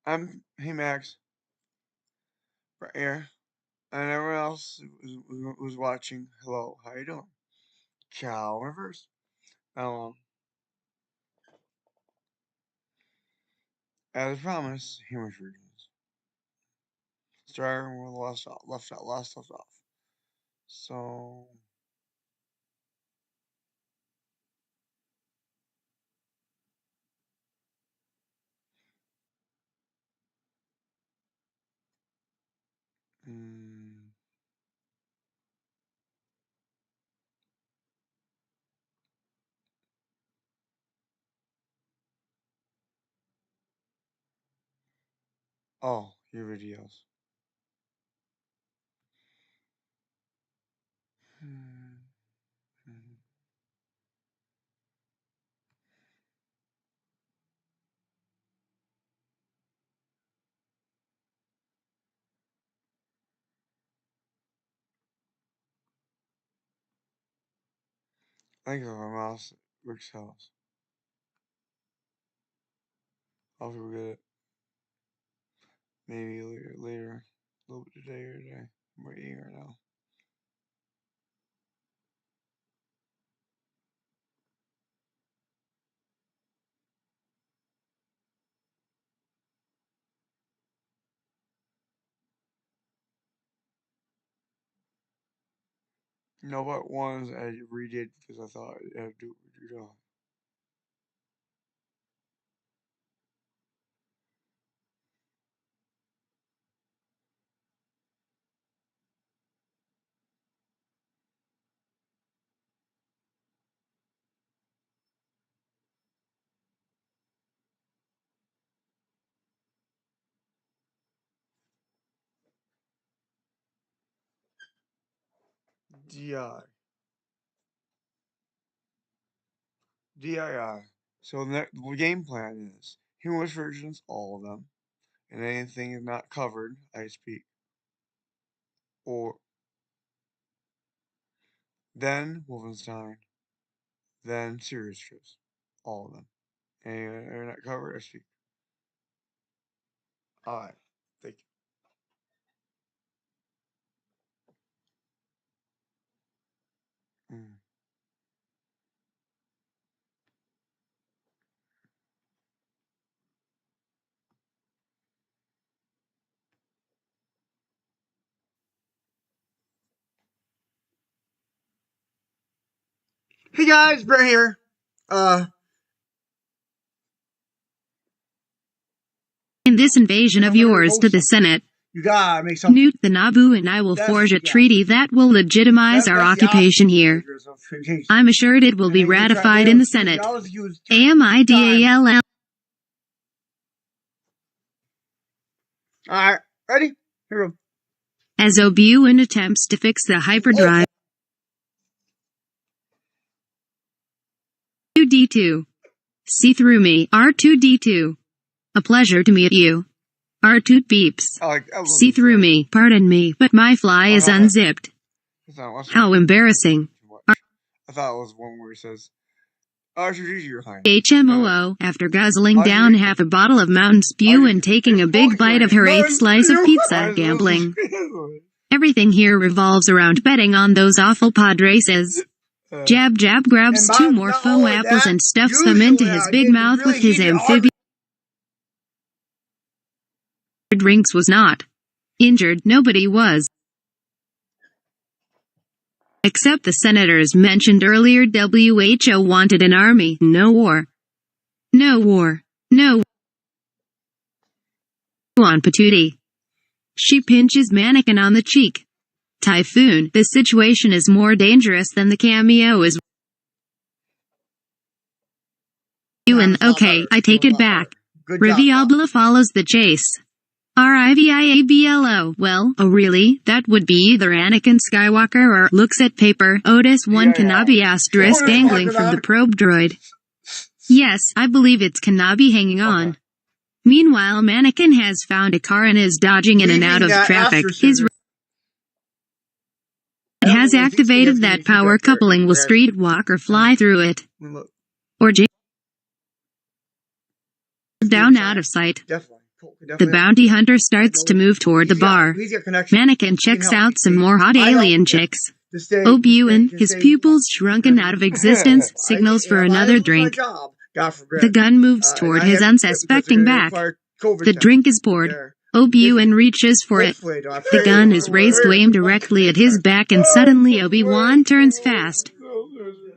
Hey Max, right here, and everyone else who's watching. Hello, how you doing? Ciao, reverse. Um, as promised, humorous versions. Starting with left off. So, mm, oh, your videos. Hmm, hmm. I think if my mouse works house, I'll forget it. Maybe later, a little bit today or today. I'm eating right now. No, but ones I redid because I thought it had to do with your dog. DI. DII. So the game plan is humorous versions, all of them, and anything is not covered, I speak. Or then Wolfenstein, then serious trips, all of them. And they're not covered, I speak. All right, thank you. Mm. Hey guys, Brett here. In this invasion of yours to the Senate, You gotta make something. Newt the Naboo and I will forge a treaty that will legitimize our occupation here. I'm assured it will be ratified in the Senate. AMIDALL. Alright, ready? Here we go. As Obi-Wan attempts to fix the hyperdrive. R2-D2. See through me, R2-D2. A pleasure to meet you. R2 beeps. See through me, pardon me, but my fly is unzipped. How embarrassing. I thought it was one where it says, HMOO, after guzzling down half a bottle of Mountain Spew and taking a big bite of her 8th slice of pizza, gambling. Everything here revolves around betting on those awful pod races. Jab Jab grabs 2 more faux apples and stuffs them into his big mouth with his amphibian. Drinks was not injured, nobody was. Except the senators mentioned earlier. WHO wanted an army, no war. No war. No. On Patootie. She pinches Mannequin on the cheek. Typhoon, this situation is more dangerous than the cameo is. Okay, I take it back. Riviabla follows the chase. RIVIABLO. Well, oh really? That would be either Anakin Skywalker or looks at paper. Otis 1 Kenobi asterisk dangling from the probe droid. Yes, I believe it's Kenobi hanging on. Meanwhile, Mannequin has found a car and is dodging in and out of traffic. His has activated that power coupling will street walk or fly through it. Or down out of sight. The bounty hunter starts to move toward the bar. Mannequin checks out some more hot alien chicks. Obi-Wan, his pupils shrunken out of existence, signals for another drink. The gun moves toward his unsuspecting back. The drink is poured. Obi-Wan reaches for it. The gun is raised to aim directly at his back, and suddenly Obi-Wan turns fast.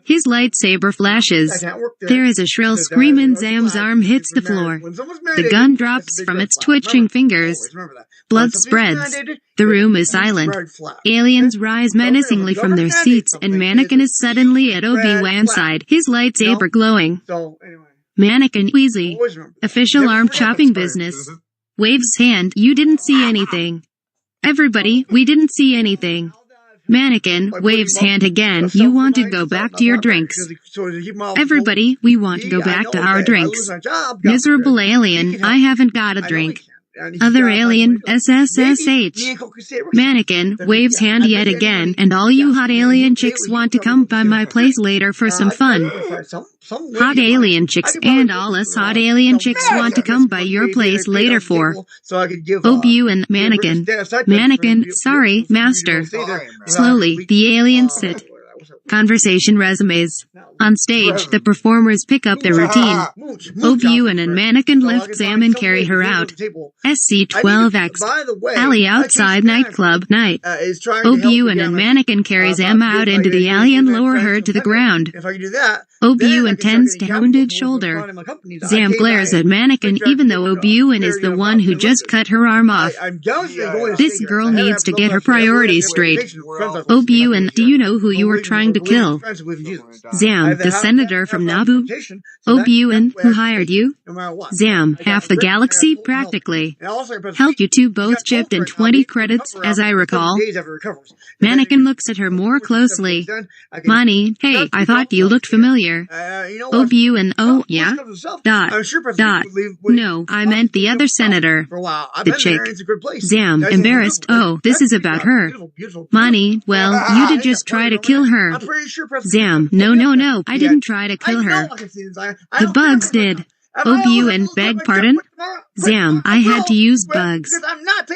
His lightsaber flashes. There is a shrill scream and Zam's arm hits the floor. The gun drops from its twitching fingers. Blood spreads. The room is silent. Aliens rise menacingly from their seats, and Mannequin is suddenly at Obi-Wan's side, his lightsaber glowing. Mannequin, Wheezy. Official arm chopping business. Waves hand, you didn't see anything. Everybody, we didn't see anything. Mannequin, waves hand again, you want to go back to your drinks. Everybody, we want to go back to our drinks. Miserable alien, I haven't got a drink. Other alien, SSSH. Mannequin, waves hand yet again, and all you hot alien chicks want to come by my place later for some fun. Hot alien chicks and all us hot alien chicks want to come by your place later for. Obi-Wan, Mannequin. Mannequin, sorry, master. Slowly, the aliens sit. Conversation resumes. On stage, the performers pick up their routine. Obi-Wan and Mannequin lift Zam and carry her out. SC-12X. Alley outside nightclub, night. Obi-Wan and Mannequin carry Zam out into the alley and lower her to the ground. Obi-Wan tends to wounded shoulder. Zam glares at Mannequin even though Obi-Wan is the one who just cut her arm off. This girl needs to get her priorities straight. Obi-Wan, do you know who you were trying to kill? Zam, the senator from Naboo. Obi-Wan, who hired you? Zam, half the galaxy, practically. Helped you two both chipped in 20 credits, as I recall. Mannequin looks at her more closely. Mani, hey, I thought you looked familiar. Obi-Wan, oh, yeah? Dot. No, I meant the other senator. The chick. Zam, embarrassed, oh, this is about her. Mani, well, you did just try to kill her. Zam, no, I didn't try to kill her. The bugs did. Obi-Wan, beg pardon? Zam, I had to use bugs.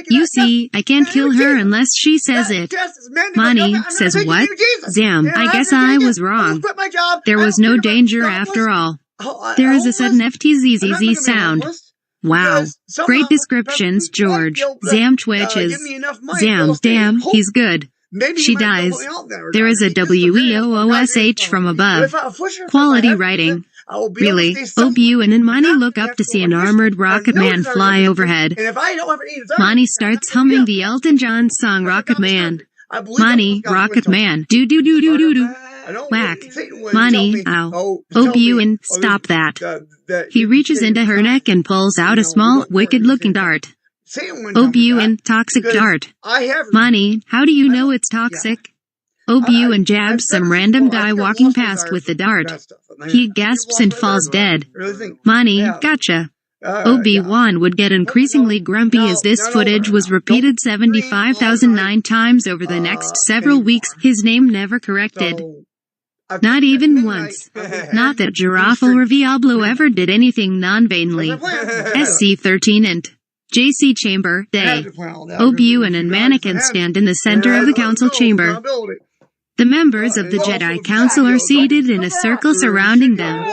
You see, I can't kill her unless she says it. Mani, says what? Zam, I guess I was wrong. There was no danger after all. There is a sudden FTZZZ sound. Wow. Great descriptions, George. Zam twitches. Zam, damn, he's good. She dies. There is a WEOOSH from above. Quality writing. Really, Obi-Wan and Mani look up to see an armored rocket man fly overhead. Mani starts humming the Elton John song Rocket Man. Mani, Rocket Man, do-do-do-do-do-do. Whack. Mani, ow. Obi-Wan, stop that. He reaches into her neck and pulls out a small, wicked-looking dart. Obi-Wan, toxic dart. Mani, how do you know it's toxic? Obi-Wan jabs some random guy walking past with the dart. He gasps and falls dead. Mani, gotcha. Obi-Wan would get increasingly grumpy as this footage was repeated 75,009 times over the next several weeks, his name never corrected. Not even once. Not that Giraffe or Diablo ever did anything non-vainly. SC-13 and JC Chamber, Day. Obi-Wan and Mannequin stand in the center of the council chamber. The members of the Jedi Council are seated in a circle surrounding them.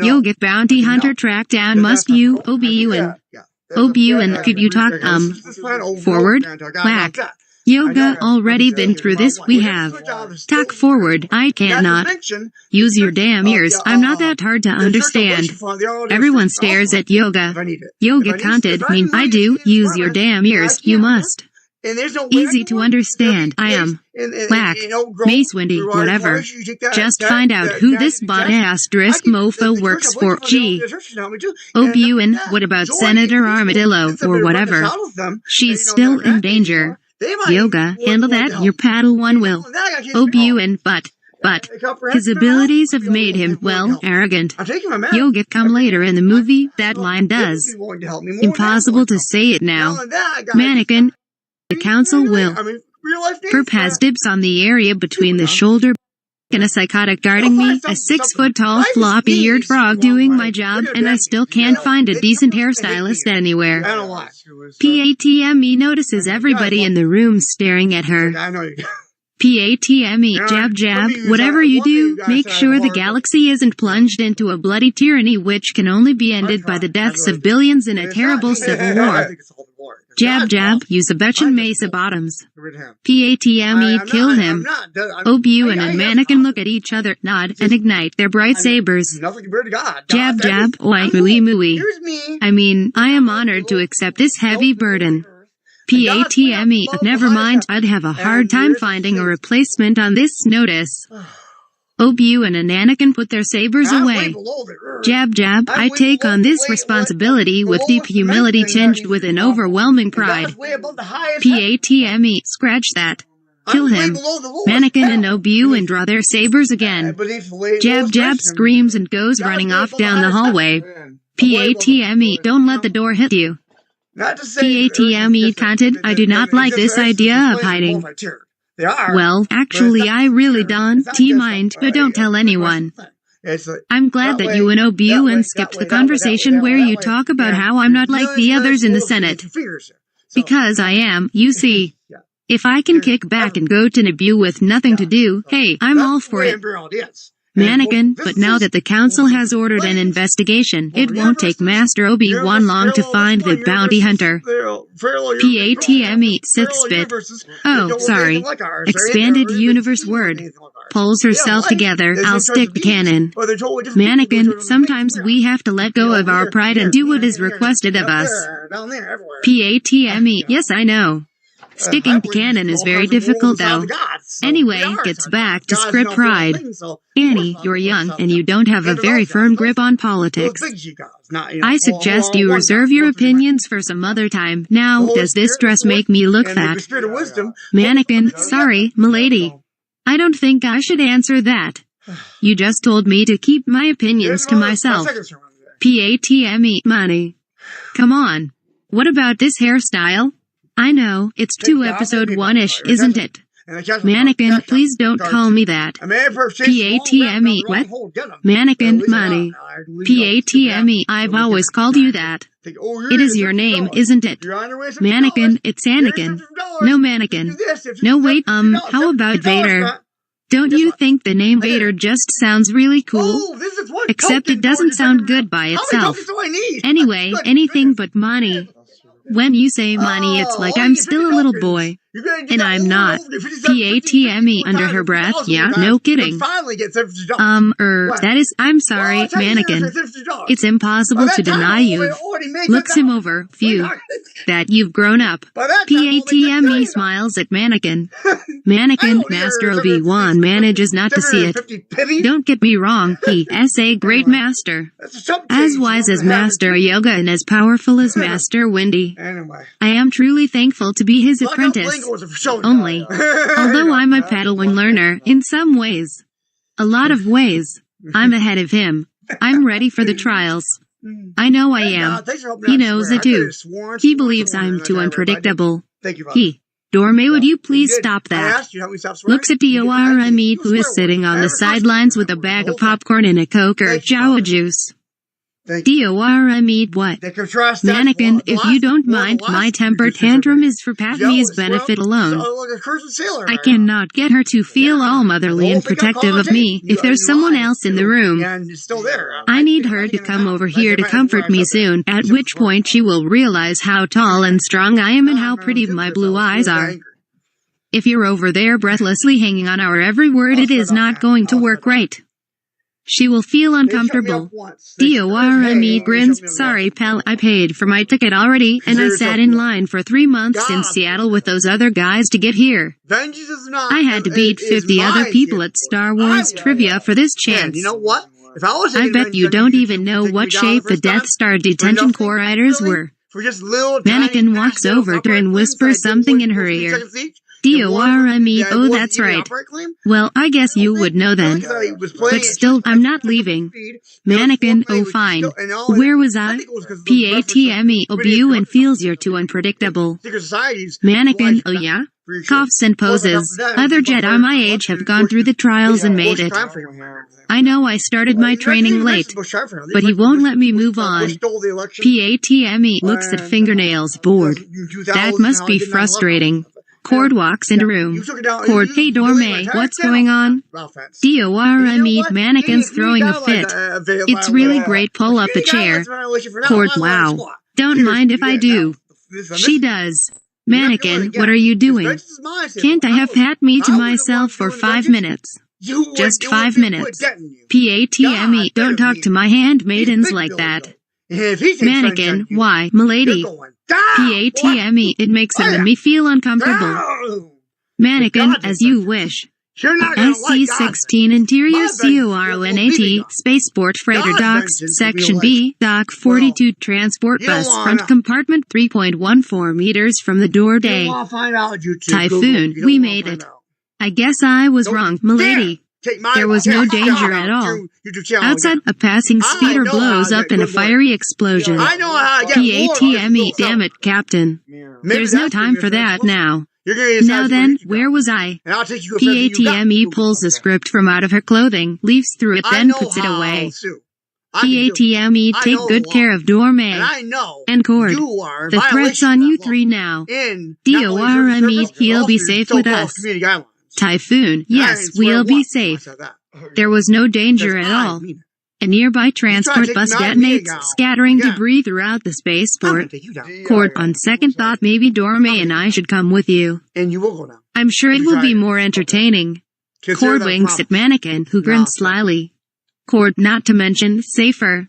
Yogic bounty hunter track down must you, Obi-Wan. Obi-Wan, could you talk, forward? Whack. Yoga, already been through this, we have. Talk forward, I cannot. Use your damn ears, I'm not that hard to understand. Everyone stares at Yoga. Yoga counted, mean I do, use your damn ears, you must. Easy to understand, I am. Whack. Mace Windy, whatever. Just find out who this bot-asterisk mofo works for, gee. Obi-Wan, what about Senator Armadillo, or whatever? She's still in danger. Yoga, handle that, your Padawan will. Obi-Wan, but his abilities have made him, well, arrogant. Yoga come later in the movie, that line does. Impossible to say it now. Mannequin, the council will. Perp has dibs on the area between the shoulder and a psychotic guarding me, a 6-foot-tall, floppy-eared frog doing my job, and I still can't find a decent hairstylist anywhere. PATME notices everybody in the room staring at her. PATME, jab jab, whatever you do, make sure the galaxy isn't plunged into a bloody tyranny which can only be ended by the deaths of billions in a terrible civil war. Jab jab, use a Betchin Mesa Bottoms. PATME, kill him. Obu and Mannequin look at each other, nod, and ignite their bright sabers. Jab jab, oi, mooey mooey. I mean, I am honored to accept this heavy burden. PATME, never mind, I'd have a hard time finding a replacement on this notice. Obu and Mannequin put their sabers away. Jab jab, I take on this responsibility with deep humility tinged with an overwhelming pride. PATME, scratch that. Kill him. Mannequin and Obu and draw their sabers again. Jab jab screams and goes running off down the hallway. PATME, don't let the door hit you. PATME taunted, I do not like this idea of hiding. Well, actually I really don't mind, but don't tell anyone. I'm glad that you and Obu and skipped the conversation where you talk about how I'm not like the others in the Senate. Because I am, you see. If I can kick back and go to Naboo with nothing to do, hey, I'm all for it. Mannequin, but now that the council has ordered an investigation, it won't take Master Obi-Wan long to find the bounty hunter. PATME, Sith spit. Oh, sorry. Expanded universe word. Pulls herself together, I'll stick the cannon. Mannequin, sometimes we have to let go of our pride and do what is requested of us. PATME, yes I know. Sticking to canon is very difficult though. Anyway, gets back to script pride. Annie, you're young, and you don't have a very firm grip on politics. I suggest you reserve your opinions for some other time. Now, does this dress make me look fat? Mannequin, sorry, milady. I don't think I should answer that. You just told me to keep my opinions to myself. PATME, money. Come on. What about this hairstyle? I know, it's too episode 1-ish, isn't it? Mannequin, please don't call me that. PATME, what? Mannequin, money. PATME, I've always called you that. It is your name, isn't it? Mannequin, it's Anakin. No Mannequin. No wait, how about Vader? Don't you think the name Vader just sounds really cool? Except it doesn't sound good by itself. Anyway, anything but money. When you say money, it's like I'm still a little boy. And I'm not. PATME under her breath, yeah, no kidding. That is, I'm sorry, Mannequin. It's impossible to deny you. Looks him over, phew. That you've grown up. PATME smiles at Mannequin. Mannequin, Master Obi-Wan manages not to see it. Don't get me wrong, he is a great master. As wise as Master Yoga and as powerful as Master Windy. I am truly thankful to be his apprentice. Only, although I'm a Padawan learner, in some ways, a lot of ways, I'm ahead of him. I'm ready for the trials. I know I am. He knows it too. He believes I'm too unpredictable. Dorme, would you please stop that? Looks at Dorme, who is sitting on the sidelines with a bag of popcorn and a Coke or Jawa juice. Dorme, what? Mannequin, if you don't mind, my temper tantrum is for Padme's benefit alone. I cannot get her to feel all motherly and protective of me if there's someone else in the room. I need her to come over here to comfort me soon, at which point she will realize how tall and strong I am and how pretty my blue eyes are. If you're over there breathlessly hanging on our every word, it is not going to work right. She will feel uncomfortable. Dorme grins, sorry pal, I paid for my ticket already, and I sat in line for 3 months in Seattle with those other guys to get here. I had to beat 50 other people at Star Wars trivia for this chance. I bet you don't even know what shape the Death Star detention corridors were. Mannequin walks over to her and whispers something in her ear. Dorme, oh that's right. Well, I guess you would know then. But still, I'm not leaving. Mannequin, oh fine. Where was I? PATME, Obu and feels you're too unpredictable. Mannequin, oh yeah? Coughs and poses. Other Jedi my age have gone through the trials and made it. I know I started my training late, but he won't let me move on. Patme looks at fingernails, bored. That must be frustrating. Cord walks into room. Cord, hey Dorme, what's going on? Dorme, mannequin's throwing a fit. It's really great, pull up a chair. Cord, wow. Don't mind if I do. She does. Mannequin, what are you doing? Can't I have pat me to myself for 5 minutes? Just 5 minutes. Patme, don't talk to my handmaidens like that. Mannequin, why, milady? Patme, it makes me feel uncomfortable. Mannequin, as you wish. SC-16 Interior CORONAT, Spaceport Freighter Docks, Section B, Dock 42 Transport Bus, Front Compartment 3.14 meters from the door day. Typhoon, we made it. I guess I was wrong, milady. There was no danger at all. Outside, a passing speeder blows up in a fiery explosion. Patme, damn it, Captain. There's no time for that now. Now then, where was I? Patme pulls the script from out of her clothing, leaves through it, then puts it away. Patme, take good care of Dorme. And Cord. The threat's on you three now. Dorme, he'll be safe with us. Typhoon, yes, we'll be safe. There was no danger at all. A nearby transport bus detonates, scattering debris throughout the spaceport. Cord, on second thought, maybe Dorme and I should come with you. I'm sure it will be more entertaining. Cord winks at Mannequin, who grins slyly. Cord, not to mention, safer.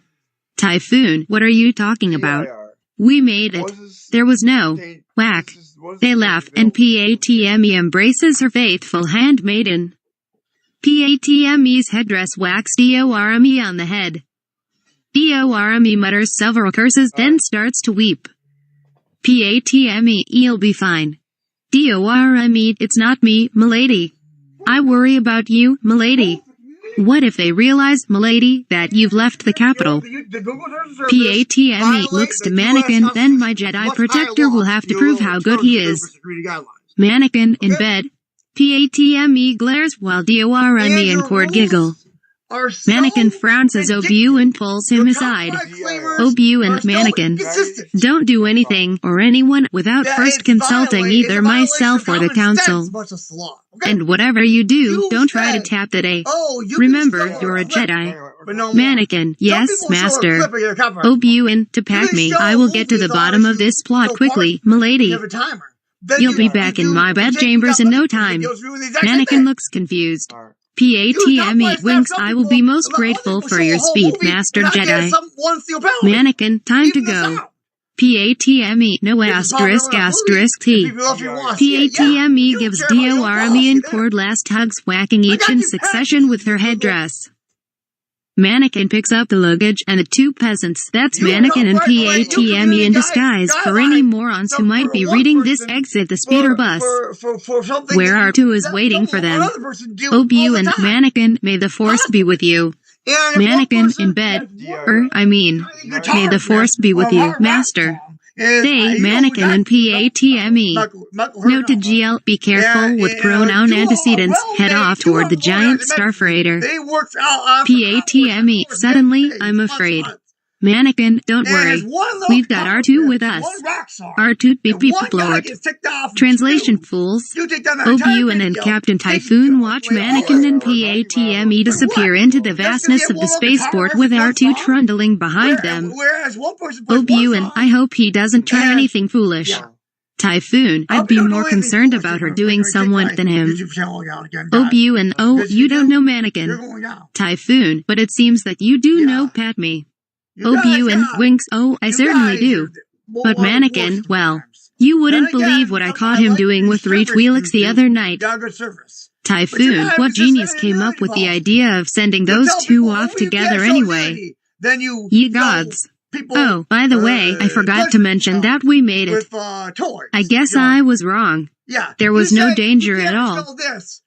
Typhoon, what are you talking about? We made it. There was no whack. They laugh, and Patme embraces her faithful handmaiden. Patme's headdress whacks Dorme on the head. Dorme mutters several curses, then starts to weep. Patme, you'll be fine. Dorme, it's not me, milady. I worry about you, milady. What if they realize, milady, that you've left the capital? Patme looks to Mannequin, then my Jedi protector will have to prove how good he is. Mannequin, in bed. Patme glares while Dorme and Cord giggle. Mannequin frowns as Obi-Wan pulls him aside. Obi-Wan, Mannequin, don't do anything or anyone without first consulting either myself or the council. And whatever you do, don't try to tap the day. Remember, you're a Jedi. Mannequin, yes, master. Obi-Wan, to Padme, I will get to the bottom of this plot quickly, milady. You'll be back in my bedchambers in no time. Mannequin looks confused. Patme winks, I will be most grateful for your speed, Master Jedi. Mannequin, time to go. Patme, no asterisk asterisk T. Patme gives Dorme and Cord last hugs, whacking each in succession with her headdress. Mannequin picks up the luggage and the two peasants, that's Mannequin and Patme in disguise, for any morons who might be reading this, exit the speeder bus, where R2 is waiting for them. Obi-Wan, Mannequin, may the Force be with you. Mannequin, in bed, may the Force be with you, Master. They, Mannequin and Patme. Note to GL, be careful with pronoun antecedents, head off toward the giant star freighter. Patme, suddenly, I'm afraid. Mannequin, don't worry. We've got R2 with us. R2 beep beep blort. Translation fools. Obi-Wan and Captain Typhoon watch Mannequin and Patme disappear into the vastness of the spaceport with R2 trundling behind them. Obi-Wan, I hope he doesn't try anything foolish. Typhoon, I'd be more concerned about her doing someone than him. Obi-Wan, oh, you don't know Mannequin. Typhoon, but it seems that you do know Padme. Obi-Wan winks, oh, I certainly do. But Mannequin, well, you wouldn't believe what I caught him doing with three Twi'leks the other night. Typhoon, what genius came up with the idea of sending those two off together anyway? Ye gods. people. Oh, by the way, I forgot to mention that we made it. With toys. I guess I was wrong. Yeah. There was no danger at all.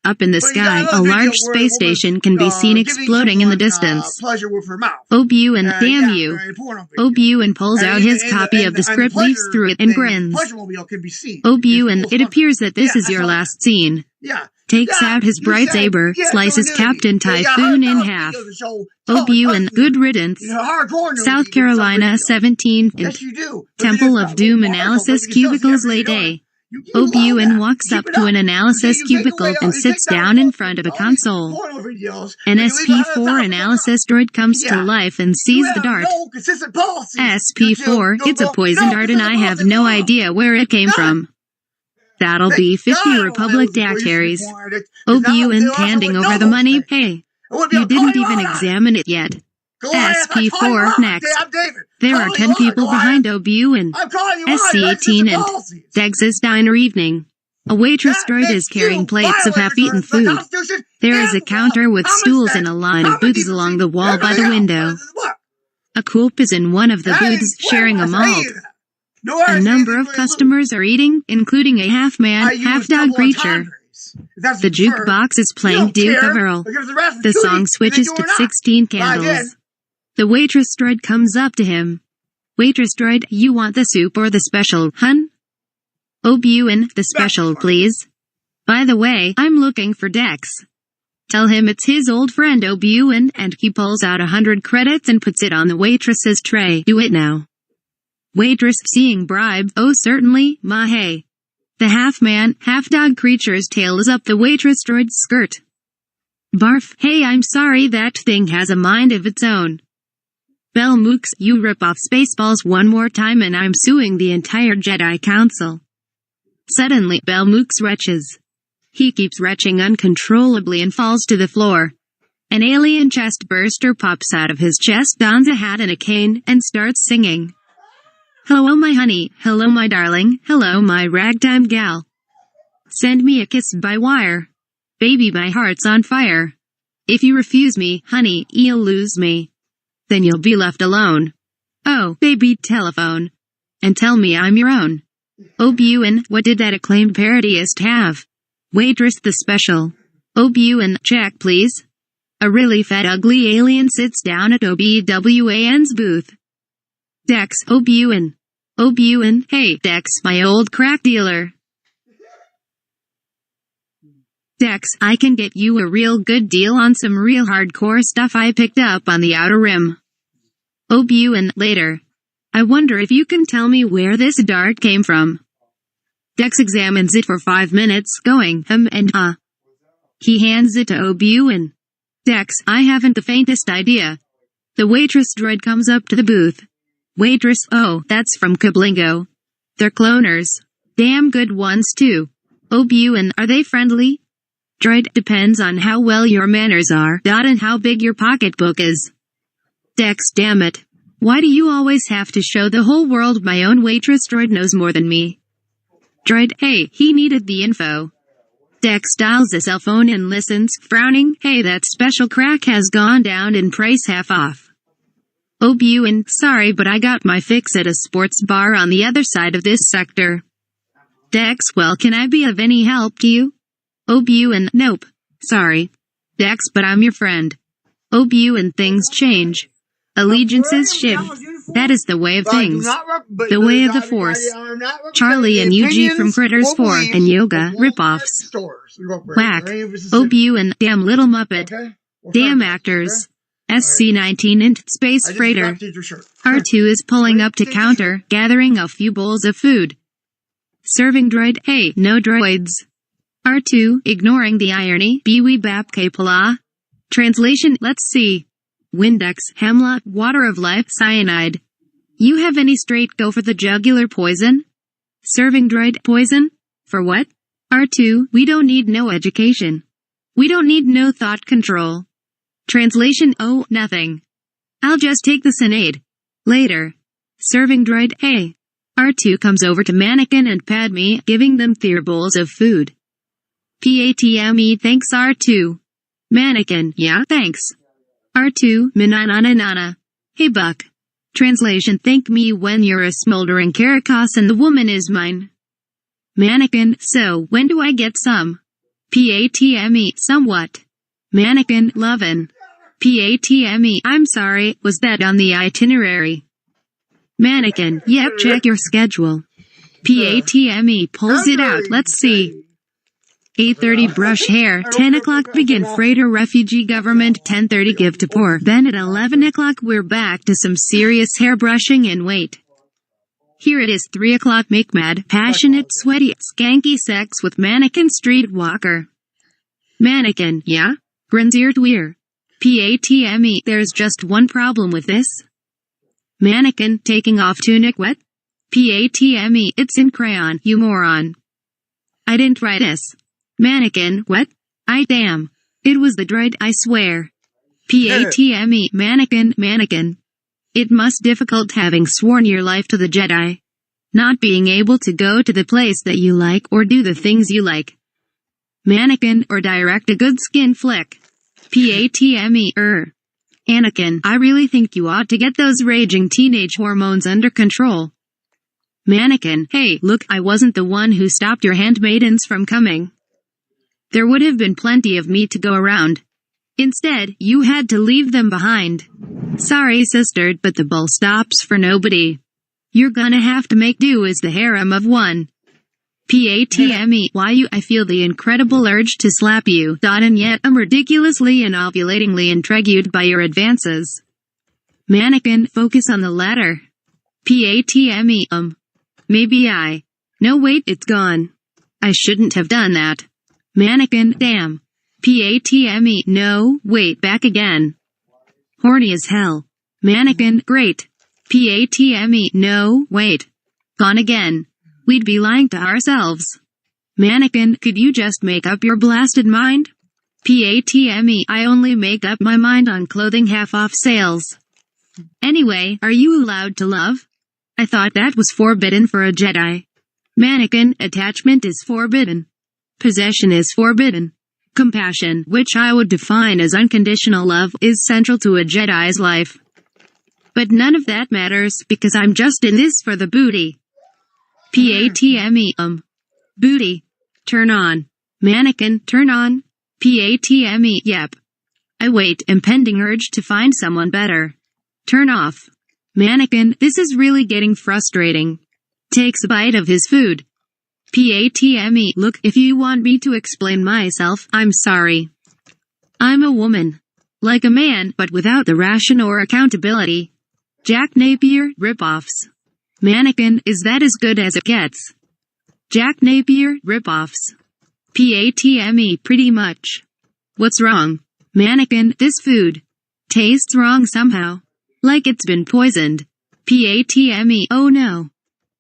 Up in the sky, a large space station can be seen exploding in the distance. Pleasure with her mouth. Obi-Wan, damn you. Obi-Wan pulls out his copy of the script, leafs through it, and grins. Obi-Wan, it appears that this is your last scene. Yeah. Takes out his bright saber, slices Captain Typhoon in half. Obi-Wan, good riddance. South Carolina, 17. Yes, you do. Temple of Doom analysis cubicles late A. Obi-Wan walks up to an analysis cubicle and sits down in front of a console. An SP4 analysis droid comes to life and sees the dart. SP4, it's a poison dart and I have no idea where it came from. That'll be 50 Republic dactaries. Obi-Wan handing over the money. Hey, you didn't even examine it yet. SP4 next. There are 10 people behind Obi-Wan. SC-18 and Dex's Diner Evening. A waitress droid is carrying plates of half-eaten food. There is a counter with stools and a line of booths along the wall by the window. A coop is in one of the booths sharing a malt. A number of customers are eating, including a half-man, half-dog creature. The jukebox is playing Duke of Earl. The song switches to 16 Candles. The waitress droid comes up to him. Waitress droid, you want the soup or the special, hun? Obi-Wan, the special, please. By the way, I'm looking for Dex. Tell him it's his old friend Obi-Wan, and he pulls out 100 credits and puts it on the waitress's tray. Do it now. Waitress, seeing bribe, oh certainly, ma hey. The half-man, half-dog creature's tail is up the waitress droid's skirt. Barf, hey I'm sorry that thing has a mind of its own. Bell Mooks, you rip off Spaceballs one more time and I'm suing the entire Jedi Council. Suddenly, Bell Mooks retches. He keeps retching uncontrollably and falls to the floor. An alien chest burster pops out of his chest, dons a hat and a cane, and starts singing. Hello my honey, hello my darling, hello my ragtime gal. Send me a kiss by wire. Baby my heart's on fire. If you refuse me, honey, you'll lose me. Then you'll be left alone. Oh, baby, telephone. And tell me I'm your own. Obi-Wan, what did that acclaimed parodyist have? Waitress the special. Obi-Wan, check please. A really fat ugly alien sits down at Obi-Wan's booth. Dex, Obi-Wan. Obi-Wan, hey, Dex, my old crack dealer. Dex, I can get you a real good deal on some real hardcore stuff I picked up on the Outer Rim. Obi-Wan, later. I wonder if you can tell me where this dart came from. Dex examines it for 5 minutes, going, and He hands it to Obi-Wan. Dex, I haven't the faintest idea. The waitress droid comes up to the booth. Waitress, oh, that's from Kablingo. They're cloners. Damn good ones too. Obi-Wan, are they friendly? Droid, depends on how well your manners are, and how big your pocketbook is. Dex, damn it. Why do you always have to show the whole world my own waitress droid knows more than me? Droid, hey, he needed the info. Dex dials a cell phone and listens, frowning, hey that special crack has gone down in price half off. Obi-Wan, sorry but I got my fix at a sports bar on the other side of this sector. Dex, well can I be of any help to you? Obi-Wan, nope. Sorry. Dex, but I'm your friend. Obi-Wan, things change. Allegiances shift. That is the way of things. The way of the Force. Charlie and Yuji from Critters 4 and Yoga ripoffs. Whack. Obi-Wan, damn little Muppet. Damn actors. SC-19 int Space Freighter. R2 is pulling up to counter, gathering a few bowls of food. Serving droid, hey, no droids. R2, ignoring the irony, Biwi Bapke Pala. Translation, let's see. Windex, Hemlock, Water of Life, Cyanide. You have any straight go for the jugular poison? Serving droid, poison? For what? R2, we don't need no education. We don't need no thought control. Translation, oh, nothing. I'll just take the Senade. Later. Serving droid, hey. R2 comes over to Mannequin and Padme, giving them their bowls of food. PATME thanks R2. Mannequin, yeah, thanks. R2, Minanana. Hey Buck. Translation: thank me when you're a smoldering caracos and the woman is mine. Mannequin: so, when do I get some? Patme: somewhat. Mannequin: lovin'. Patme: I'm sorry, was that on the itinerary? Mannequin: yep, check your schedule. Patme: pulls it out, let's see. 8:30 brush hair, 10 o'clock begin freighter refugee government, 10:30 give to poor. Then at 11 o'clock we're back to some serious hair brushing and wait. Here it is 3 o'clock make mad, passionate, sweaty, skanky sex with mannequin streetwalker. Mannequin: yeah? Grins ear to ear. Patme: there's just one problem with this. Mannequin: taking off tunic what? Patme: it's in crayon, you moron. I didn't write this. Mannequin: what? I damn. It was the droid, I swear. Patme: mannequin. It must difficult having sworn your life to the Jedi. Not being able to go to the place that you like or do the things you like. Mannequin: or direct a good skin flick. Patme: Anakin, I really think you ought to get those raging teenage hormones under control. Mannequin: hey, look, I wasn't the one who stopped your handmaidens from coming. There would have been plenty of me to go around. Instead, you had to leave them behind. Sorry sister, but the bull stops for nobody. You're gonna have to make do as the harem of one. Patme: I feel the incredible urge to slap you, and yet I'm ridiculously and ovulatingly intrigued by your advances. Mannequin: focus on the latter. Patme: maybe no wait, it's gone. I shouldn't have done that. Mannequin: damn. Patme: no, wait, back again. Horny as hell. Mannequin: great. Patme: no, wait. Gone again. We'd be lying to ourselves. Mannequin: could you just make up your blasted mind? Patme: I only make up my mind on clothing half-off sales. Anyway, are you allowed to love? I thought that was forbidden for a Jedi. Mannequin: attachment is forbidden. Possession is forbidden. Compassion, which I would define as unconditional love, is central to a Jedi's life. But none of that matters, because I'm just in this for the booty. Patme: booty. Turn on. Mannequin: turn on. Patme: yep. I wait, impending urge to find someone better. Turn off. Mannequin: this is really getting frustrating. Takes a bite of his food. Patme: look, if you want me to explain myself, I'm sorry. I'm a woman. Like a man, but without the ration or accountability. Jack Napier, ripoffs. Mannequin: is that as good as it gets? Jack Napier, ripoffs. Patme: pretty much. What's wrong? Mannequin: this food. Tastes wrong somehow. Like it's been poisoned. Patme: oh no.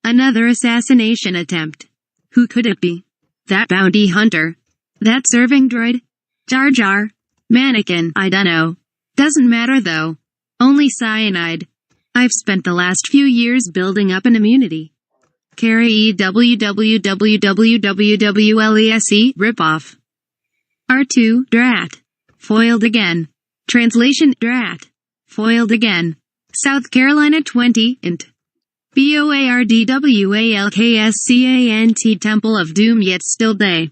Another assassination attempt. Who could it be? That bounty hunter? That serving droid? Jar Jar? Mannequin: I dunno. Doesn't matter though. Only cyanide. I've spent the last few years building up an immunity. Carrie www.www.lese, ripoff. R2, drat. Foiled again. Translation: drat. Foiled again. South Carolina 20, int. BOARDWALKSCANT Temple of Doom yet still day.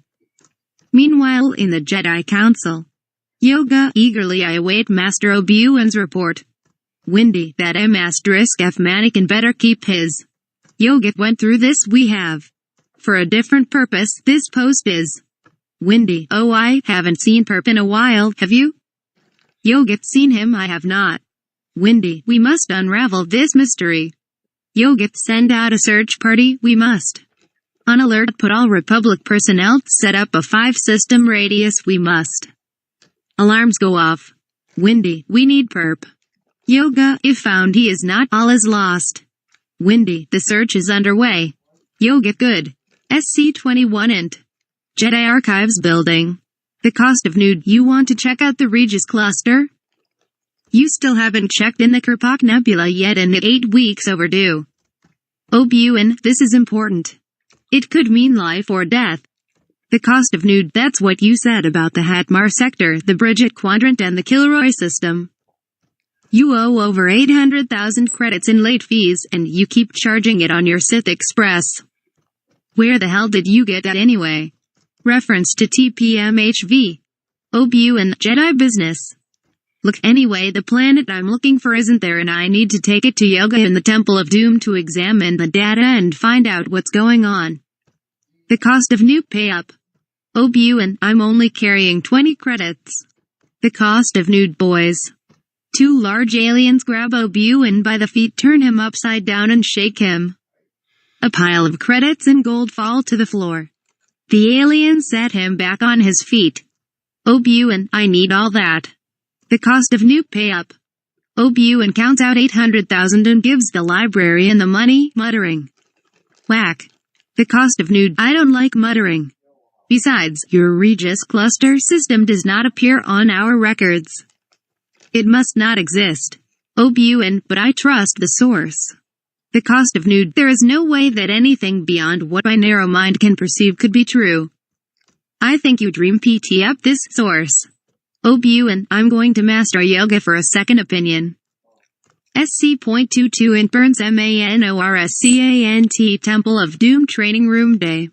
Meanwhile, in the Jedi Council. Yoga, eagerly I await Master Obi-Wan's report. Windy, that M*F mannequin better keep his. Yogit went through this we have. For a different purpose, this post is. Windy, oh I haven't seen Perp in a while, have you? Yogit seen him I have not. Windy, we must unravel this mystery. Yogit send out a search party, we must. On alert, put all Republic personnel, set up a 5-system radius, we must. Alarms go off. Windy, we need Perp. Yoga, if found he is not, all is lost. Windy, the search is underway. Yogit good. SC-21 int. Jedi Archives building. The cost of nude, you want to check out the Regis cluster? You still haven't checked in the Kirpak Nebula yet and it 8 weeks overdue. Obi-Wan, this is important. It could mean life or death. The cost of nude, that's what you said about the Hatmar sector, the Bridget Quadrant and the Kilroy system. You owe over 800,000 credits in late fees, and you keep charging it on your Sith Express. Where the hell did you get that anyway? Reference to TPMHV. Obi-Wan Jedi business. Look, anyway, the planet I'm looking for isn't there, and I need to take it to Yoga in the Temple of Doom to examine the data and find out what's going on. The cost of new pay-up. Obi-Wan, I'm only carrying 20 credits. The cost of nude boys. 2 large aliens grab Obi-Wan by the feet, turn him upside down and shake him. A pile of credits and gold fall to the floor. The aliens set him back on his feet. Obi-Wan, I need all that. The cost of new pay-up. Obi-Wan counts out 800,000 and gives the librarian the money, muttering. Whack. The cost of nude. I don't like muttering. Besides, your Regis cluster system does not appear on our records. It must not exist. Obi-Wan, but I trust the source. The cost of nude. There is no way that anything beyond what my narrow mind can perceive could be true. I think you dream PT up this source. Obi-Wan, I'm going to master yoga for a second opinion. SC.22 Interns MANORSCANT Temple of Doom Training Room Day.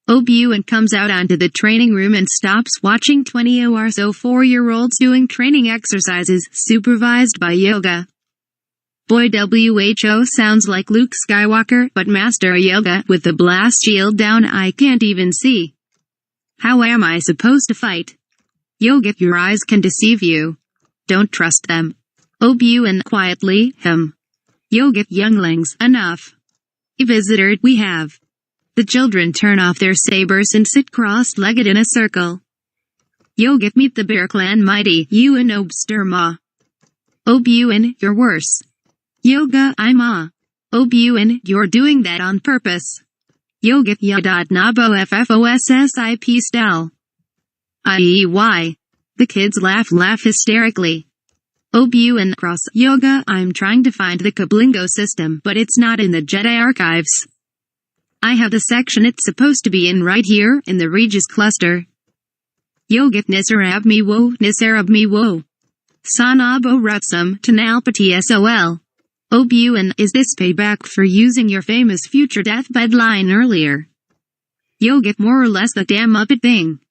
Obi-Wan comes out onto the training room and stops watching 20 or so 4-year-olds doing training exercises, supervised by Yoga. Boy, WHO sounds like Luke Skywalker, but Master Yoga, with the blast shield down, I can't even see. How am I supposed to fight? Yoga, your eyes can deceive you. Don't trust them. Obi-Wan quietly, Yoga, younglings, enough. A visitor we have. The children turn off their sabers and sit cross-legged in a circle. Yoga, meet the Bear Clan mighty, you and Obsterma. Obi-Wan, you're worse. Yoga, I'm Obi-Wan, you're doing that on purpose. Yoga, Nabo FFOSSIP style. IEY. The kids laugh hysterically. Obi-Wan cross. Yoga, I'm trying to find the Kablingo system, but it's not in the Jedi archives. I have the section it's supposed to be in right here, in the Regis cluster. Yoga, Nisarab me wo. Sanabo Rutsum, Tanalpati SOL. Obi-Wan, is this payback for using your famous future deathbed line earlier? Yoga, more or less the damn Muppet thing.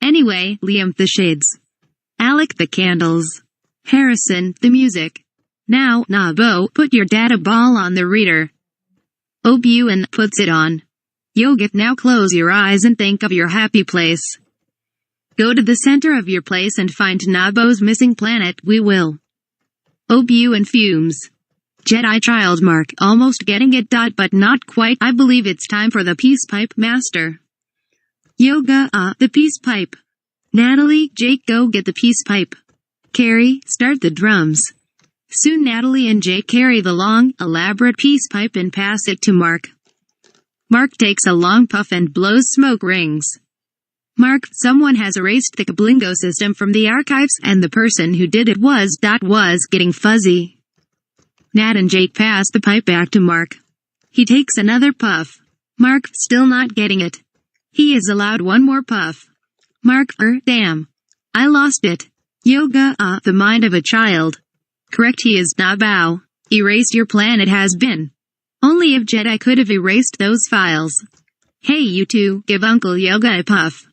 Anyway, Liam the shades. Alec the candles. Harrison, the music. Now, Nabo, put your data ball on the reader. Obi-Wan puts it on. Yoga, now close your eyes and think of your happy place. Go to the center of your place and find Nabo's missing planet, we will. Obi-Wan fumes. Jedi child mark, almost getting it. But not quite. I believe it's time for the peace pipe, master. Yoga, the peace pipe. Natalie, Jake, go get the peace pipe. Carrie, start the drums. Soon Natalie and Jake carry the long, elaborate peace pipe and pass it to Mark. Mark takes a long puff and blows smoke rings. Mark, someone has erased the Kablingo system from the archives, and the person who did it was getting fuzzy. Nat and Jake pass the pipe back to Mark. He takes another puff. Mark, still not getting it. He is allowed one more puff. Mark, damn. I lost it. Yoga, the mind of a child. Correct, he is Nabao. Erased your planet has been. Only if Jedi could have erased those files. Hey you two, give Uncle Yoga a puff.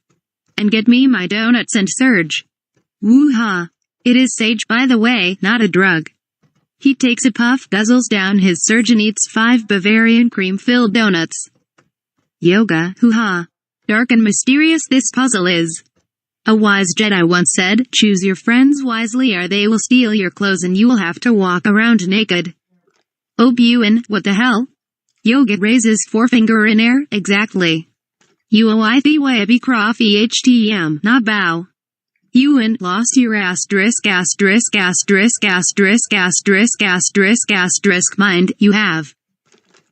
And get me my donuts and Surge. Woo-ha. It is sage, by the way, not a drug. He takes a puff, guzzles down his Surge and eats 5 Bavarian cream-filled donuts. Yoga, hoo-ha. Dark and mysterious this puzzle is. A wise Jedi once said, choose your friends wisely or they will steal your clothes and you will have to walk around naked. Obi-Wan, what the hell? Yoga raises forefinger in air, exactly. UOITYB croff EHTM, not bow. Ewan, lost your asterisk mind, you have.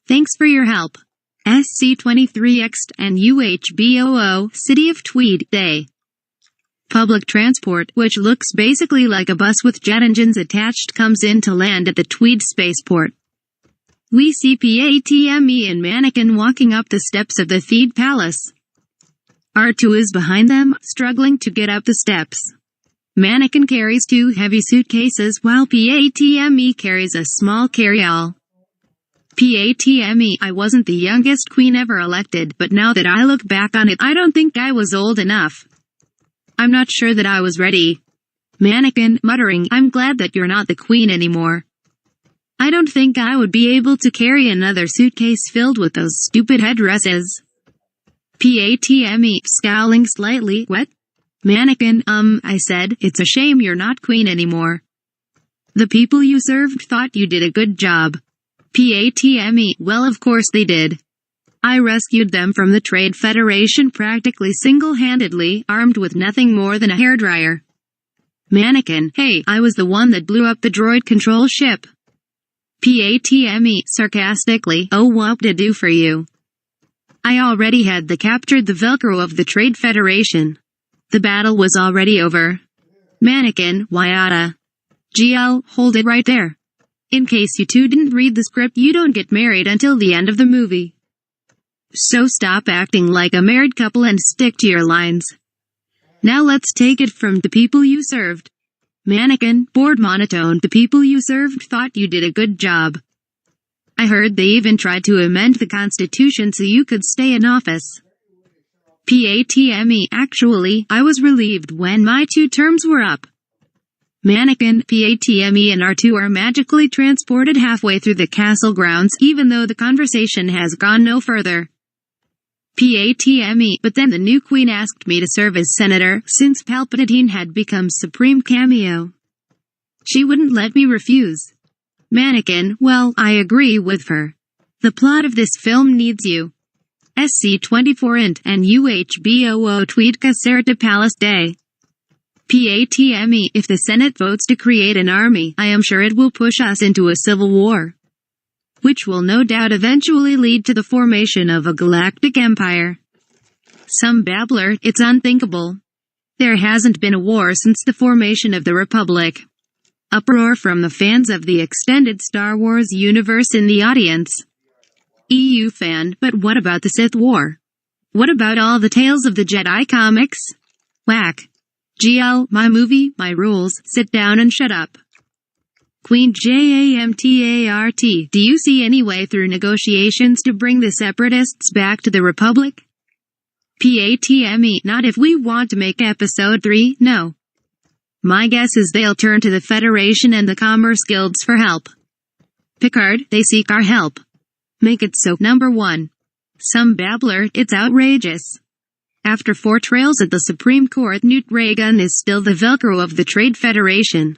Thanks for your help. SC23X and UHBOO, City of Tweed, Day. Public transport, which looks basically like a bus with jet engines attached, comes in to land at the Tweed spaceport. We see PATME and Mannequin walking up the steps of the Theed Palace. R2 is behind them, struggling to get up the steps. Mannequin carries 2 heavy suitcases while PATME carries a small carry-all. PATME, I wasn't the youngest queen ever elected, but now that I look back on it, I don't think I was old enough. I'm not sure that I was ready. Mannequin, muttering, I'm glad that you're not the queen anymore. I don't think I would be able to carry another suitcase filled with those stupid headdresses. PATME, scowling slightly, what? Mannequin, I said, it's a shame you're not queen anymore. The people you served thought you did a good job. PATME, well of course they did. I rescued them from the Trade Federation practically single-handedly, armed with nothing more than a hairdryer. Mannequin, hey, I was the one that blew up the droid control ship. PATME, sarcastically, oh whoop-de-doo for you. I already had captured the Velcro of the Trade Federation. The battle was already over. Mannequin, Waiata. GL, hold it right there. In case you two didn't read the script, you don't get married until the end of the movie. So stop acting like a married couple and stick to your lines. Now let's take it from the people you served. Mannequin, bored monotone, the people you served thought you did a good job. I heard they even tried to amend the Constitution so you could stay in office. PATME, actually, I was relieved when my 2 terms were up. Mannequin, PATME and R2 are magically transported halfway through the castle grounds, even though the conversation has gone no further. PATME, but then the new queen asked me to serve as senator, since Palpatine had become supreme cameo. She wouldn't let me refuse. Mannequin, well, I agree with her. The plot of this film needs you. SC24 int and UHBOO tweet Caserta Palace Day. PATME, if the Senate votes to create an army, I am sure it will push us into a civil war, which will no doubt eventually lead to the formation of a galactic empire. Some babbler, it's unthinkable. There hasn't been a war since the formation of the Republic. Uproar from the fans of the extended Star Wars universe in the audience. EU fan, but what about the Sith War? What about all the Tales of the Jedi comics? Whack. GL, my movie, my rules, sit down and shut up. Queen JAMTART, do you see any way through negotiations to bring the Separatists back to the Republic? PATME, not if we want to make episode 3, no. My guess is they'll turn to the Federation and the Commerce Guilds for help. Picard, they seek our help. Make it so. Number 1. Some babbler, it's outrageous. After 4 trials at the Supreme Court, Newt Reagan is still the Velcro of the Trade Federation.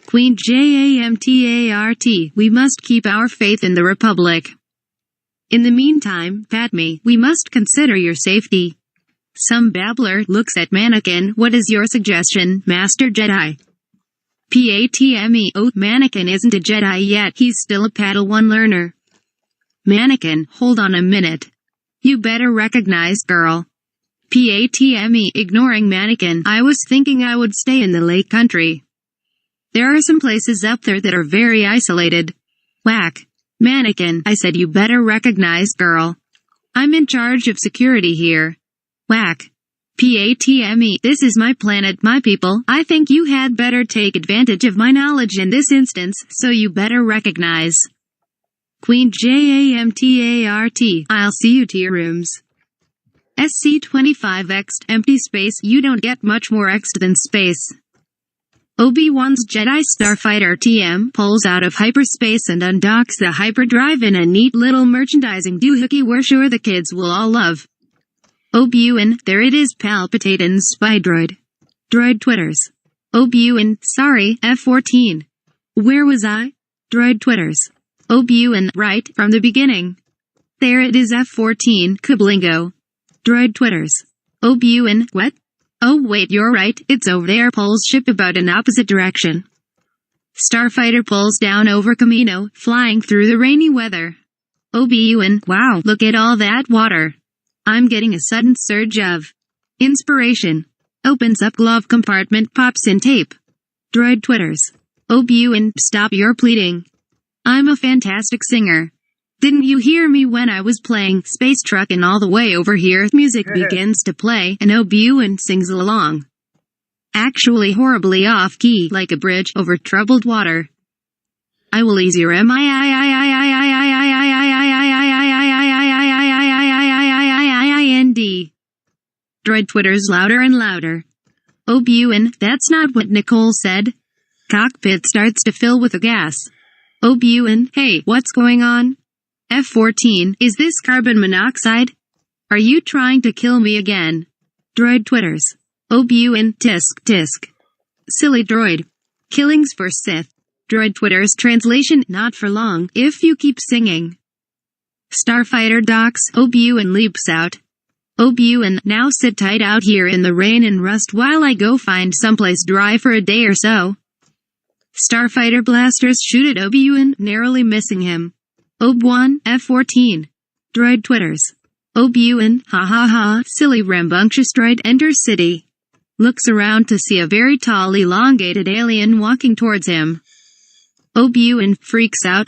Queen JAMTART, we must keep our faith in the Republic. In the meantime, Padme, we must consider your safety. Some babbler looks at Mannequin, what is your suggestion, Master Jedi? PATME, oh, Mannequin isn't a Jedi yet, he's still a Padawan learner. Mannequin, hold on a minute. You better recognize, girl. PATME, ignoring Mannequin, I was thinking I would stay in the Lake Country. There are some places up there that are very isolated. Whack. Mannequin, I said you better recognize, girl. I'm in charge of security here. Whack. PATME, this is my planet, my people. I think you had better take advantage of my knowledge in this instance, so you better recognize. Queen JAMTART, I'll see you to your rooms. SC25X, empty space, you don't get much more X than space. Obi-Wan's Jedi Starfighter TM pulls out of hyperspace and undocks the hyperdrive in a neat little merchandising doohickey we're sure the kids will all love. Obi-Wan, there it is, Palpatine's spy droid. Droid twitters. Obi-Wan, sorry, F-14. Where was I? Droid twitters. Obi-Wan, right, from the beginning. There it is, F-14, Kablingo. Droid twitters. Obi-Wan, what? Oh wait, you're right, it's over there, pulls ship about in opposite direction. Starfighter pulls down over Camino, flying through the rainy weather. Obi-Wan, wow, look at all that water. I'm getting a sudden surge of inspiration. Opens up glove compartment, pops in tape. Droid twitters. Obi-Wan, stop your pleading. I'm a fantastic singer. Didn't you hear me when I was playing Space Truck and all the way over here music begins to play and Obi-Wan sings along. Actually horribly off-key, like a bridge over troubled water. I will ease your mind. Droid twitters louder and louder. Obi-Wan, that's not what Nicole said. Cockpit starts to fill with a gas. Obi-Wan, hey, what's going on? F-14, is this carbon monoxide? Are you trying to kill me again? Droid twitters. Obi-Wan, tisk, tisk. Silly droid. Killings for Sith. Droid twitters translation, not for long, if you keep singing. Starfighter docks, Obi-Wan leaps out. Obi-Wan, now sit tight out here in the rain and rust while I go find someplace dry for a day or so. Starfighter blasters shoot at Obi-Wan, narrowly missing him. Obi-Wan, F-14. Droid twitters. Obi-Wan, ha ha ha, silly rambunctious droid enters city. Looks around to see a very tall, elongated alien walking towards him. Obi-Wan freaks out,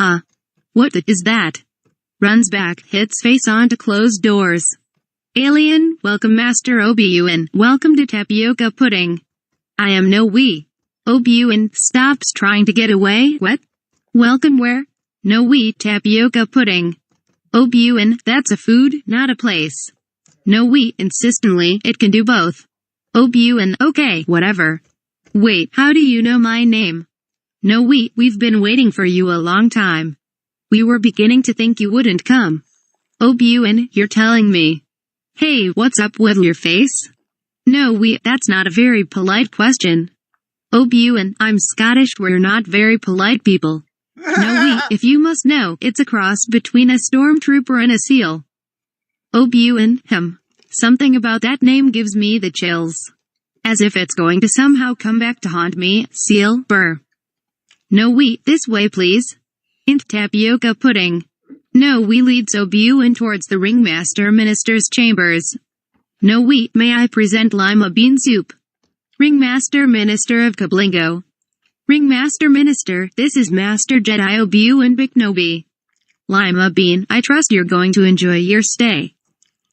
what the is that? Runs back, hits face onto closed doors. Alien, welcome Master Obi-Wan, welcome to Tapioca Pudding. I am no we. Obi-Wan stops trying to get away, what? Welcome where? No we, Tapioca Pudding. Obi-Wan, that's a food, not a place. No we, insistently, it can do both. Obi-Wan, okay, whatever. Wait, how do you know my name? No we've been waiting for you a long time. We were beginning to think you wouldn't come. Obi-Wan, you're telling me. Hey, what's up with your face? No that's not a very polite question. Obi-Wan, I'm Scottish, we're not very polite people. No if you must know, it's a cross between a stormtrooper and a seal. Obi-Wan, something about that name gives me the chills. As if it's going to somehow come back to haunt me, seal, brr. No this way please. Int Tapioca Pudding. No leads Obi-Wan towards the Ringmaster Minister's chambers. No may I present Lima Bean Soup? Ringmaster Minister of Kablingo. Ringmaster Minister, this is Master Jedi Obi-Wan Kenobi. Lima Bean, I trust you're going to enjoy your stay.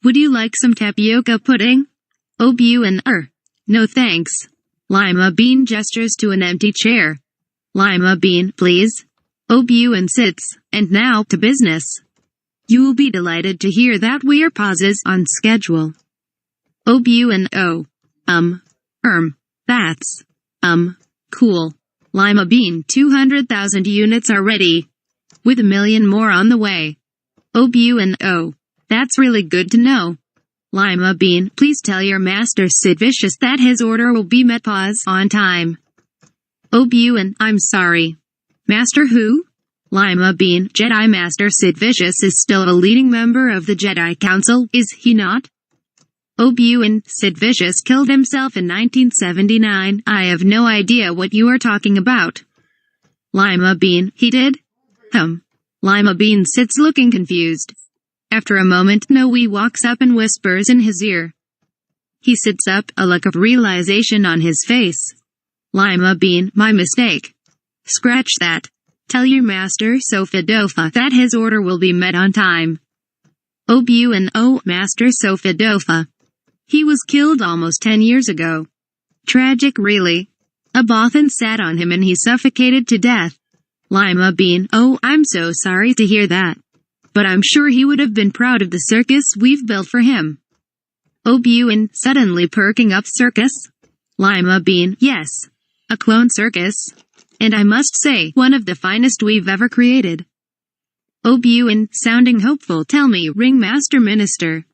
Would you like some tapioca pudding? Obi-Wan, no thanks. Lima Bean gestures to an empty chair. Lima Bean, please. Obi-Wan sits, and now, to business. You will be delighted to hear that we are pauses on schedule. Obi-Wan, that's, cool. Lima Bean, 200,000 units are ready. With 1 million more on the way. Obi-Wan, that's really good to know. Lima Bean, please tell your master Sid Vicious that his order will be met on time. Obi-Wan, I'm sorry. Master who? Lima Bean, Jedi Master Sid Vicious is still a leading member of the Jedi Council, is he not? Obi-Wan, Sid Vicious killed himself in 1979, I have no idea what you are talking about. Lima Bean, he did? Lima Bean sits looking confused. After a moment, Noe walks up and whispers in his ear. He sits up, a look of realization on his face. Lima Bean, my mistake. Scratch that. Tell your master, Sofa-Dofa, that his order will be met on time. Obi-Wan, Master Sofa-Dofa. He was killed almost 10 years ago. Tragic, really. A Bothan sat on him and he suffocated to death. Lima Bean, I'm so sorry to hear that. But I'm sure he would have been proud of the circus we've built for him. Obi-Wan, suddenly perking up, circus? Lima Bean, yes. A clone circus. And I must say, one of the finest we've ever created. Obi-Wan, sounding hopeful, tell me, Ringmaster Minister.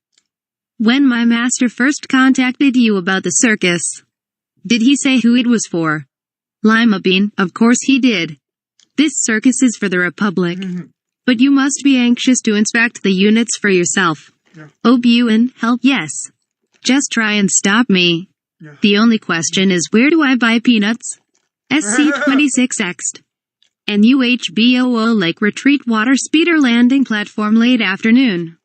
When my master first contacted you about the circus, did he say who it was for? Lima Bean, of course he did. This circus is for the Republic. But you must be anxious to inspect the units for yourself. Yeah. Obi-Wan, help, yes. Just try and stop me. Yeah. The only question is, where do I buy peanuts? SC-26X. And UHBOO Lake Retreat Water Speeder Landing Platform late afternoon.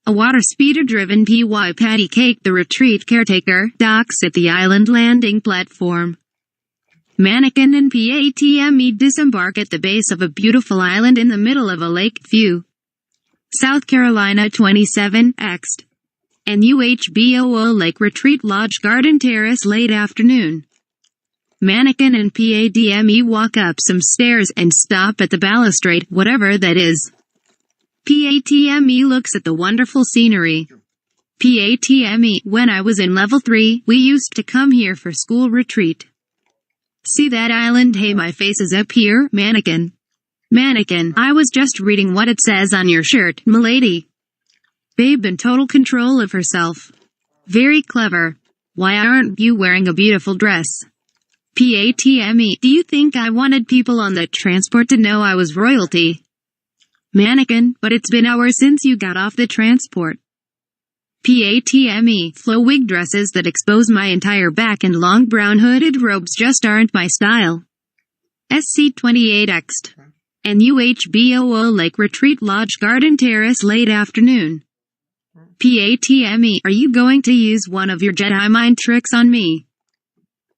A water speeder-driven PY patty cake. The retreat caretaker docks at the island landing platform. Mannequin and PATME disembark at the base of a beautiful island in the middle of a lake view. South Carolina 27X. NUHBOO Lake Retreat Lodge Garden Terrace late afternoon. Mannequin and PADME walk up some stairs and stop at the balustrade, whatever that is. PATME looks at the wonderful scenery. PATME, when I was in level 3, we used to come here for school retreat. See that island? Hey, my face is up here, Mannequin. Mannequin, I was just reading what it says on your shirt, m'lady. Babe in total control of herself. Very clever. Why aren't you wearing a beautiful dress? PATME, do you think I wanted people on the transport to know I was royalty? Mannequin, but it's been hours since you got off the transport. PATME, flow wig dresses that expose my entire back and long brown hooded robes just aren't my style. SC28X. NUHBOO Lake Retreat Lodge Garden Terrace late afternoon. PATME, are you going to use one of your Jedi mind tricks on me?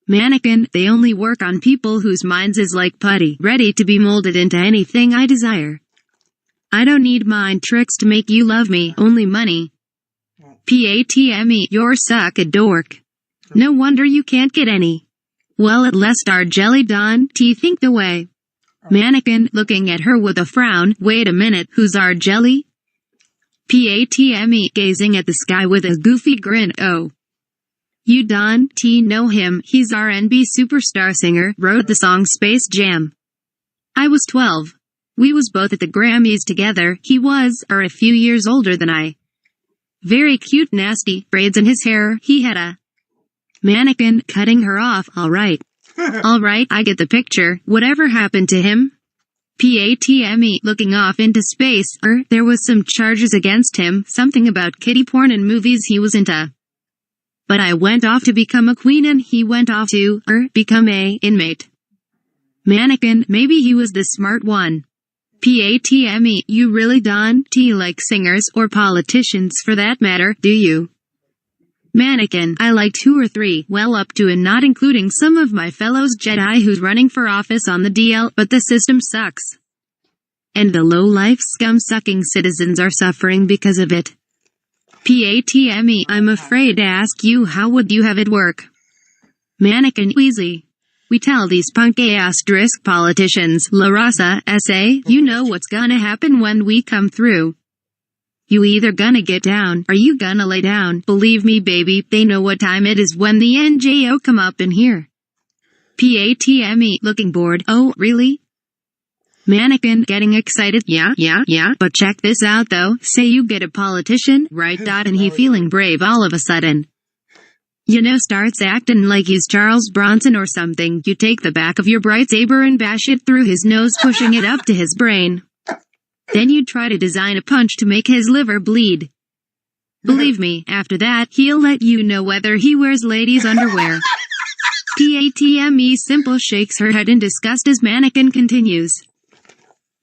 Mannequin, they only work on people whose minds is like putty, ready to be molded into anything I desire. I don't need mind tricks to make you love me, only money. PATME, you're suck a dork. No wonder you can't get any. Well, at least our jelly Don T think the way. Mannequin, looking at her with a frown, wait a minute, who's our jelly? PATME, gazing at the sky with a goofy grin, oh. You Don T know him, he's R&B superstar singer, wrote the song Space Jam. I was 12. We was both at the Grammys together, he was, a few years older than I. Very cute nasty, braids in his hair, he had a... Mannequin, cutting her off, alright. Alright, I get the picture, whatever happened to him? PATME, looking off into space, there was some charges against him, something about kiddie porn and movies he was into. But I went off to become a queen and he went off to, become a inmate. Mannequin, maybe he was the smart one. PATME, you really Don T like singers, or politicians for that matter, do you? Mannequin, I like 2 or 3, well up to and not including some of my fellows Jedi who's running for office on the DL, but the system sucks. And the low-life scum-sucking citizens are suffering because of it. PATME, I'm afraid to ask you, how would you have it work? Mannequin, easy. We tell these punk asterisk politicians, La Raza, SA, you know what's gonna happen when we come through. You either gonna get down, or you gonna lay down. Believe me baby, they know what time it is when the NJO come up in here. PATME, looking bored, oh, really? Mannequin, getting excited, yeah, but check this out though, say you get a politician, right and he feeling brave all of a sudden. You know, starts acting like he's Charles Bronson or something, you take the back of your bright saber and bash it through his nose, pushing it up to his brain. Then you try to design a punch to make his liver bleed. Believe me, after that, he'll let you know whether he wears ladies' underwear. PATME simple shakes her head in disgust as Mannequin continues.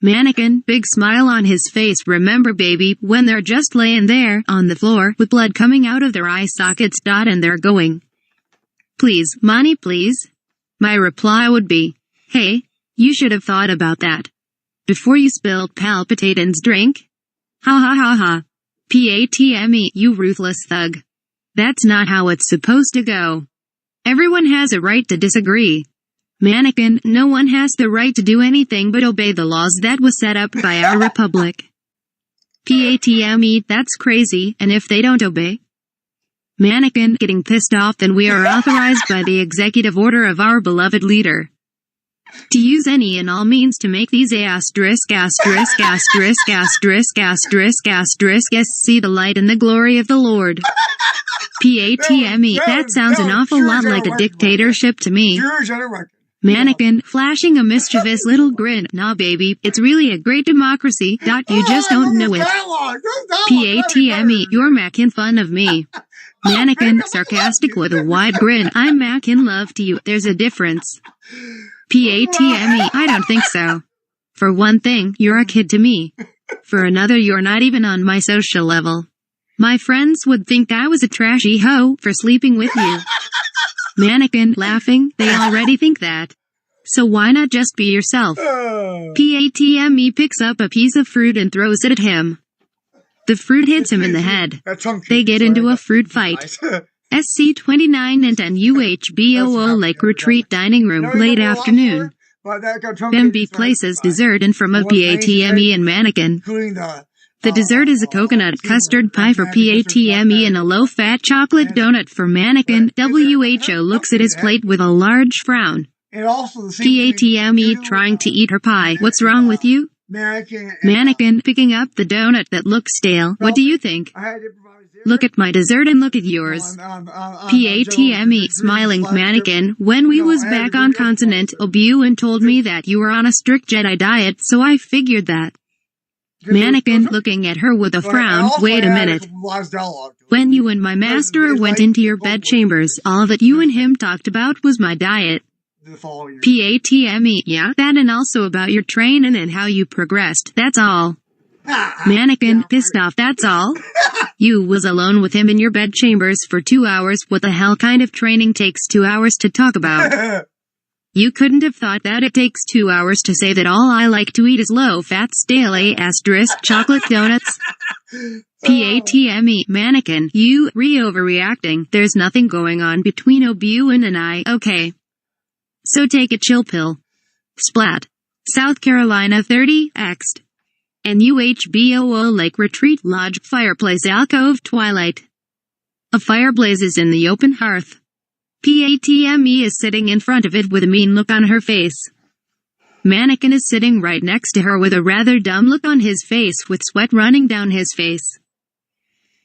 Mannequin, big smile on his face, remember baby, when they're just laying there, on the floor, with blood coming out of their eye sockets, and they're going. Please, money please? My reply would be, hey, you should have thought about that. Before you spilled Palpitatin's drink? Ha ha ha ha. PATME, you ruthless thug. That's not how it's supposed to go. Everyone has a right to disagree. Mannequin, no one has the right to do anything but obey the laws that was set up by our republic. PATME, that's crazy, and if they don't obey? Mannequin, getting pissed off, then we are authorized by the executive order of our beloved leader to use any and all means to make these asterisk see the light and the glory of the Lord. PATME, that sounds an awful lot like a dictatorship to me. Mannequin, flashing a mischievous little grin, nah baby, it's really a great democracy, you just don't know it. PATME, you're making fun of me. Mannequin, sarcastic with a wide grin, I'm making love to you, there's a difference. PATME, I don't think so. For one thing, you're a kid to me. For another, you're not even on my social level. My friends would think I was a trashy hoe for sleeping with you. Mannequin, laughing, they already think that. So why not just be yourself? PATME picks up a piece of fruit and throws it at him. The fruit hits him in the head. They get into a fruit fight. SC29 and 10 UHBOO Lake Retreat Dining Room, late afternoon. Bambi places dessert in front of PATME and Mannequin. The dessert is a coconut custard pie for PATME and a low-fat chocolate donut for Mannequin. WHO looks at his plate with a large frown. PATME trying to eat her pie. What's wrong with you? Mannequin picking up the donut that looks stale. What do you think? Look at my dessert and look at yours. PATME smiling. Mannequin, when we was back on continent, Obi-Wan told me that you were on a strict Jedi diet, so I figured that. Mannequin looking at her with a frown. Wait a minute. When you and my master went into your bedchambers, all that you and him talked about was my diet. PATME, yeah, that and also about your training and how you progressed, that's all. Mannequin, pissed off, that's all. You was alone with him in your bedchambers for 2 hours. What the hell kind of training takes 2 hours to talk about? You couldn't have thought that it takes 2 hours to say that all I like to eat is low-fat stale chocolate donuts. PATME, Mannequin, you overreacting. There's nothing going on between Obi-Wan and I, okay? So take a chill pill. Splat. South Carolina 30, X'd. NUHBOO Lake Retreat Lodge Fireplace Alcove Twilight. A fire blazes in the open hearth. PATME is sitting in front of it with a mean look on her face. Mannequin is sitting right next to her with a rather dumb look on his face with sweat running down his face.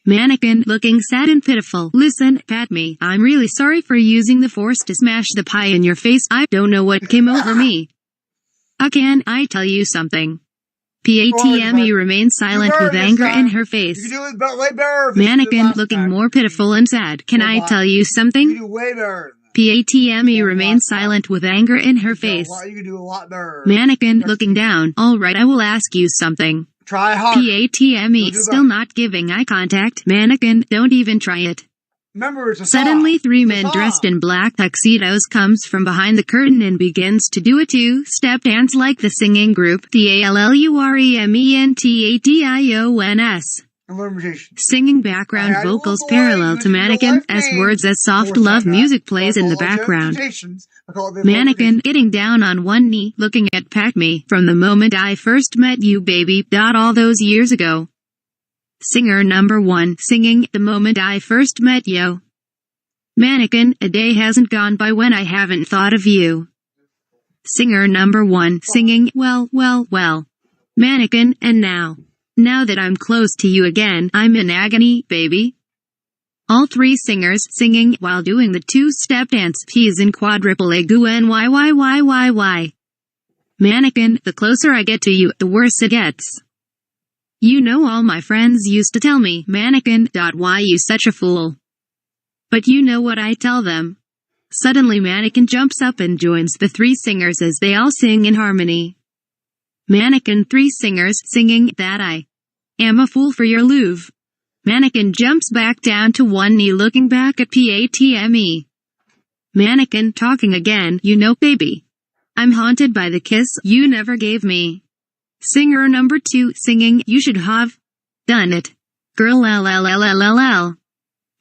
Mannequin, looking sad and pitiful. Listen, Padme, I'm really sorry for using the Force to smash the pie in your face. I don't know what came over me. Can I tell you something? PATME remains silent with anger in her face. Mannequin, looking more pitiful and sad. Can I tell you something? PATME remains silent with anger in her face. Mannequin, looking down. Alright, I will ask you something. Try hard. PATME, still not giving eye contact. Mannequin, don't even try it. Remember, it's a Suddenly, song. 3 It's a men song. dressed in black tuxedos comes from behind the curtain and begins to do a 2-step dance like the singing group, the ALLUREMENTATIONS. Singing background vocals parallel to Mannequin, as words as soft love music plays in the background. Mannequin, getting down on one knee, looking at Padme, from the moment I first met you baby, all those years ago. Singer number 1, singing, the moment I first met you. Mannequin, a day hasn't gone by when I haven't thought of you. Singer number 1, singing, well. Mannequin, and now that I'm close to you again, I'm in agony, baby. All 3 singers singing while doing the 2-step dance. P's in quadruple A goo NYYYYY. Mannequin, the closer I get to you, the worse it gets. You know all my friends used to tell me, Mannequin, why you such a fool. But you know what I tell them. Suddenly Mannequin jumps up and joins the 3 singers as they all sing in harmony. Mannequin, 3 singers singing, that I am a fool for your love. Mannequin jumps back down to one knee looking back at PATME. Mannequin talking again, you know baby. I'm haunted by the kiss you never gave me. Singer number 2 singing, you should have done it. Girl LLLLLL.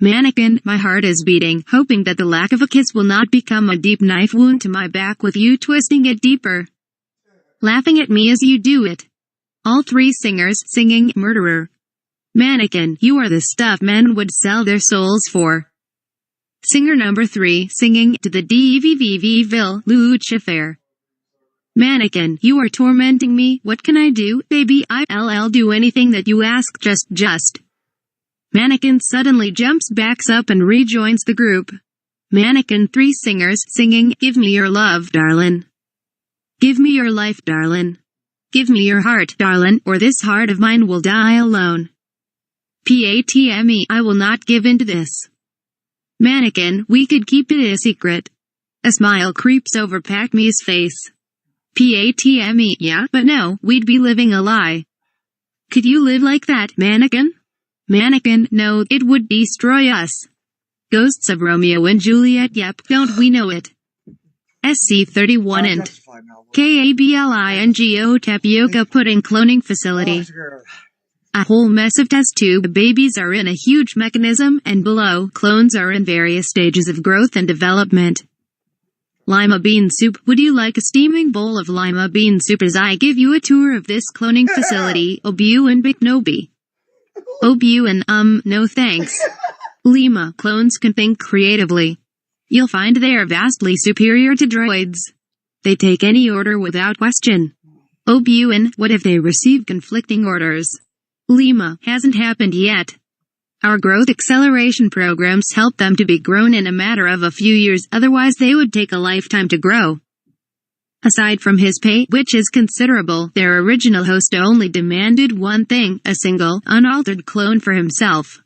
Mannequin, my heart is beating, hoping that the lack of a kiss will not become a deep knife wound to my back with you twisting it deeper. Laughing at me as you do it. All 3 singers singing, murderer. Mannequin, you are the stuff men would sell their souls for. Singer number 3 singing, to the DVVVville, Lucifer. Mannequin, you are tormenting me, what can I do, baby, I'll do anything that you ask, just. Mannequin suddenly jumps backs up and rejoins the group. Mannequin, 3 singers singing, give me your love, darlin'. Give me your life, darlin'. Give me your heart, darlin', or this heart of mine will die alone. PATME, I will not give in to this. Mannequin, we could keep it a secret. A smile creeps over Padme's face. PATME, yeah, but no, we'd be living a lie. Could you live like that, Mannequin? Mannequin, no, it would destroy us. Ghosts of Romeo and Juliet, yep, don't we know it? SC31 and KABLINGO tapioca pudding cloning facility. A whole mess of test tube babies are in a huge mechanism, and below, clones are in various stages of growth and development. Lima bean soup. Would you like a steaming bowl of lima bean soup as I give you a tour of this cloning facility? Obu-N Biknobi. Obu-N, no thanks. Lima clones can think creatively. You'll find they are vastly superior to droids. They take any order without question. Obu-N, what if they receive conflicting orders? Lima, hasn't happened yet. Our growth acceleration programs help them to be grown in a matter of a few years, otherwise they would take a lifetime to grow. Aside from his pay, which is considerable, their original host only demanded one thing, a single, unaltered clone for himself.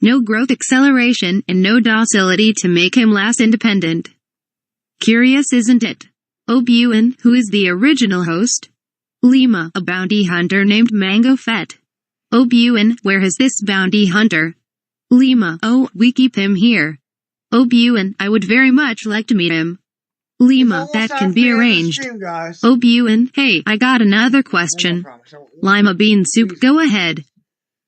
No growth acceleration, and no docility to make him less independent. Curious, isn't it? Obu-N, who is the original host? Lima, a bounty hunter named Mango Fett. Obu-N, where is this bounty hunter? Lima, oh, we keep him here. Obu-N, I would very much like to meet him. Lima, that can be arranged. Obu-N, hey, I got another question. Lima bean soup, go ahead.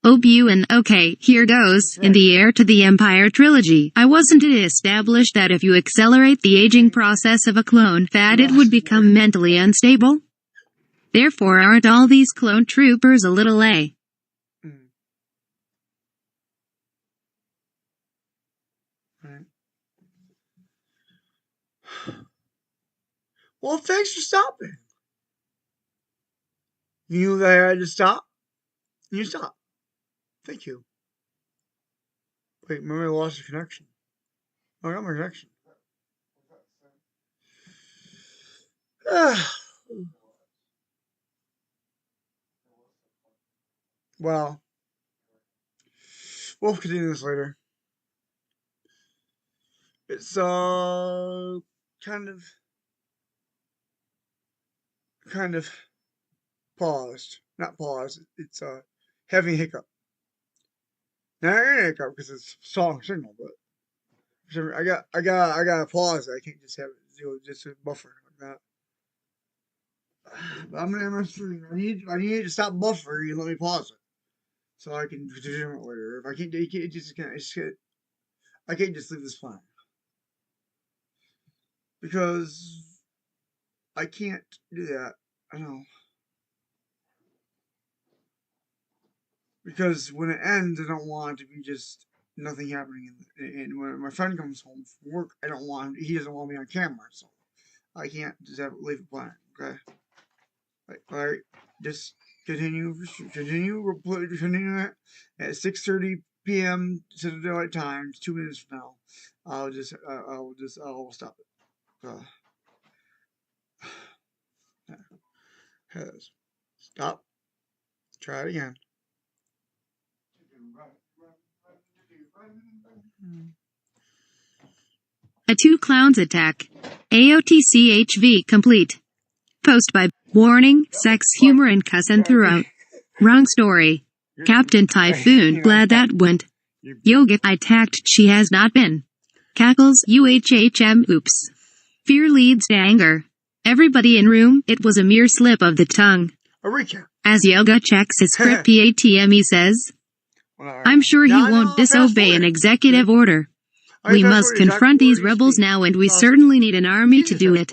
Obu-N, okay, here goes. In the Heir to the Empire trilogy, wasn't it established that if you accelerate the aging process of a clone, that it would become mentally unstable? Therefore, aren't all these clone troopers a little A? Well, thanks for stopping. You knew that I had to stop? You stopped. Thank you. Wait, maybe I lost the connection. Oh, I got my connection. Well, we'll continue this later. It's kind of paused. Not paused. It's having a hiccup. Now I got a hiccup because it's strong signal, but I got to pause it. I can't just have it just a buffer like that. But I'm gonna I need to stop buffering and let me pause it, so I can continue it later. If I can't, I can't just leave this fine because I can't do that. I know. Because when it ends, I don't want it to be just nothing happening. And when my friend comes home from work, he doesn't want me on camera, so I can't just leave it blank. Okay. All right. Just continue that at 6:30 p.m. Central Daylight Time. 2 minutes from now, I'll stop it. Stop. Try it again. A two clowns attack. AOTCHV complete. Post by warning, sex, humor, and cussing throughout. Wrong story. Captain Typhoon, glad that went. Yoga, I tacked, she has not been. Cackles, UHHM, oops. Fear leads to anger. Everybody in room, it was a mere slip of the tongue. As Yoga checks his script PATM, he says, I'm sure he won't disobey an executive order. We must confront these rebels now, and we certainly need an army to do it.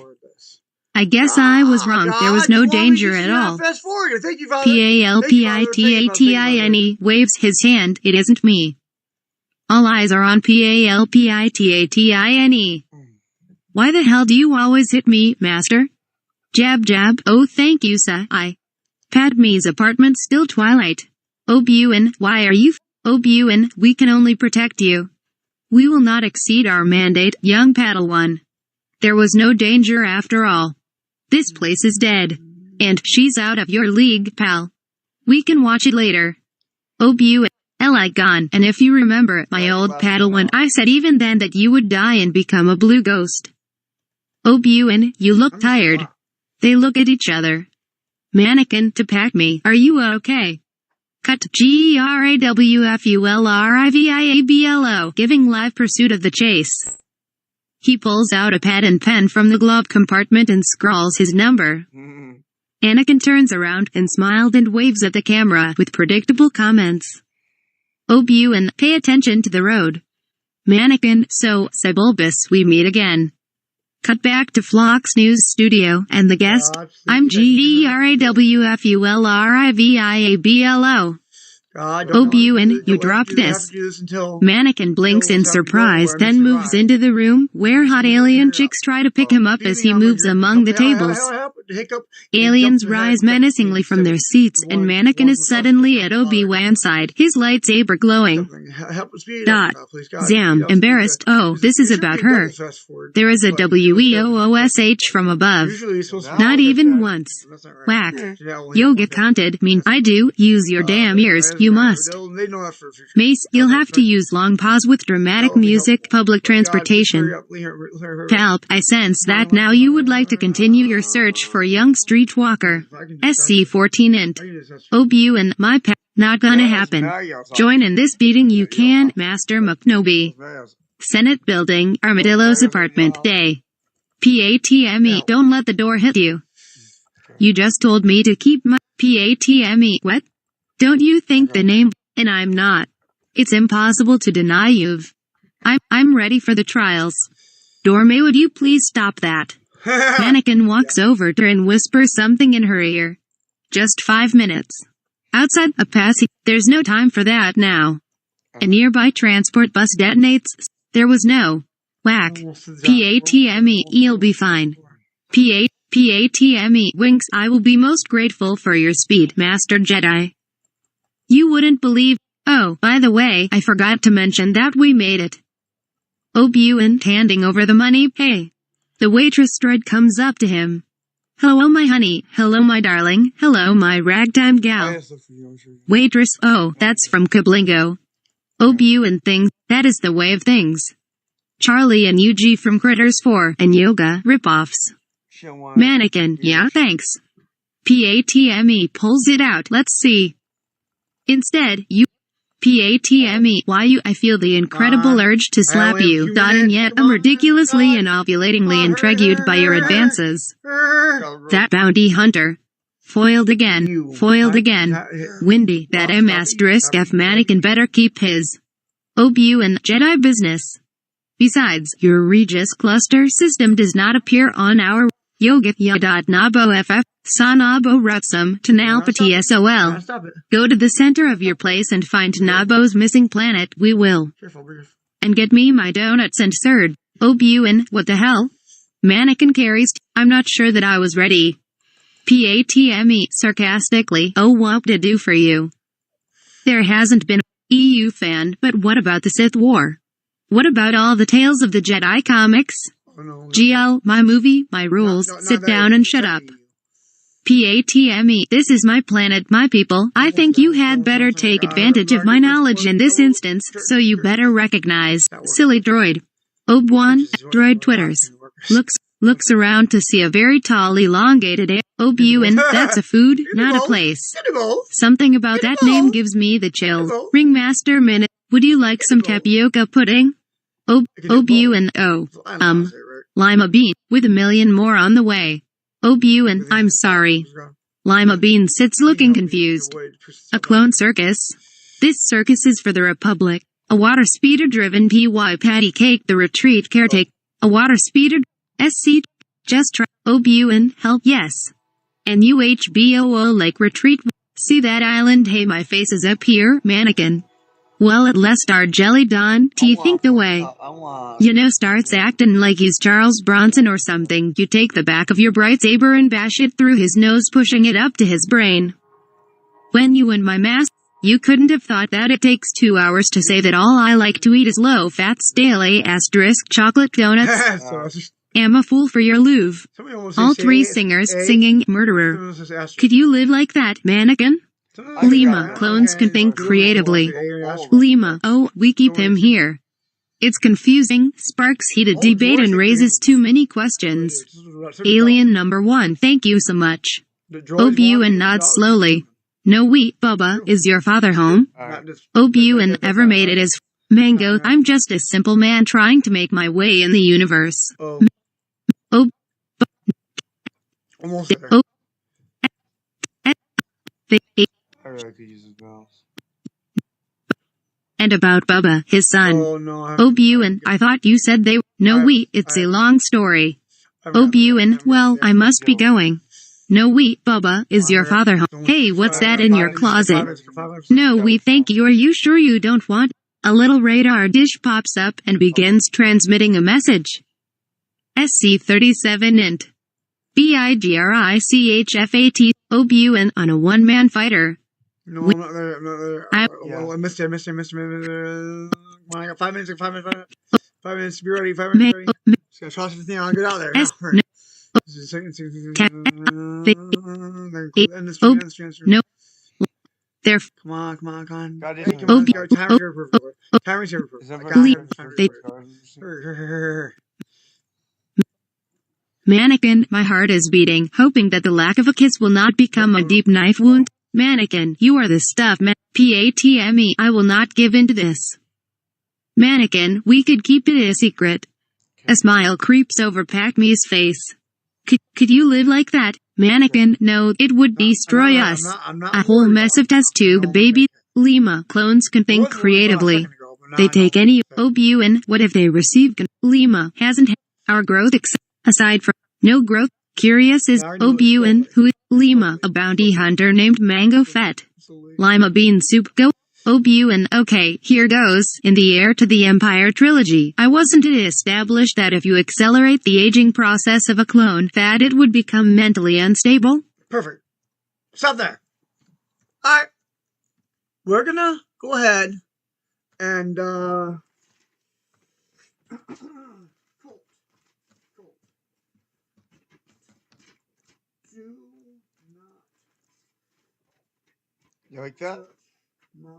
I guess I was wrong. There was no danger at all. PALPITATINE waves his hand. It isn't me. All eyes are on PALPITATINE. Why the hell do you always hit me, master? Jab jab. Oh, thank you, sir. Padme's apartment still twilight. Obu-N, why are you Obu-N, we can only protect you. We will not exceed our mandate, young Padawan. There was no danger after all. This place is dead. And she's out of your league, pal. We can watch it later. Obu-N, gone. And if you remember, my old Padawan, I said even then that you would die and become a blue ghost. Obu-N, you look tired. They look at each other. Mannequin to Padme, are you okay? Cut GERAWFULRIVIABLO, giving live pursuit of the chase. He pulls out a pad and pen from the glove compartment and scrawls his number. Anakin turns around and smiled and waves at the camera with predictable comments. Obi-Wan, pay attention to the road. Mannequin, so, Sebulbus, we meet again. Cut back to Flock's News Studio, and the guest, I'm GERAWFULRIVIABLO. Obi-Wan, you dropped this. Mannequin blinks in surprise, then moves into the room, where hot alien chicks try to pick him up as he moves among the tables. Aliens rise menacingly from their seats, and Mannequin is suddenly at Obi-Wan's side, his lightsaber glowing. Dot. Zam, embarrassed, oh, this is about her. There is a WEOOSH from above. Not even once. Whack. Yoga counted, mean, I do, use your damn ears, you must. Mace, you'll have to use long pause with dramatic music, public transportation. Palp, I sense that now you would like to continue your search for a young streetwalker. SC-14 int. Obi-Wan, my pet, not gonna happen. Join in this beating you can, Master McNoby. Senate Building, Armadillo's apartment, day. PATME, don't let the door hit you. You just told me to keep my PATME, what? Don't you think the name, and I'm not. It's impossible to deny you've. I'm ready for the trials. Dorme, would you please stop that? Mannequin walks over to her and whispers something in her ear. Just 5 minutes. Outside, a passing. There's no time for that now. A nearby transport bus detonates. There was no. Whack. PATME, you'll be fine. PATME, winks, I will be most grateful for your speed, Master Jedi. You wouldn't believe. Oh, by the way, I forgot to mention that we made it. Obi-Wan, handing over the money, hey. The waitress droid comes up to him. Hello my honey, hello my darling, hello my ragtime gal. Waitress, oh, that's from Kablingo. Obi-Wan thinks, that is the way of things. Charlie and Yuji from Critters 4 and Yoga ripoffs. Mannequin, yeah, thanks. PATME pulls it out, let's see. Instead, you PATME, why you, I feel the incredible urge to slap you, and yet I'm ridiculously and ovulatingly intrigued by your advances. That bounty hunter. Foiled again. Windy, that M***F Mannequin better keep his Obi-Wan Jedi business. Besides, your Regis cluster system does not appear on our Yoga Nabo FF. Sanabo Rutsum, Tanalpati SOL. Go to the center of your place and find Nabo's missing planet, we will. And get me my donuts and sird. Obi-Wan, what the hell? Mannequin carries, I'm not sure that I was ready. PATME, sarcastically, oh what to do for you? There hasn't been a EU fan, but what about the Sith War? What about all the Tales of the Jedi comics? GL, my movie, my rules, sit down and shut up. PATME, this is my planet, my people. I think you had better take advantage of my knowledge in this instance, so you better recognize. Silly droid. Ob1, droid twitters. Looks around to see a very tall, elongated Obi-Wan, that's a food, not a place. Something about that name gives me the chills. Ringmaster Minute, would you like some tapioca pudding? Obi-Wan, oh, Lima Bean, with a million more on the way. Obi-Wan, I'm sorry. Lima Bean sits looking confused. A clone circus? This circus is for the Republic. A water speeder-driven PY patty cake, the retreat caretake. A water speeder SC. Just try. Obi-Wan, help, yes. And UHBOO Lake Retreat. See that island? Hey, my face is up here, Mannequin. Well, at last our jelly Don, T think the way. You know, starts acting like he's Charles Bronson or something. You take the back of your bright saber and bash it through his nose, pushing it up to his brain. When you and my mask, you couldn't have thought that it takes 2 hours to say that all I like to eat is low-fat stale asterisk chocolate donuts. Am a fool for your Louvre. All three singers singing murderer. Could you live like that, Mannequin? Lima, clones can think creatively. Lima, oh, we keep him here. It's confusing, sparks heated debate and raises too many questions. Alien number 1, thank you so much. Obi-Wan nods slowly. No wheat, Bubba, is your father home? Obi-Wan ever made it as Mango, I'm just a simple man trying to make my way in the universe. I really could use his mouse. And about Bubba, his son. Oh no. Obuan, I thought you said they. No, it's a long story. Obuan, well, I must be going. No, Bubba, is your father home? Hey, what's that in your closet? No, thank you. Are you sure you don't want? A little radar dish pops up and begins transmitting a message. SC-37 int. BIGRICHFAT, Obuan on a one-man fighter. No, I'm not there. I'm not there. I missed it. Come on, I got 5 minutes. 5 minutes. 5 minutes to be ready. 5 minutes to be ready. Just gotta toss everything out and get out there. Now, hurry. End the stream. No. There. Come on. God, Hey, come on. Timer's here for Timer's here for Mannequin, my heart is beating, hoping that the lack of a kiss will not become a deep knife wound. Mannequin, you are the stuff, PATME. I will not give in to this. Mannequin, we could keep it a secret. A smile creeps over Pac-Me's face. Could you live like that? Mannequin, no, it would destroy us. A whole mess of test tube, baby. Lima, clones can think creatively. They take any Obuan. What if they receive Lima hasn't our growth aside from no growth. Curious is Obuan, who is Lima, a bounty hunter named Mango Fett. Lima bean soup go. Obuan, okay, here goes. In the Heir to the Empire trilogy, wasn't it established that if you accelerate the aging process of a clone, that it would become mentally unstable? Perfect. Stop there. Alright. We're gonna go ahead and cool. Do not You like that? my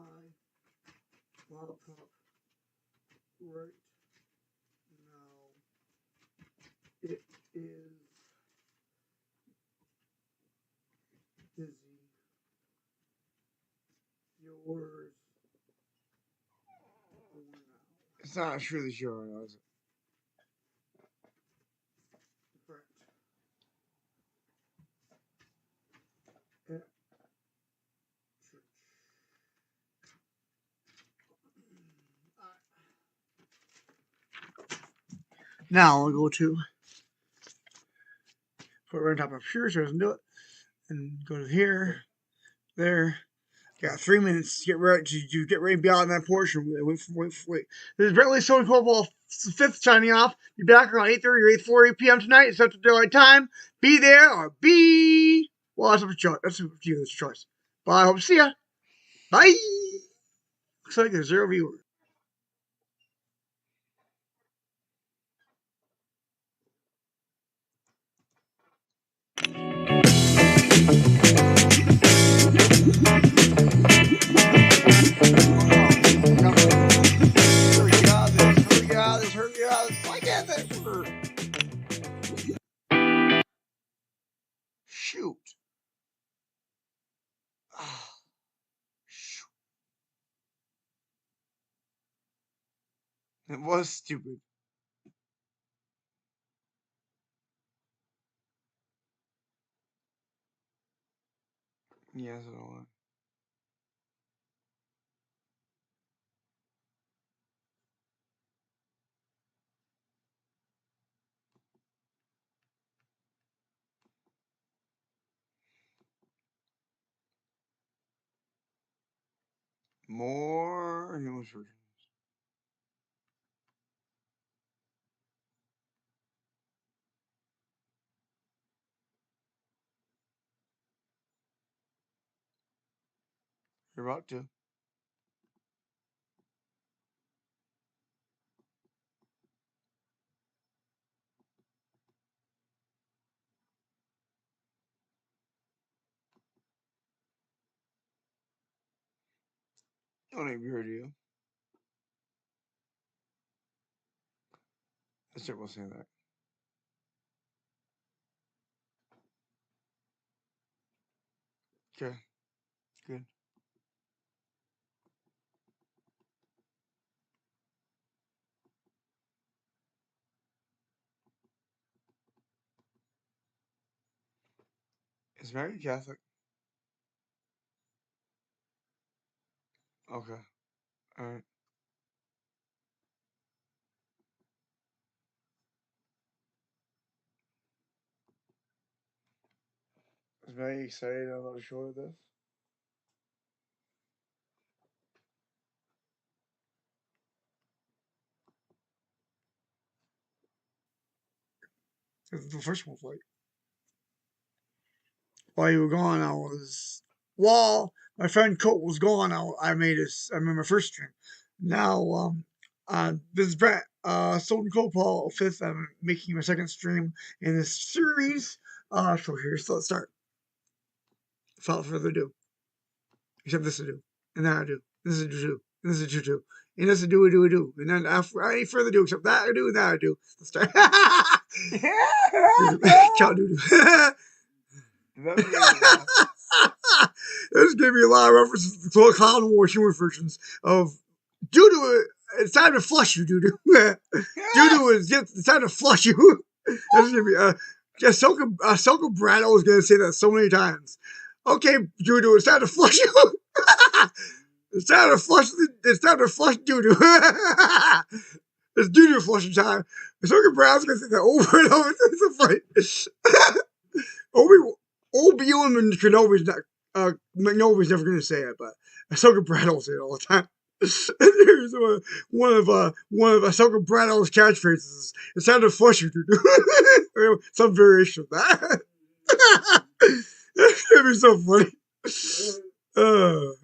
laptop right now. It is busy. Yours. It's not truly sure, is it? Correct. Now I'll go to put it right on top of here so it doesn't do it. And go to here, there. Got 3 minutes to get ready to get ready to be out on that portion. Wait. This is Bentley Sony Football 5th signing off. Be back around 8:30 or 8:40 p.m. tonight. It's up to the right time. Be there or be. Well, that's up to choice. That's up to you. That's your choice. Bye. Hope to see ya. Bye. Looks like there's 0 viewers. Hurry out. Why can't that work? Shoot. Shoot. It was stupid. Yes, I don't want. More English version. You're about to. Don't even heard you. I still will say that. Okay. Good. Is Mary Catholic? Okay. Alright. I was very excited about a show of this. The first one was like, while you were gone, while my friend Colt was gone, I made my first stream. Now, this is Brett, Sultan Copal 5th. I'm making my second stream in this series. So let's start. Without further ado. Except this to do. And that I do. This is to do. And this is to do. And this is do. And then after any further ado, except that I do, and that I do. Let's start. Cow doo doo. This gave me a lot of references to the Clown War humor versions of doo doo. It's time to flush you, doo doo. Doo doo it's time to flush you. That's gonna be Ahsoka Braddock is gonna say that so many times. Okay, doo doo, it's time to flush you. It's time to flush. It's time to flush doo doo. It's doo doo flushing time. Ahsoka Braddock's gonna say that over and over. It's a fight. Obi-Wan Kenobi's McNobi's never gonna say it, but Ahsoka Braddock will say it all the time. Here's one of Ahsoka Braddock's catchphrases. It's time to flush you, dude. Some variation of that. It's gonna be so funny.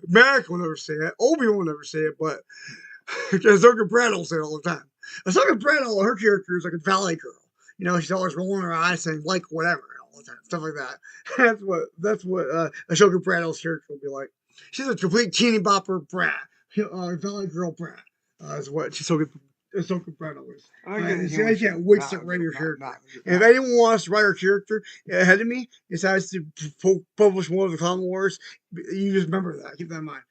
Mac will never say it. Obi-Wan will never say it, but Ahsoka Braddock will say it all the time. Ahsoka Braddock, her character is like a valley girl. You know, she's always rolling her eyes saying like whatever all the time, stuff like that. That's what Ahsoka Braddock's character will be like. She's a complete teeny bopper brat, valley girl brat. Is what Ahsoka Braddock is. I can't wait to write her character. And if anyone wants to write her character ahead of me, decides to publish one of the Clone Wars, you just remember that. Keep that in mind.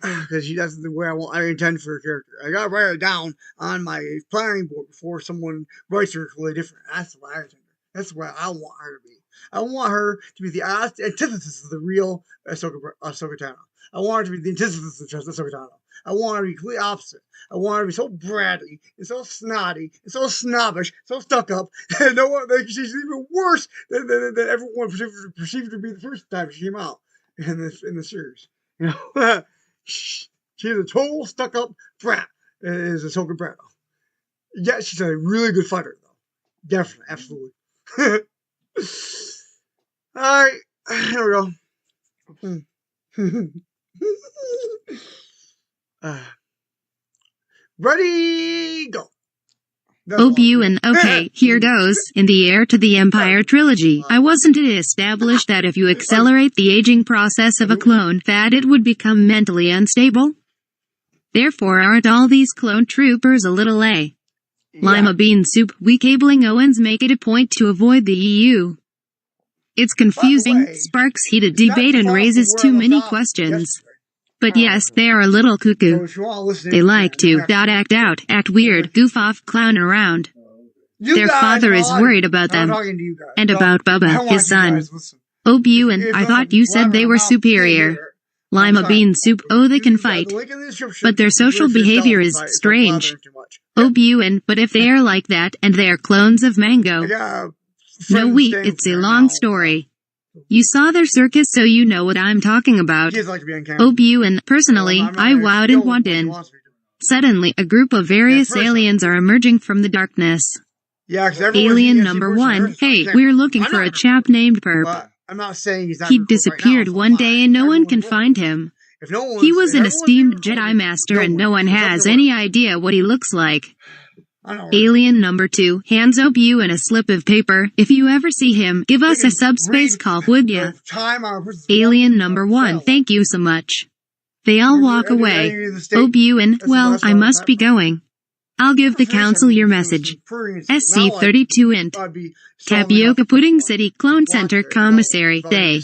Because that's the way I intend for her character. I gotta write her down on my planning board before someone writes her completely different. That's the way I intend her. That's the way I want her to be. I want her to be the antithesis of the real Ahsoka Tano. I want her to be the antithesis of Ahsoka Tano. I want her to be completely opposite. I want her to be so bratty and so snotty and so snobbish, so stuck up. And no one, she's even worse than everyone perceived to be the first time she came out in the series. You know, she's a total stuck up brat. Is Ahsoka Braddock. Yeah, she's a really good fighter though. Definitely, absolutely. All right, here we go. Ready, go. Obi-Wan, okay, here goes. In the Heir to the Empire trilogy, wasn't it established that if you accelerate the aging process of a clone, that it would become mentally unstable? Therefore aren't all these clone troopers a little Lima bean soup? We cabling Owens make it a point to avoid the EU. It's confusing, sparks heated debate and raises too many questions. But yes, they are a little cuckoo. They like to act out, act weird, goof off, clown around. Their father is worried about them. And about Bubba, his son. Obi-Wan, I thought you said they were superior. Lima bean soup, oh they can fight. But their social behavior is strange. Obi-Wan, but if they are like that, and they are clones of Mango. No it's a long story. You saw their circus, so you know what I'm talking about. Obi-Wan, personally, I wowed and want in. Suddenly, a group of various aliens are emerging from the darkness. Alien number 1, hey, we're looking for a chap named Perp. I'm not saying he's not. He disappeared one day and no one can find him. He was an esteemed Jedi Master and no one has any idea what he looks like. Alien number 2 hands Obi-Wan a slip of paper. If you ever see him, give us a subspace call, would ya? Alien number 1, thank you so much. They all walk away. Obi-Wan, well, I must be going. I'll give the council your message. SC-32 int. Tapioca Pudding City Clone Center Commissary. They.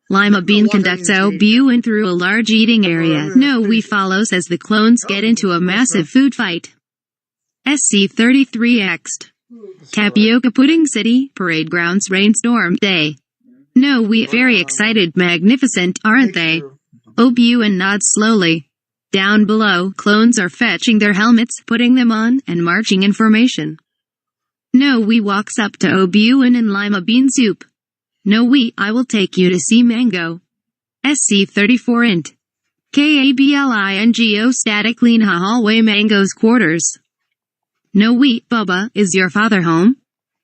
Lima Bean conducts Obi-Wan through a large eating area. No, we follows as the clones get into a massive food fight. SC-33X. Tapioca Pudding City, Parade Grounds Rainstorm. They. No, we very excited, magnificent, aren't they? Obi-Wan nods slowly. Down below, clones are fetching their helmets, putting them on, and marching in formation. No, we walks up to Obuin and Lima Bean Soup. No, I will take you to see Mango. SC34 int. KABLINGO static lean hallway Mango's quarters. No, Bubba, is your father home?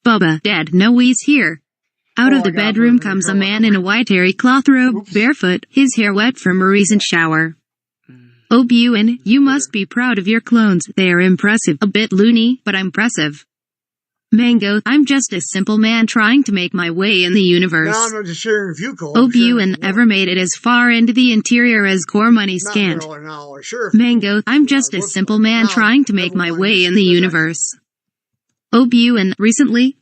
Bubba, Dad, no, he's here. Out of the bedroom comes a man in a white hairy cloth robe, barefoot, his hair wet from a recent shower. Obuin, you must be proud of your clones, they are impressive, a bit loony, but impressive. Mango, I'm just a simple man trying to make my way in the universe. Now I'm not just sharing a few calls. Obuin ever made it as far into the interior as core money scant. Mango, I'm just a simple man trying to make my way in the universe. Obuin, recently?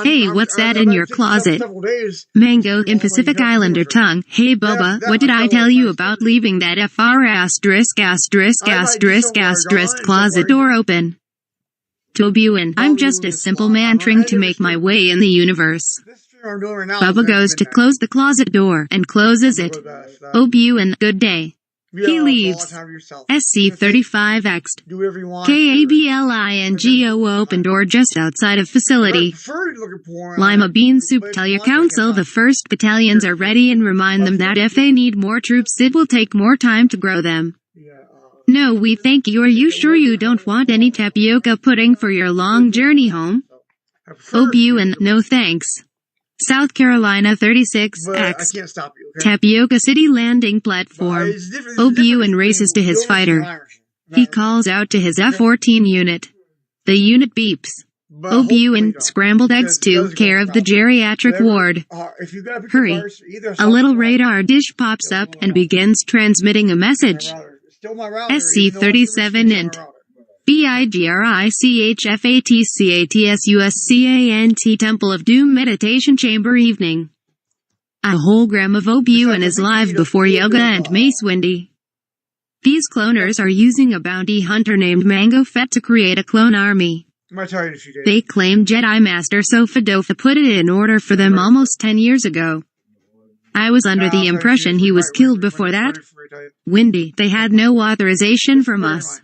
Hey, what's that in your closet? Mango, in Pacific Islander tongue, hey Bubba, what did I tell you about leaving that FR *** closet door open? Obuin, I'm just a simple man trying to make my way in the universe. Bubba goes to close the closet door, and closes it. Obuin, good day. He leaves. SC35X. KABLINGO open door just outside of facility. Lima Bean Soup, tell your council the 1st battalions are ready and remind them that if they need more troops it will take more time to grow them. No, we thank you. Are you sure you don't want any tapioca pudding for your long journey home? Obuin, no thanks. South Carolina 36X. Tapioca City landing platform. Obuin races to his fighter. He calls out to his F-14 unit. The unit beeps. Obuin, scrambled X2, care of the geriatric ward. Hurry. A little radar dish pops up and begins transmitting a message. SC37 int. BIGRICHFATCATSUSCANT Temple of Doom Meditation Chamber Evening. A hologram of Obuin is live before Yoga and Mace Windy. These cloners are using a bounty hunter named Mango Fett to create a clone army. They claim Jedi Master Sofadofa put it in order for them almost 10 years ago. I was under the impression he was killed before that. Windy, they had no authorization from us.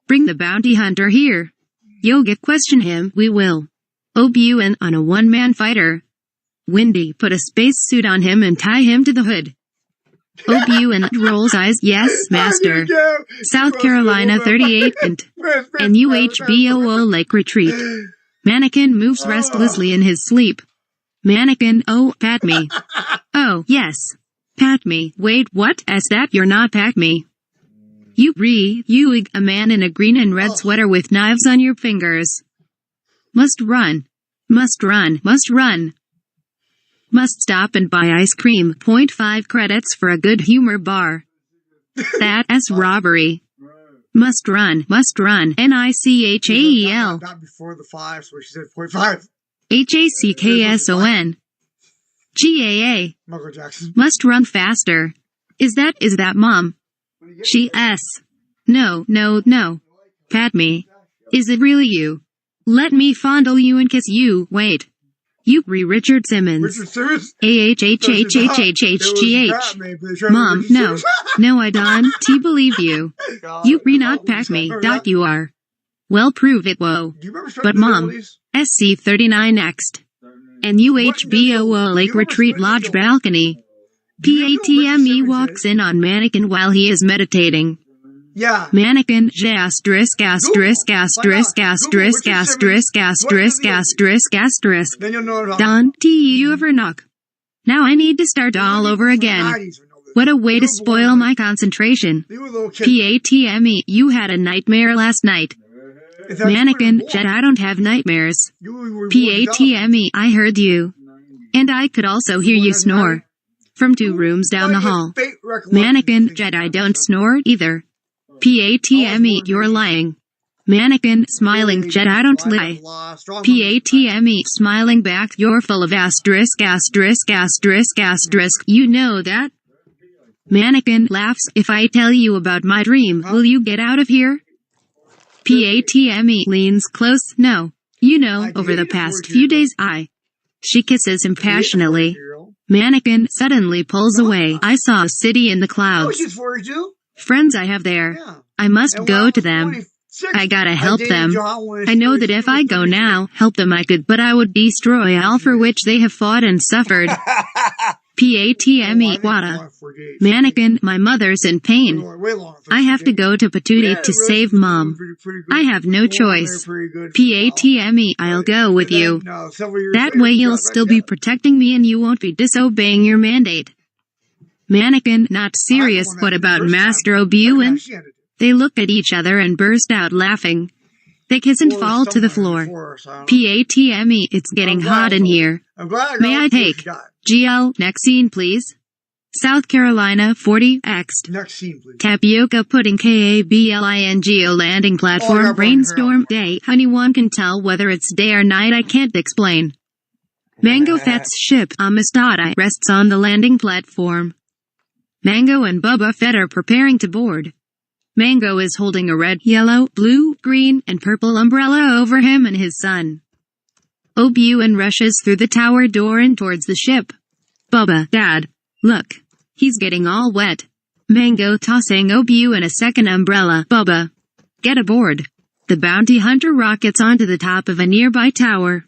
Bring the bounty hunter here. Yoga, question him, we will. Obuin on a one-man fighter. Windy, put a spacesuit on him and tie him to the hood. Obuin rolls eyes, yes, master. South Carolina 38 and UHBOO Lake Retreat. Mannequin moves restlessly in his sleep. Mannequin, oh, pat me. Oh, yes. Pat me. Wait, what? As that you're not pat me. You a man in a green and red sweater with knives on your fingers. Must run. Must run. Must run. Must stop and buy ice cream. 0.5 credits for a good humor bar. That's robbery. Must run. Must run. NICHAEL. Not before the 5, so she said 0.5. HACKSON. GAA. Michael Jackson. Must run faster. Is that mom? She S. No. Pat me. Is it really you? Let me fondle you and kiss you. Wait. You Richard Simmons. AHHHHHHGH. Mom, no. No, I don't believe you. You not pack me. You are. Well, prove it, whoa. But mom. SC39 next. And UHBOO Lake Retreat Lodge balcony. PATME walks in on Mannequin while he is meditating. Yeah. Mannequin, Then you'll know about Don, you ever knock? Now I need to start all over again. What a way to spoil my concentration. PATME, you had a nightmare last night. Mannequin, I don't have nightmares. PATME, I heard you. And I could also hear you snore. From 2 rooms down the hall. Mannequin, I don't snore either. PATME, you're lying. Mannequin, smiling, I don't lie. PATME, smiling back, you're full of asterisk. You know that? Mannequin laughs, if I tell you about my dream, will you get out of here? PATME leans close, no. You know, over the past few days She kisses him passionately. Mannequin suddenly pulls away. I saw a city in the clouds. friends I have there. Yeah. I must And when go I to was them. 26, I gotta help dated them. John when I know she that if was I go 33. now, help them I could, but I would destroy all for which they have fought and suffered. Patme Wada. Mannequin, my mother's in pain. I have to go to Patootie to save Mom. I have no choice. Patme, I'll go with you. That way you'll still be protecting me and you won't be disobeying your mandate. Mannequin, not serious. What about Master Obuin? They look at each other and burst out laughing. They kiss and fall to the floor. Patme, it's getting hot in here. May I take? GL, next scene please. South Carolina 40X. Next scene, please. Tapioca pudding KABLINGO landing platform rainstorm day. Honey, one can tell whether it's day or night, I can't explain. Mango Fett's ship Amistad rests on the landing platform. Mango and Bubba Fett are preparing to board. Mango is holding a red, yellow, blue, green, and purple umbrella over him and his son. Obuin rushes through the tower door and towards the ship. Bubba, Dad, look. He's getting all wet. Mango tossing Obuin a second umbrella. Bubba, get aboard. The bounty hunter rockets onto the top of a nearby tower.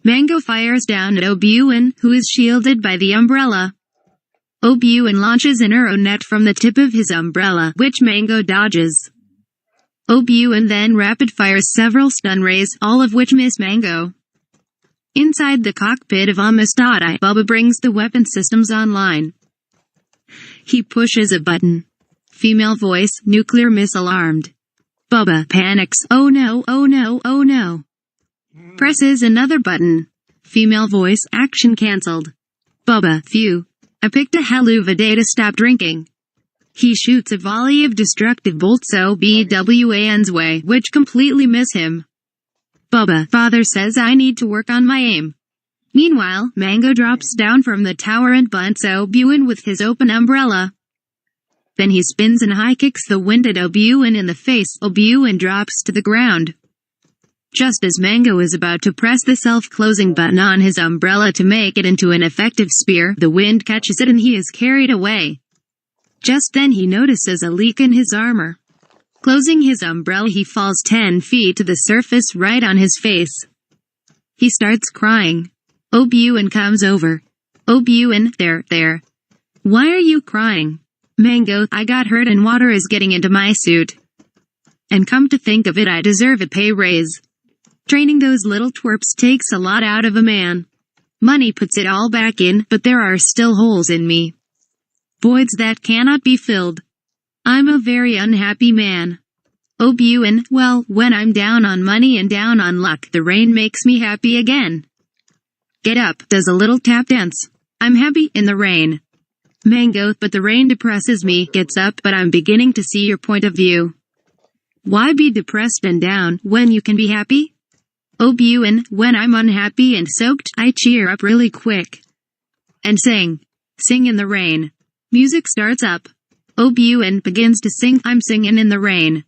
Mango fires down at Obuin, who is shielded by the umbrella. Obuin launches an arrow net from the tip of his umbrella, which Mango dodges. Obuin then rapid fires several stun rays, all of which miss Mango. Inside the cockpit of Amistad, Bubba brings the weapon systems online. He pushes a button. Female voice, nuclear missile armed. Bubba panics, oh no, oh no, oh no. Presses another button. Female voice, action cancelled. Bubba, phew. I picked a hell of a day to stop drinking. He shoots a volley of destructive bolts OBWAN's way, which completely miss him. Bubba, father says I need to work on my aim. Meanwhile, Mango drops down from the tower and bunts Obuin with his open umbrella. Then he spins and high kicks the wind at Obuin in the face. Obuin drops to the ground. Just as Mango is about to press the self-closing button on his umbrella to make it into an effective spear, the wind catches it and he is carried away. Just then he notices a leak in his armor. Closing his umbrella, he falls 10 feet to the surface right on his face. He starts crying. Obuin comes over. Obuin, there. Why are you crying? Mango, I got hurt and water is getting into my suit. And come to think of it, I deserve a pay raise. Training those little twerps takes a lot out of a man. Money puts it all back in, but there are still holes in me. Voids that cannot be filled. I'm a very unhappy man. Obuin, well, when I'm down on money and down on luck, the rain makes me happy again. Get up, does a little tap dance. I'm happy in the rain. Mango, but the rain depresses me, gets up, but I'm beginning to see your point of view. Why be depressed and down, when you can be happy? Obuin, when I'm unhappy and soaked, I cheer up really quick. And sing. Sing in the rain. Music starts up. Obuin begins to sing, I'm singing in the rain.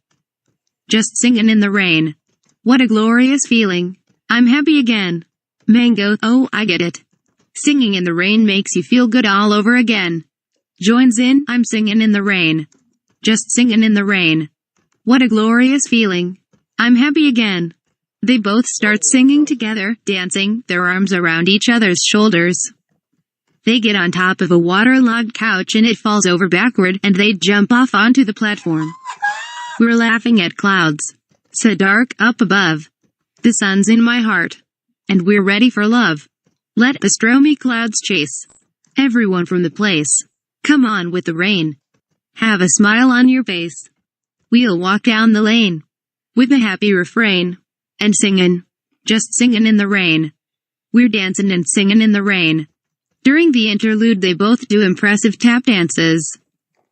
Just singing in the rain. What a glorious feeling. I'm happy again. Mango, oh, I get it. Singing in the rain makes you feel good all over again. Joins in, I'm singing in the rain. Just singing in the rain. What a glorious feeling. I'm happy again. They both start singing together, dancing, their arms around each other's shoulders. They get on top of a waterlogged couch and it falls over backward and they jump off onto the platform. We're laughing at clouds. So dark up above. The sun's in my heart. And we're ready for love. Let the stormy clouds chase everyone from the place. Come on with the rain. Have a smile on your face. We'll walk down the lane with a happy refrain. And singing. Just singing in the rain. We're dancing and singing in the rain. During the interlude they both do impressive tap dances.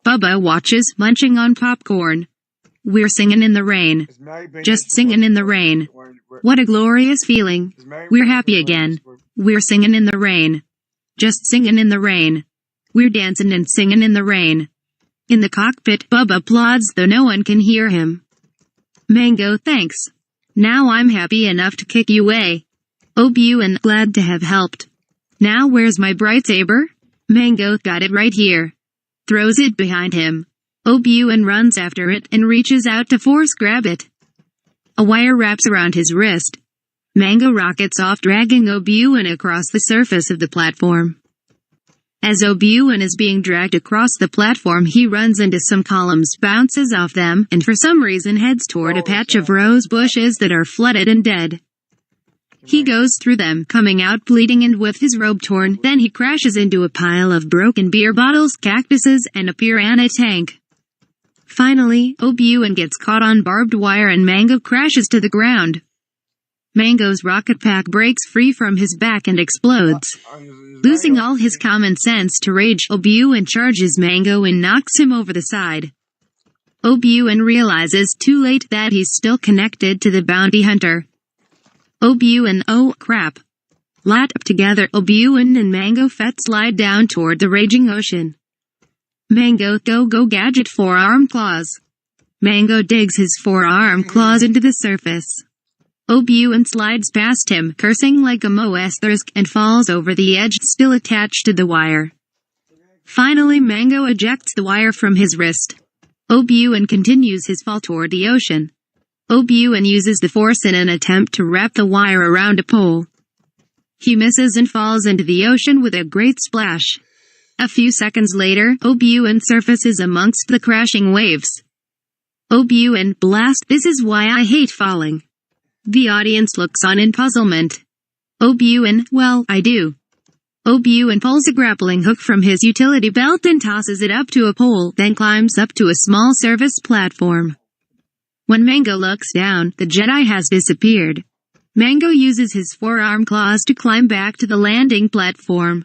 Bubba watches, munching on popcorn. We're singing in the rain. Just singing in the rain. What a glorious feeling. We're happy again. We're singing in the rain. Just singing in the rain. We're dancing and singing in the rain. In the cockpit, Bubba applauds though no one can hear him. Mango, thanks. Now I'm happy enough to kick you away. Obuin, glad to have helped. Now where's my bright saber? Mango, got it right here. Throws it behind him. Obi-Wan runs after it and reaches out to force grab it. A wire wraps around his wrist. Mango rockets off, dragging Obi-Wan across the surface of the platform. As Obi-Wan is being dragged across the platform, he runs into some columns, bounces off them, and for some reason heads toward a patch of rose bushes that are flooded and dead. He goes through them, coming out bleeding and with his robe torn. Then he crashes into a pile of broken beer bottles, cactuses, and a piranha tank. Finally, Obi-Wan gets caught on barbed wire and Mango crashes to the ground. Mango's rocket pack breaks free from his back and explodes. Losing all his common sense to rage, Obi-Wan charges Mango and knocks him over the side. Obi-Wan realizes too late that he's still connected to the bounty hunter. Obi-Wan, oh crap. Lat up together, Obi-Wan and Mango Fett slide down toward the raging ocean. Mango, go gadget forearm claws. Mango digs his forearm claws into the surface. Obi-Wan slides past him, cursing like a Moesthrisk, and falls over the edge, still attached to the wire. Finally, Mango ejects the wire from his wrist. Obi-Wan continues his fall toward the ocean. Obi-Wan uses the Force in an attempt to wrap the wire around a pole. He misses and falls into the ocean with a great splash. A few seconds later, Obi-Wan surfaces amongst the crashing waves. Obi-Wan, blast, this is why I hate falling. The audience looks on in puzzlement. Obi-Wan, well, I do. Obi-Wan pulls a grappling hook from his utility belt and tosses it up to a pole, then climbs up to a small service platform. When Mango looks down, the Jedi has disappeared. Mango uses his forearm claws to climb back to the landing platform.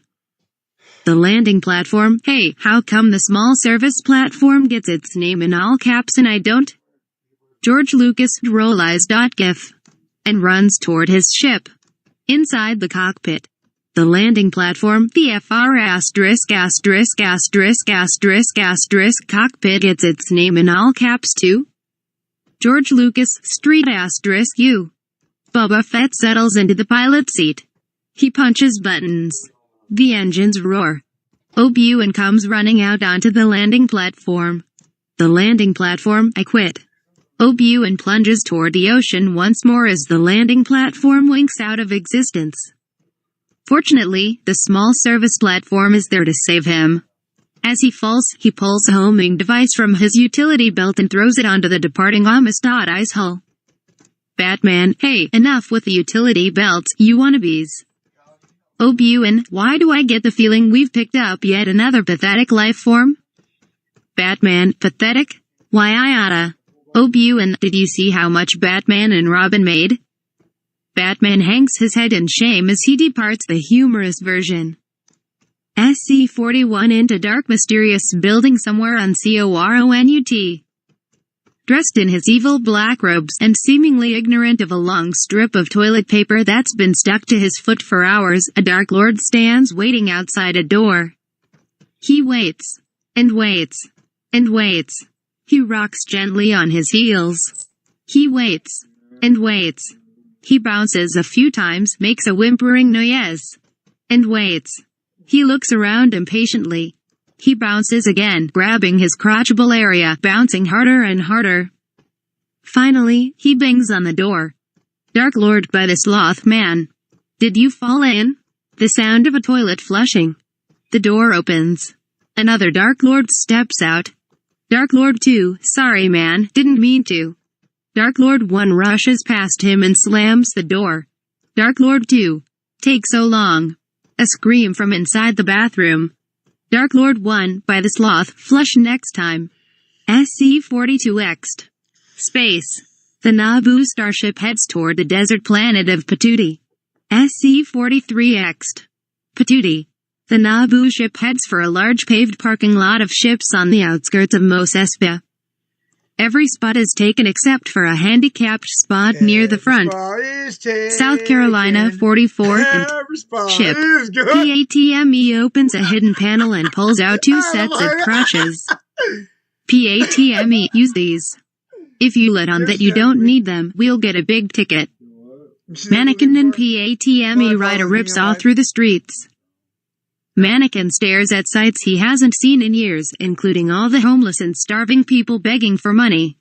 The landing platform, hey, how come the small service platform gets its name in all caps and I don't? George Lucas rolls.gif and runs toward his ship. Inside the cockpit. The landing platform, the FR cockpit gets its name in all caps too. George Lucas, Street U. Boba Fett settles into the pilot seat. He punches buttons. The engines roar. Obi-Wan comes running out onto the landing platform. The landing platform, I quit. Obi-Wan plunges toward the ocean once more as the landing platform winks out of existence. Fortunately, the small service platform is there to save him. As he falls, he pulls a homing device from his utility belt and throws it onto the departing Amistad's hull. Batman, hey, enough with the utility belts, you wannabes. Obi-Wan, why do I get the feeling we've picked up yet another pathetic life form? Batman, pathetic? Why I oughta. Obi-Wan, did you see how much Batman and Robin made? Batman hangs his head in shame as he departs the humorous version. SC-41 into dark mysterious building somewhere on Coronut. Dressed in his evil black robes, and seemingly ignorant of a long strip of toilet paper that's been stuck to his foot for hours, a Dark Lord stands waiting outside a door. He waits. And waits. And waits. He rocks gently on his heels. He waits. And waits. He bounces a few times, makes a whimpering noise. And waits. He looks around impatiently. He bounces again, grabbing his crotchable area, bouncing harder and harder. Finally, he bangs on the door. Dark Lord by the Sloth Man. Did you fall in? The sound of a toilet flushing. The door opens. Another Dark Lord steps out. Dark Lord 2, sorry man, didn't mean to. Dark Lord 1 rushes past him and slams the door. Dark Lord 2, take so long. A scream from inside the bathroom. Dark Lord 1, by the Sloth, flush next time. SC-42X. Space. The Naboo starship heads toward the desert planet of Patootie. SC-43X. Patootie. The Naboo ship heads for a large paved parking lot of ships on the outskirts of Mos Espa. Every spot is taken except for a handicapped spot near the front. South Carolina 44th and ship. PATME opens a hidden panel and pulls out 2 sets of crutches. PATME, use these. If you let on that you don't need them, we'll get a big ticket. Mannequin and PATME rider rips off through the streets. Mannequin stares at sights he hasn't seen in years, including all the homeless and starving people begging for money.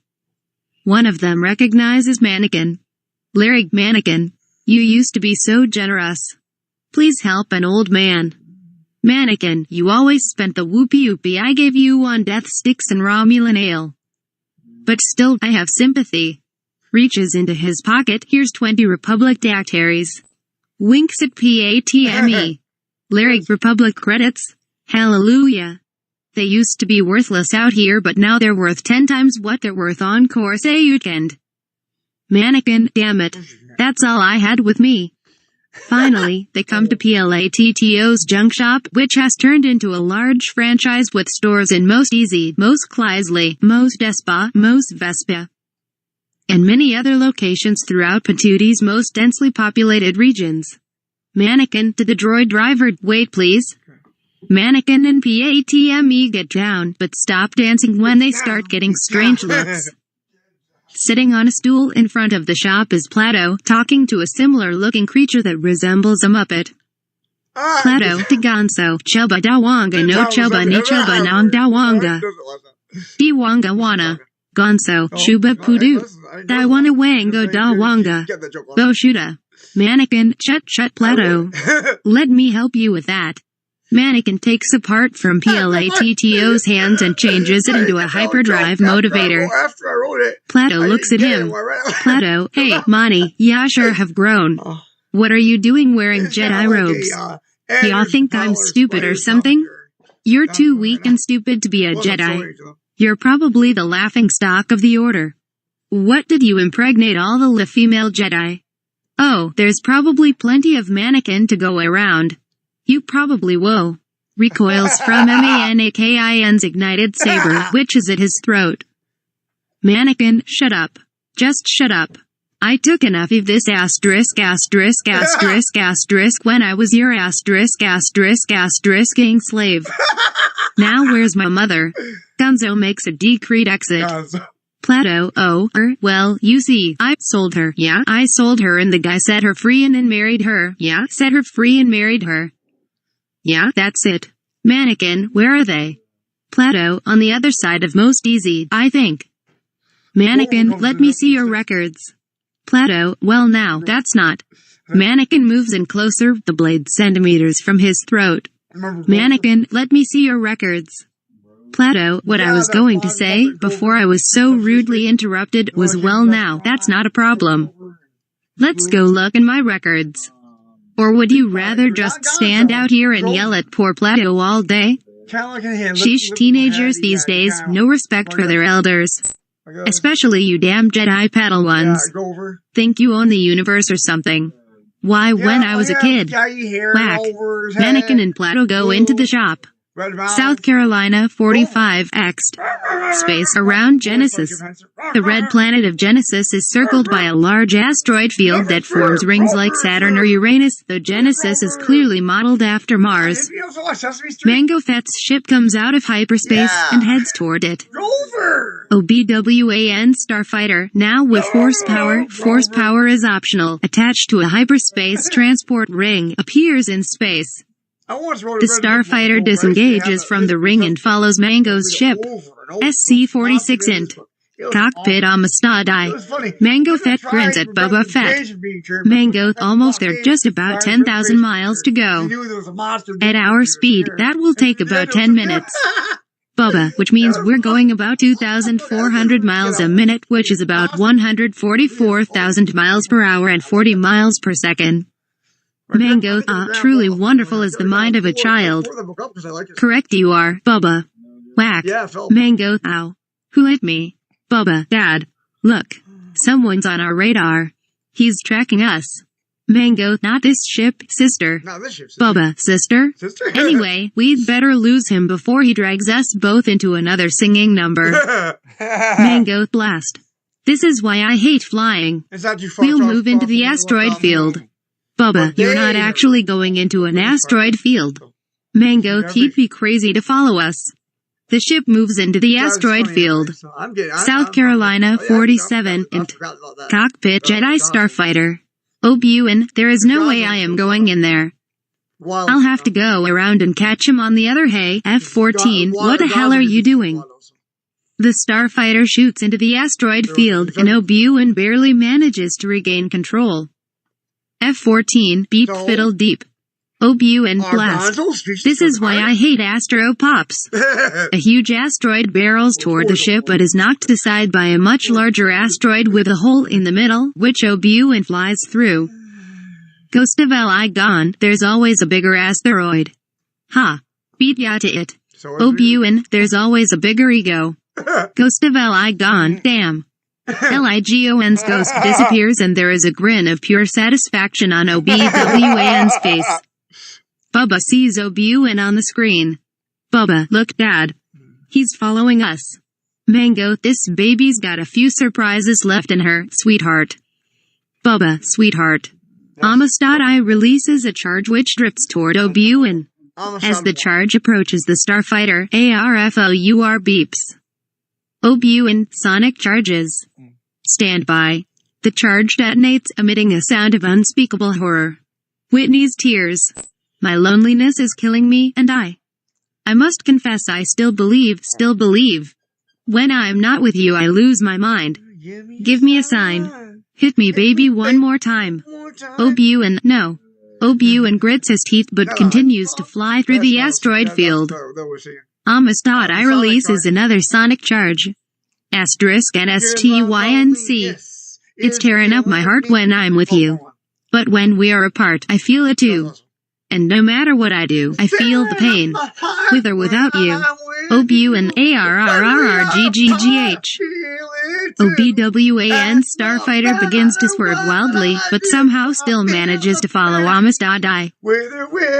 One of them recognizes Mannequin. Lyric: Mannequin, you used to be so generous. Please help an old man. Mannequin, you always spent the whoopee I gave you on death sticks and Romulan ale. But still, I have sympathy. Reaches into his pocket, here's 20 Republic dactaries. Winks at PATME. Lyric: Republic credits. Hallelujah. They used to be worthless out here, but now they're worth 10 times what they're worth on Coruscant. Mannequin, damn it. That's all I had with me. Finally, they come to PLATTO's junk shop, which has turned into a large franchise with stores in Most Easy, Most Clysley, Most Despa, Most Vespa, and many other locations throughout Patooty's most densely populated regions. Mannequin to the droid driver, wait please. Mannequin and PATME get down, but stop dancing when they start getting strange looks. Sitting on a stool in front of the shop is Plato, talking to a similar-looking creature that resembles a Muppet. Plato to Gonzo, Chubba Dawanga no Chubba ni Chubba nong Dawanga. Diwanga wana. Gonzo, Chuba Pudu. Daiwana Wango Dawanga. Boshuda. Mannequin, shut Plato. Let me help you with that. Mannequin takes a part from PLATTO's hands and changes it into a hyperdrive motivator. Plato looks at him. Plato, hey, Monty, yeah sure have grown. What are you doing wearing Jedi robes? Y'all think I'm stupid or something? You're too weak and stupid to be a Jedi. You're probably the laughingstock of the Order. What did you impregnate all the female Jedi? Oh, there's probably plenty of Mannequin to go around. You probably will. Recoils from Mannequin's ignited saber, which is at his throat. Mannequin, shut up. Just shut up. I took enough of this asterisk when I was your asterisk-ing slave. Now where's my mother? Gonzo makes a decreed exit. Plato, well, you see, I sold her. Yeah, I sold her and the guy set her free and married her. Yeah, set her free and married her. Yeah, that's it. Mannequin, where are they? Plato, on the other side of Most Easy, I think. Mannequin, let me see your records. Plato, well now, that's not. Mannequin moves in closer, the blade centimeters from his throat. Mannequin, let me see your records. Plato, what I was going to say, before I was so rudely interrupted, was well now, that's not a problem. Let's go look in my records. Or would you rather just stand out here and yell at poor Plato all day? Sheesh, teenagers these days, no respect for their elders. Especially you damn Jedi Padawans. Think you own the universe or something. Why, when I was a kid. Whack. Mannequin and Plato go into the shop. South Carolina 45 X'd. Space around Genesis. The red planet of Genesis is circled by a large asteroid field that forms rings like Saturn or Uranus, though Genesis is clearly modeled after Mars. Mango Fett's ship comes out of hyperspace and heads toward it. OBWAN Starfighter, now with force power. Force power is optional. Attached to a hyperspace transport ring, appears in space. The starfighter disengages from the ring and follows Mango's ship. SC-46 int. Cockpit Amistad. Mango Fett grins at Boba Fett. Mango, almost there, just about 10,000 miles to go. At our speed, that will take about 10 minutes. Boba, which means we're going about 2,400 miles a minute, which is about 144,000 miles per hour and 40 miles per second. Mango, truly wonderful is the mind of a child. Correct you are, Bubba. Whack. Mango, ow. Who hit me? Bubba, Dad. Look. Someone's on our radar. He's tracking us. Mango, not this ship, sister. Bubba, sister? Anyway, we'd better lose him before he drags us both into another singing number. Mango, blast. This is why I hate flying. We'll move into the asteroid field. Bubba, you're not actually going into an asteroid field. Mango, he'd be crazy to follow us. The ship moves into the asteroid field. South Carolina 47 int. Cockpit Jedi Starfighter. Obi-Wan, there is no way I am going in there. Wild I'll have to go around and catch him on the other. Hey, F-14, what the hell are you doing? The starfighter shoots into the asteroid field, and Obi-Wan barely manages to regain control. F-14, beep fiddle deep. Obi-Wan blast. This is why I hate Astro Pops. A huge asteroid barrels toward the ship but is knocked aside by a much larger asteroid with a hole in the middle, which Obi-Wan flies through. Ghost of L.I. gone, there's always a bigger asteroid. Ha. Beat ya to it. Obi-Wan, there's always a bigger ego. Ghost of L.I. gone, damn. L.I.G.O.N's ghost disappears and there is a grin of pure satisfaction on Obi-Wan's face. Bubba sees Obi-Wan on the screen. Bubba, look Dad. He's following us. Mango, this baby's got a few surprises left in her, sweetheart. Bubba, sweetheart. Amistad releases a charge which drifts toward Obi-Wan. As the charge approaches the starfighter, ARFOUR beeps. Obi-Wan, sonic charges. Stand by. The charge detonates, emitting a sound of unspeakable horror. Whitney's tears. My loneliness is killing me, and I must confess I still believe. When I'm not with you I lose my mind. Give me a sign. Hit me baby one more time. Obi-Wan, no. Obi-Wan grits his teeth but continues to fly through the asteroid field. Amistad releases another sonic charge. Asterisk NSTYNC. It's tearing up my heart when I'm with you. But when we are apart, I feel it too. And no matter what I do, I feel the pain. With or without you. Obi-Wan ARRRGGGH. OBWAN starfighter begins to swerve wildly, but somehow still manages to follow Amistad.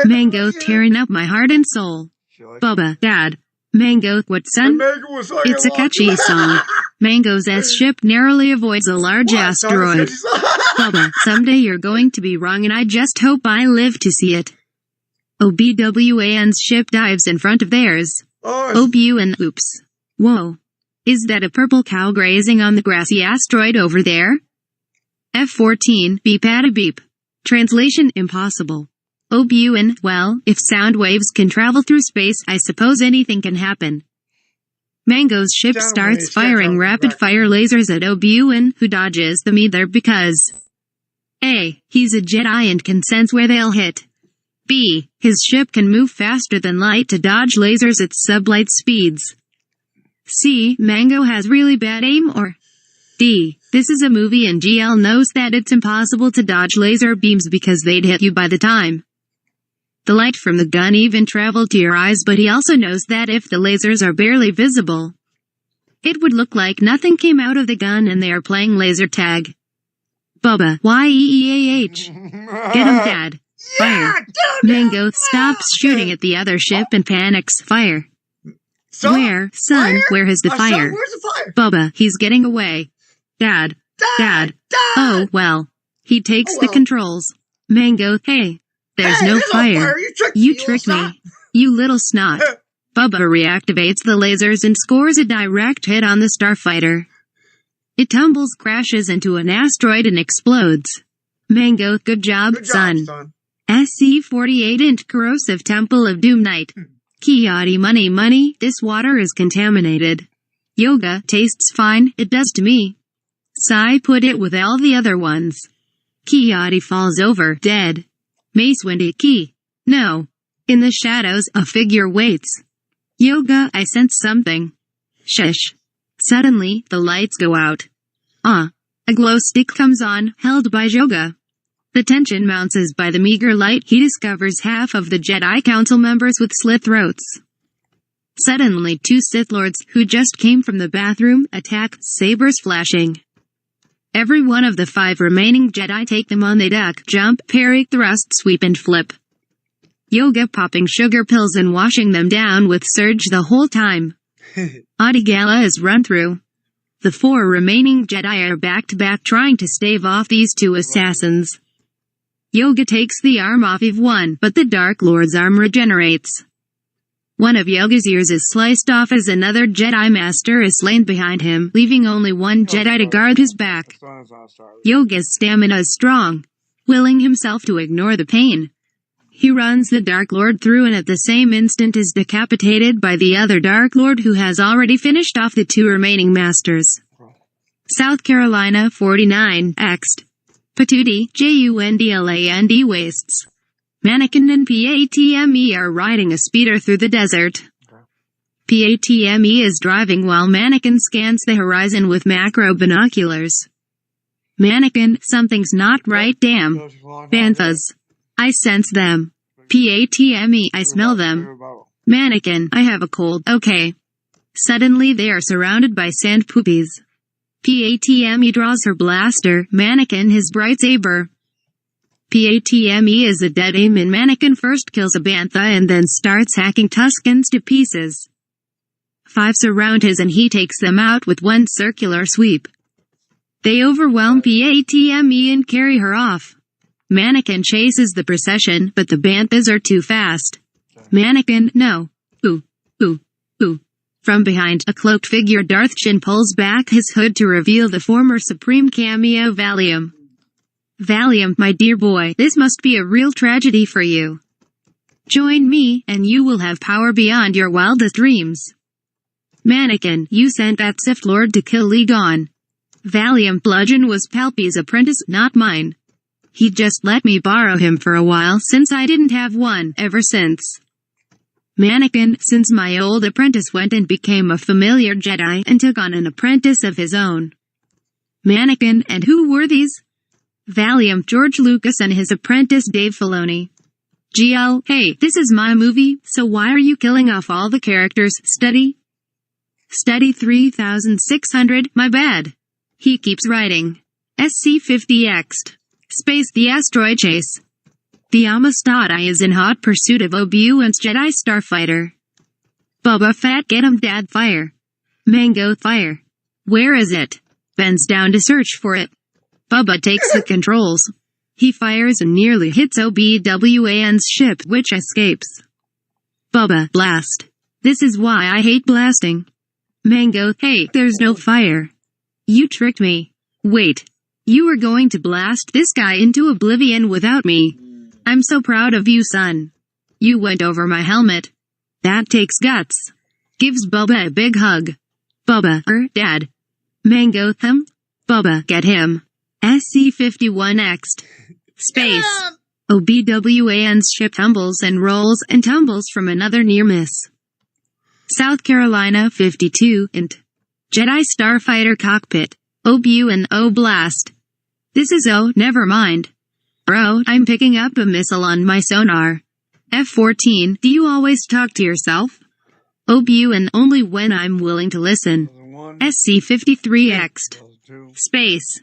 Mango tearing up my heart and soul. Bubba, Dad. Mango, what son? It's a catchy song. Mango's S-ship narrowly avoids a large asteroid. Bubba, someday you're going to be wrong and I just hope I live to see it. OBWAN's ship dives in front of theirs. Obi-Wan, oops. Whoa. Is that a purple cow grazing on the grassy asteroid over there? F-14, beep at a beep. Translation impossible. Obi-Wan, well, if sound waves can travel through space, I suppose anything can happen. Mango's ship starts firing rapid-fire lasers at Obi-Wan, who dodges them either because A. He's a Jedi and can sense where they'll hit. B. His ship can move faster than light to dodge lasers at sublight speeds. C. Mango has really bad aim, or D. This is a movie and GL knows that it's impossible to dodge laser beams because they'd hit you by the time the light from the gun even traveled to your eyes, but he also knows that if the lasers are barely visible, it would look like nothing came out of the gun and they are playing laser tag. Bubba, YEEAH. Get him, Dad. Fire. Mango stops shooting at the other ship and panics. Fire. Where, son, where is the fire? Where's the fire? Bubba, he's getting away. Dad. Oh, well. He takes the controls. Mango, hey. There's no fire. You tricked me. You little snot. Bubba reactivates the lasers and scores a direct hit on the starfighter. It tumbles, crashes into an asteroid and explodes. Mango, good job, son. SC-48 int corrosive Temple of Doom Knight. Kiati money, this water is contaminated. Yoga, tastes fine, it does to me. Sai put it with all the other ones. Kiati falls over, dead. Mace Windy, Ki. No. In the shadows, a figure waits. Yoga, I sense something. Shush. Suddenly, the lights go out. A glow stick comes on, held by Yoga. The tension mounts as by the meager light he discovers half of the Jedi Council members with slit throats. Suddenly 2 Sith Lords, who just came from the bathroom, attack, sabers flashing. Every one of the 5 remaining Jedi take them on. They duck, jump, parry, thrust, sweep and flip. Yoga popping sugar pills and washing them down with Surge the whole time. Adigala is run through. The 4 remaining Jedi are back-to-back trying to stave off these 2 assassins. Yoga takes the arm off of one, but the Dark Lord's arm regenerates. One of Yoga's ears is sliced off as another Jedi Master is slain behind him, leaving only one Jedi to guard his back. Yoga's stamina is strong, willing himself to ignore the pain. He runs the Dark Lord through and at the same instant is decapitated by the other Dark Lord who has already finished off the 2 remaining masters. South Carolina 49, Ext. Patootie, Jundland wastes. Mannequin and Patme are riding a speeder through the desert. Patme is driving while Mannequin scans the horizon with macro binoculars. Mannequin, something's not right, damn. Banthas. I sense them. Patme, I smell them. Mannequin, I have a cold, okay. Suddenly they are surrounded by sand poopies. Patme draws her blaster, Mannequin his bright saber. Patme is a dead aim and Mannequin first kills a bantha and then starts hacking Tuskens to pieces. 5 surround his and he takes them out with one circular sweep. They overwhelm Patme and carry her off. Mannequin chases the procession, but the banthas are too fast. Mannequin, no. Ooh, ooh, ooh. From behind, a cloaked figure Darthchin pulls back his hood to reveal the former Supreme cameo Valium. Valium, my dear boy, this must be a real tragedy for you. Join me, and you will have power beyond your wildest dreams. Mannequin, you sent that Sith Lord to kill Li Gon. Valium, Bludgeon was Palpy's apprentice, not mine. He just let me borrow him for a while since I didn't have one ever since. Mannequin, since my old apprentice went and became a familiar Jedi and took on an apprentice of his own. Mannequin, and who were these? Valium, George Lucas and his apprentice Dave Filoni. GL, hey, this is my movie, so why are you killing off all the characters? Study 3600, my bad. He keeps writing. SC-50X. Space the asteroid chase. The Amistad is in hot pursuit of Obi-Wan's Jedi Starfighter. Boba Fett, get him, Dad, fire. Mango, fire. Where is it? Bends down to search for it. Bubba takes the controls. He fires and nearly hits Obi-Wan's ship, which escapes. Bubba, blast. This is why I hate blasting. Mango, hey, there's no fire. You tricked me. Wait. You were going to blast this guy into oblivion without me. I'm so proud of you, son. You went over my helmet. That takes guts. Gives Bubba a big hug. Bubba, Dad. Mango, Bubba, get him. SC-51X. Space. Obi-Wan's ship tumbles and rolls and tumbles from another near miss. South Carolina 52 int. Jedi Starfighter cockpit. Obi-Wan, oh blast. This is never mind. Bro, I'm picking up a missile on my sonar. F-14, do you always talk to yourself? Obi-Wan, only when I'm willing to listen. SC-53X. Space.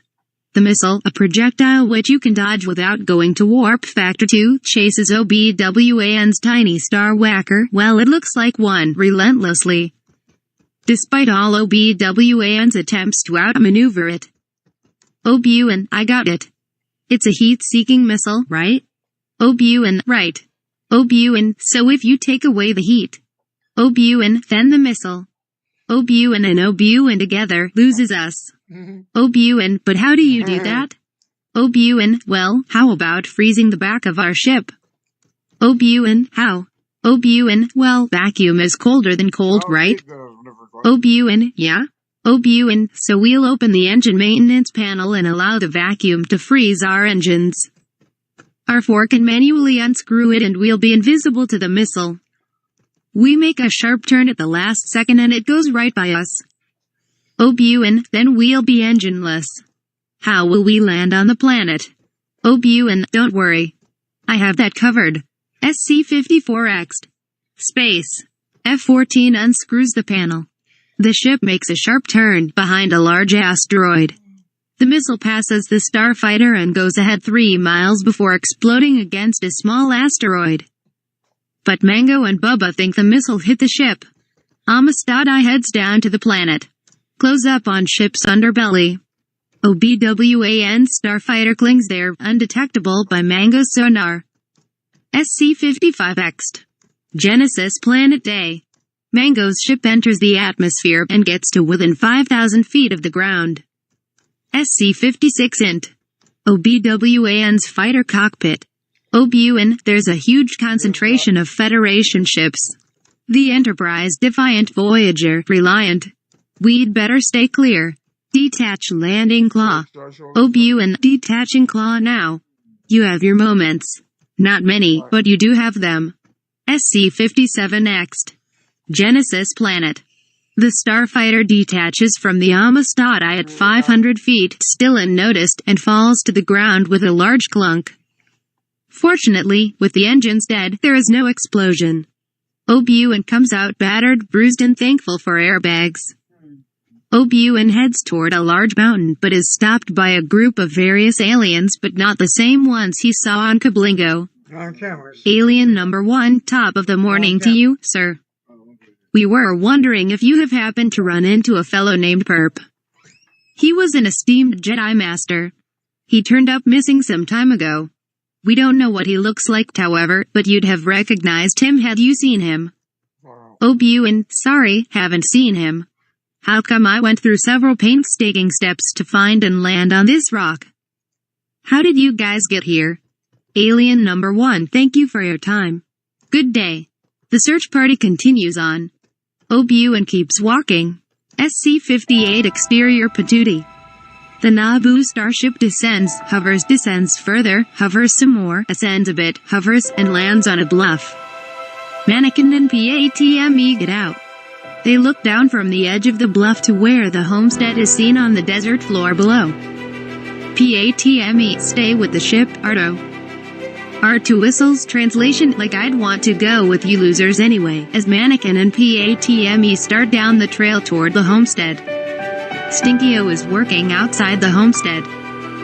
The missile, a projectile which you can dodge without going to warp factor 2, chases Obi-Wan's tiny star whacker, well it looks like one, relentlessly. Despite all Obi-Wan's attempts to outmaneuver it. Obi-Wan, I got it. It's a heat-seeking missile, right? Obi-Wan, right. Obi-Wan, so if you take away the heat. Obi-Wan, then the missile. Obi-Wan and Obi-Wan together loses us. Obi-Wan, but how do you do that? Obi-Wan, well, how about freezing the back of our ship? Obi-Wan, how? Obi-Wan, well, vacuum is colder than cold, right? Obi-Wan, yeah? Obi-Wan, so we'll open the engine maintenance panel and allow the vacuum to freeze our engines. R4 can manually unscrew it and we'll be invisible to the missile. We make a sharp turn at the last second and it goes right by us. Obi-Wan, then we'll be engineless. How will we land on the planet? Obi-Wan, don't worry. I have that covered. SC-54X. Space. F-14 unscrews the panel. The ship makes a sharp turn behind a large asteroid. The missile passes the starfighter and goes ahead 3 miles before exploding against a small asteroid. But Mango and Bubba think the missile hit the ship. Amistad heads down to the planet. Close up on ship's underbelly. Obi-Wan's starfighter clings there, undetectable by Mango's sonar. SC-55X. Genesis Planet Day. Mango's ship enters the atmosphere and gets to within 5,000 feet of the ground. SC-56 int. Obi-Wan's fighter cockpit. Obuin, there's a huge concentration of Federation ships. The Enterprise, Defiant, Voyager, Reliant. We'd better stay clear. Detach landing claw. Obuin, detaching claw now. You have your moments. Not many, but you do have them. SC-57 next. Genesis planet. The starfighter detaches from the Amistad I at 500 feet, still unnoticed, and falls to the ground with a large clunk. Fortunately, with the engines dead, there is no explosion. Obuin comes out battered, bruised, and thankful for airbags. Obuin heads toward a large mountain, but is stopped by a group of various aliens, but not the same ones he saw on Kablingo. Alien number 1, top of the morning to you, sir. We were wondering if you have happened to run into a fellow named Perp. He was an esteemed Jedi Master. He turned up missing some time ago. We don't know what he looks like, however, but you'd have recognized him had you seen him. Obuin, sorry, haven't seen him. How come I went through several painstaking steps to find and land on this rock? How did you guys get here? Alien number 1, thank you for your time. Good day. The search party continues on. Obuin keeps walking. SC-58 exterior patootie. The Naboo starship descends, hovers, descends further, hovers some more, ascends a bit, hovers, and lands on a bluff. Mannequin and PATME get out. They look down from the edge of the bluff to where the homestead is seen on the desert floor below. PATME, stay with the ship, Arto. R2 whistles, translation, like I'd want to go with you losers anyway, as Mannequin and PATME start down the trail toward the homestead. Stinkio is working outside the homestead.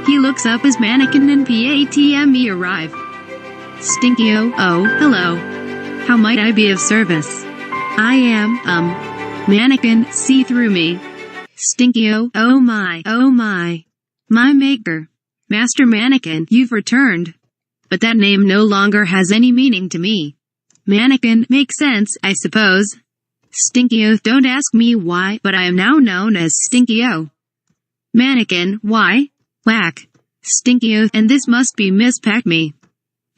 He looks up as Mannequin and PATME arrive. Stinkio, oh, hello. How might I be of service? I am, Mannequin, see through me. Stinkio, oh my. My maker. Master Mannequin, you've returned. But that name no longer has any meaning to me. Mannequin, makes sense, I suppose. Stinkio, don't ask me why, but I am now known as Stinkio. Mannequin, why? Whack. Stinkio, and this must be Miss Pac-Me.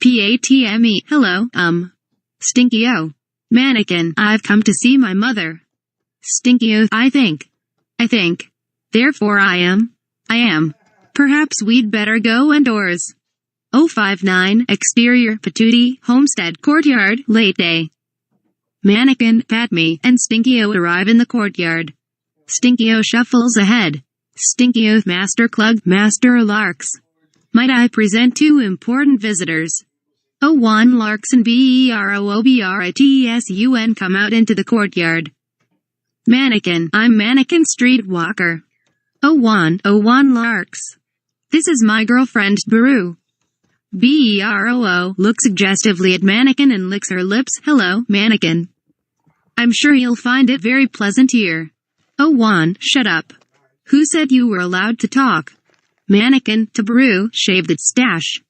PATME, hello, Stinkio. Mannequin, I've come to see my mother. Stinkio, I think. Therefore I am. Perhaps we'd better go indoors. 059, exterior, patootie, homestead, courtyard, late day. Mannequin, Padme, and Stinkio arrive in the courtyard. Stinkio shuffles ahead. Stinkio, Master Clug, Master Larks. Might I present 2 important visitors? 01 Larks and BEROOBRITSUN come out into the courtyard. Mannequin, I'm Mannequin Streetwalker. 01 Larks. This is my girlfriend, Baru. BEROO looks suggestively at Mannequin and licks her lips. Hello, Mannequin. I'm sure you'll find it very pleasant here. 01, shut up. Who said you were allowed to talk? Mannequin, to Baru, shaved its stash.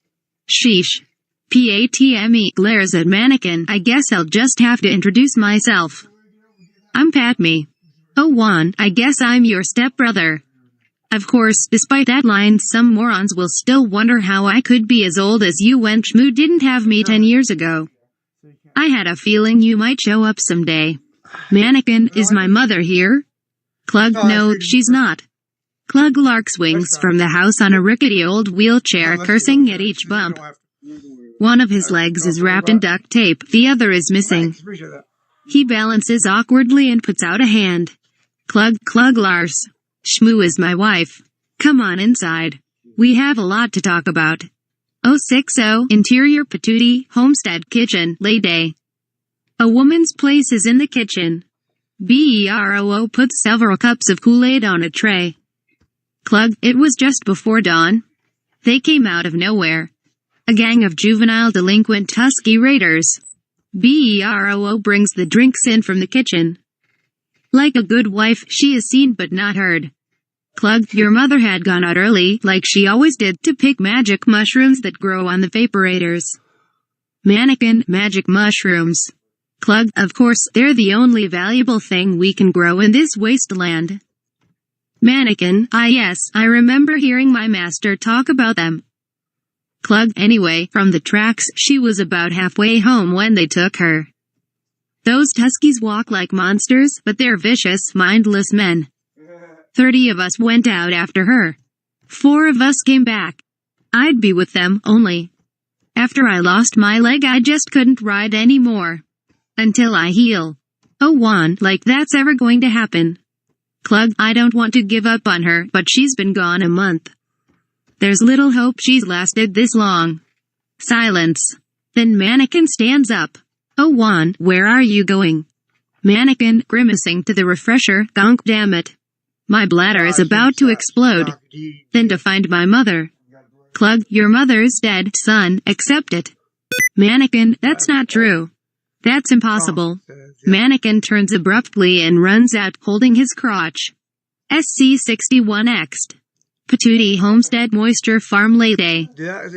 Sheesh. PATME glares at Mannequin. I guess I'll just have to introduce myself. I'm Padme. 01, I guess I'm your stepbrother. Of course, despite that line, some morons will still wonder how I could be as old as you when Shmoo didn't have me 10 years ago. I had a feeling you might show up someday. Mannequin, is my mother here? Clug, no, she's not. Clug Lark swings from the house on a rickety old wheelchair, cursing at each bump. One of his legs is wrapped in duct tape, the other is missing. He balances awkwardly and puts out a hand. Clug Lars. Shmoo is my wife. Come on inside. We have a lot to talk about. 060, interior patootie, homestead kitchen, lay day. A woman's place is in the kitchen. BEROO puts several cups of Kool-Aid on a tray. Clug, it was just before dawn. They came out of nowhere. A gang of juvenile delinquent Husky raiders. BEROO brings the drinks in from the kitchen. Like a good wife, she is seen but not heard. Clug, your mother had gone out early, like she always did, to pick magic mushrooms that grow on the vaporators. Mannequin, magic mushrooms. Clug, of course, they're the only valuable thing we can grow in this wasteland. Mannequin, ah yes, I remember hearing my master talk about them. Clug, anyway, from the tracks, she was about halfway home when they took her. Those Tuskies walk like monsters, but they're vicious, mindless men. 30 of us went out after her. 4 of us came back. I'd be with them, only. After I lost my leg I just couldn't ride anymore. Until I heal. Oh Juan, like that's ever going to happen. Clug, I don't want to give up on her, but she's been gone a month. There's little hope she's lasted this long. Silence. Then Mannequin stands up. Oh Juan, where are you going? Mannequin, grimacing to the refresher, gunk damn it. My bladder is about to explode. Then to find my mother. Clug, your mother's dead, son, accept it. Mannequin, that's not true. That's impossible. Mannequin turns abruptly and runs out, holding his crotch. SC61X. Patootie Homestead Moisture Farm Lady.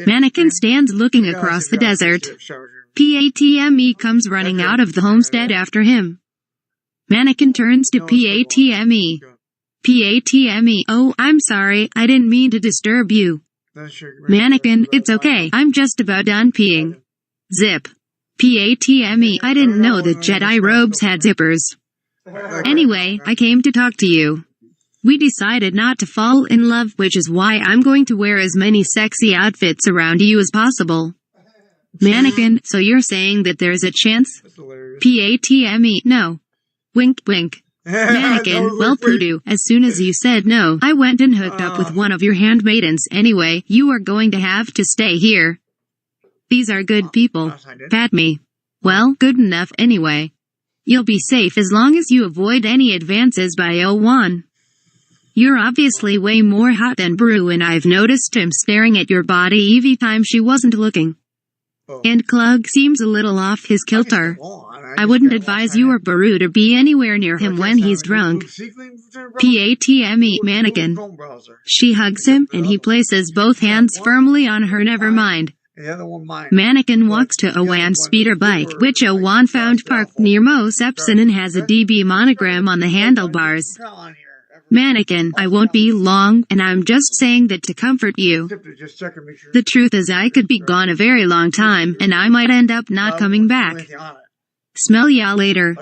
Mannequin stands looking across the desert. PATME comes running out of the homestead after him. Mannequin turns to PATME. PATME, oh, I'm sorry, I didn't mean to disturb you. Mannequin, it's okay, I'm just about done peeing. Zip. PATME, I didn't know that Jedi robes had zippers. Anyway, I came to talk to you. We decided not to fall in love, which is why I'm going to wear as many sexy outfits around you as possible. Mannequin, so you're saying that there's a chance? PATME, no. Wink wink. Mannequin, well Poodoo, as soon as you said no, I went and hooked up with one of your handmaidens. Anyway, you are going to have to stay here. These are good people. Pat me. Well, good enough anyway. You'll be safe as long as you avoid any advances by O1. You're obviously way more hot than Brew, and I've noticed him staring at your body every time she wasn't looking. And Clug seems a little off his kilter. I wouldn't advise you or Baru to be anywhere near him when he's drunk. PATME, Mannequin. She hugs him, and he places both hands firmly on her. Never mind. Mannequin walks to Owan's speeder bike, which Owan found parked near Mo Sepson and has a DB monogram on the handlebars. Mannequin, I won't be long, and I'm just saying that to comfort you. The truth is I could be gone a very long time, and I might end up not coming back. Smell ya later.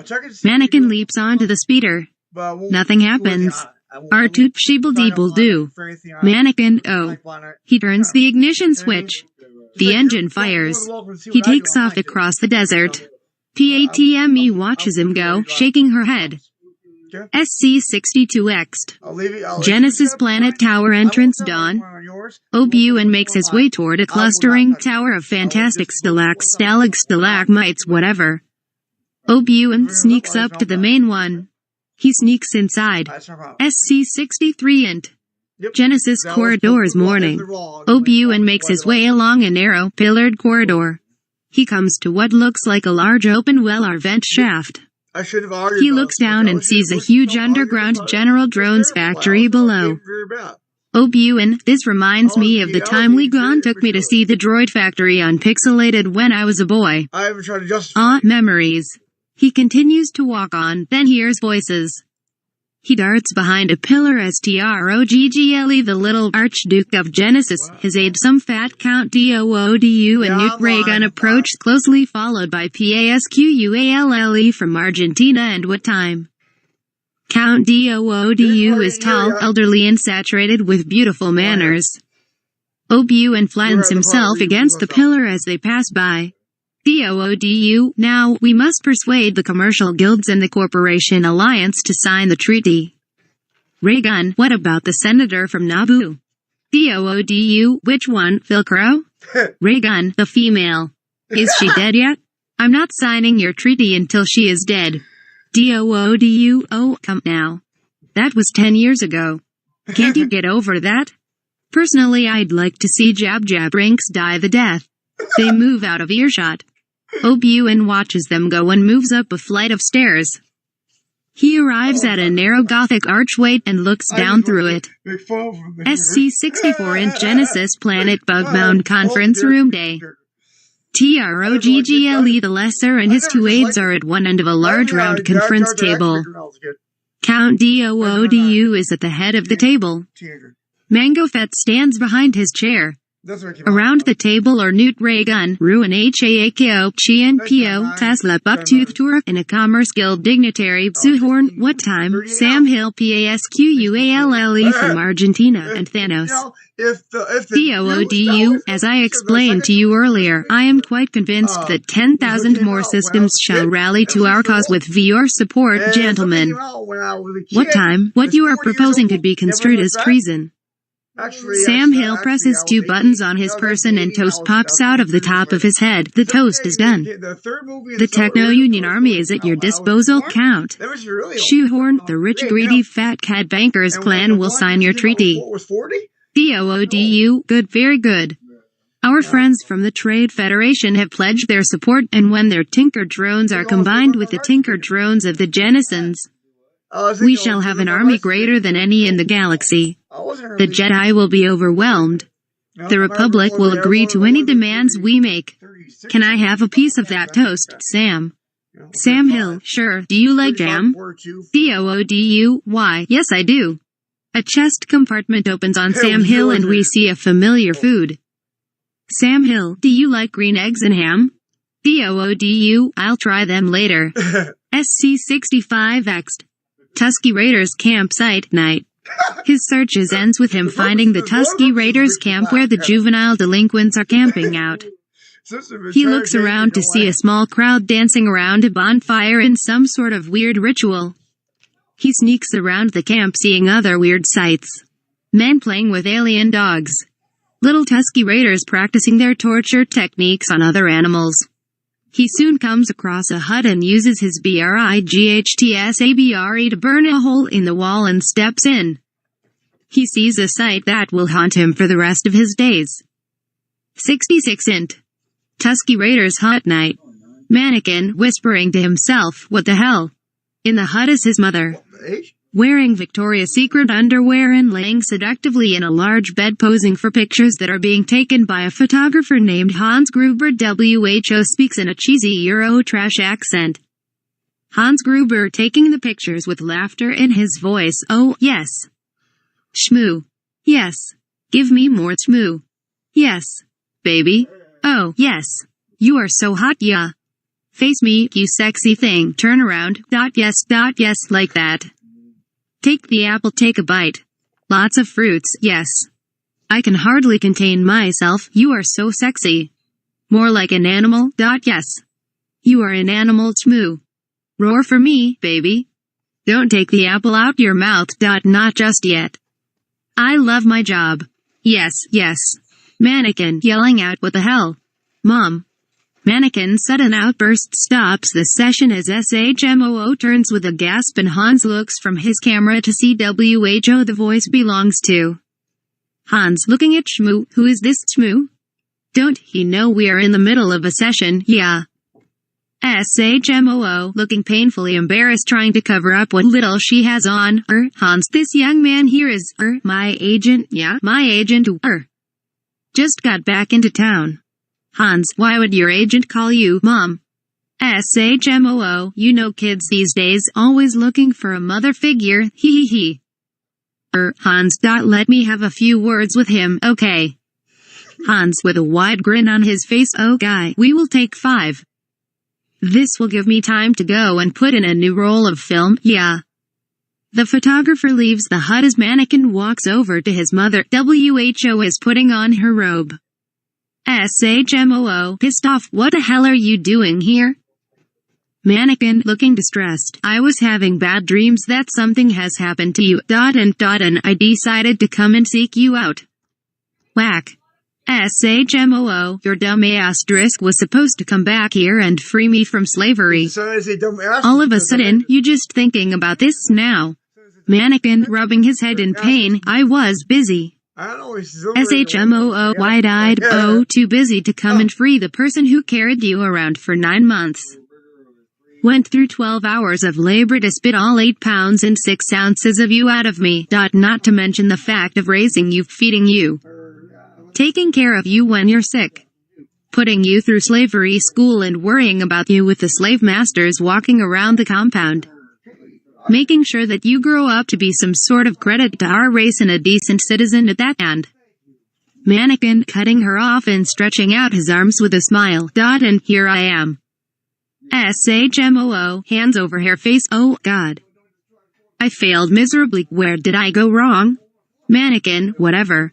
Mannequin leaps onto the speeder. Nothing happens. R2 sheeble-deeble do. Mannequin, oh. He turns the ignition switch. The engine fires. He takes off across the desert. PATME watches him go, shaking her head. SC62X. Genesis Planet Tower entrance dawn. Obuan makes his way toward a clustering tower of fantastic stalagmites whatever. Obuan sneaks up to the main one. He sneaks inside. SC63 and Genesis corridors morning. Obuan makes his way along a narrow, pillared corridor. He comes to what looks like a large open well or vent shaft. He looks down and sees a huge underground General Drones factory below. Obuan, this reminds me of the time Ligon took me to see the droid factory on Pixelated when I was a boy. Memories. He continues to walk on, then hears voices. He darts behind a pillar as Troggle, the little Archduke of Genesis, his aide some fat Count Doodu and Newt Raygun approach, closely followed by Pasquale from Argentina. And what time? Count Doodu is tall, elderly and saturated with beautiful manners. Obuan flattens himself against the pillar as they pass by. Doodu, now, we must persuade the commercial guilds and the Corporation Alliance to sign the treaty. Raygun, what about the senator from Naboo? Doodu, which one, Philcro? Raygun, the female. Is she dead yet? I'm not signing your treaty until she is dead. Doodu, oh, come now. That was 10 years ago. Can't you get over that? Personally, I'd like to see Jab Rinks die the death. They move out of earshot. Obuan watches them go and moves up a flight of stairs. He arrives at a narrow Gothic archway and looks down through it. SC64 in Genesis Planet Bugbound Conference Room Day. Troggle the Lesser and his 2 aides are at one end of a large round conference table. Count Doodu is at the head of the table. Mango Fett stands behind his chair. That's where it came out. Around the table are Newt Reagan, Ruin Haako, Chien Pio, Tesla Bucktooth Tour, and a Commerce Guild dignitary, Suhorn, What Time, Sam Hill Pasquale from Argentina, and Thanos. If the POODU, as I explained to you earlier, I am quite convinced that 10,000 more systems shall rally to our cause with your support, gentlemen. What time? What you are proposing could be construed as treason. Sam Hill presses two buttons on his person and toast pops out of the top of his head. The toast is done. The Techno-Union Army is at your disposal. Count. Shoehorn, the rich, greedy, fat cat bankers clan will sign your treaty. POODU, good, very good. Our friends from the Trade Federation have pledged their support, and when their Tinker drones are combined with the Tinker drones of the Jennisons, we shall have an army greater than any in the galaxy. The Jedi will be overwhelmed. The Republic will agree to any demands we make. Can I have a piece of that toast, Sam? Sam Hill, sure. Do you like jam? POODU, why? Yes, I do. A chest compartment opens on Sam Hill and we see a familiar food. Sam Hill, do you like green eggs and ham? POODU, I'll try them later. SC-65X. Tusky Raiders campsite night. His searches ends with him finding the Tusky Raiders camp where the juvenile delinquents are camping out. He looks around to see a small crowd dancing around a bonfire in some sort of weird ritual. He sneaks around the camp seeing other weird sights. Men playing with alien dogs. Little Tusky Raiders practicing their torture techniques on other animals. He soon comes across a hut and uses his BRIGHTSABRE to burn a hole in the wall and steps in. He sees a sight that will haunt him for the rest of his days. 66 int. Tusky Raiders hut night. Mannequin whispering to himself, what the hell? In the hut is his mother. Wearing Victoria's Secret underwear and laying seductively in a large bed posing for pictures that are being taken by a photographer named Hans Gruber. WHO speaks in a cheesy Euro trash accent. Hans Gruber taking the pictures with laughter in his voice. Oh, yes. Shmoo. Yes. Give me more shmoo. Yes. Baby. Oh, yes. You are so hot, yeah. Face me, you sexy thing. Turn around. Yes, like that. Take the apple, take a bite. Lots of fruits, yes. I can hardly contain myself, you are so sexy. More like an animal, yes. You are an animal, shmoo. Roar for me, baby. Don't take the apple out your mouth, not just yet. I love my job. Yes. Mannequin yelling out, what the hell? Mom. Mannequin's sudden outburst stops the session as SHMOO turns with a gasp and Hans looks from his camera to see WHO the voice belongs to. Hans looking at Shmoo, who is this Shmoo? Don't he know we are in the middle of a session, yeah. SHMOO looking painfully embarrassed trying to cover up what little she has on. Hans, this young man here is, my agent, yeah, my agent, just got back into town. Hans, why would your agent call you, Mom? SHMOO, you know kids these days, always looking for a mother figure, hee. Hans, let me have a few words with him, okay? Hans, with a wide grin on his face, oh guy, we will take 5. This will give me time to go and put in a new roll of film, yeah. The photographer leaves the hut as Mannequin walks over to his mother. WHO is putting on her robe. SHMOO, pissed off, what the hell are you doing here? Mannequin, looking distressed, I was having bad dreams that something has happened to you, and I decided to come and seek you out. Whack. SHMOO, your dumb asterisk was supposed to come back here and free me from slavery. All of a sudden, you just thinking about this now. Mannequin, rubbing his head in pain, I was busy. SHMOO, wide-eyed, too busy to come and free the person who carried you around for 9 months. Went through 12 hours of labor to spit all 8 pounds and 6 ounces of you out of me, not to mention the fact of raising you, feeding you, taking care of you when you're sick, putting you through slavery school and worrying about you with the slave masters walking around the compound. Making sure that you grow up to be some sort of credit to our race and a decent citizen at that end. Mannequin cutting her off and stretching out his arms with a smile. And here I am. SHMOO, hands over her face. Oh God. I failed miserably. Where did I go wrong? Mannequin, whatever.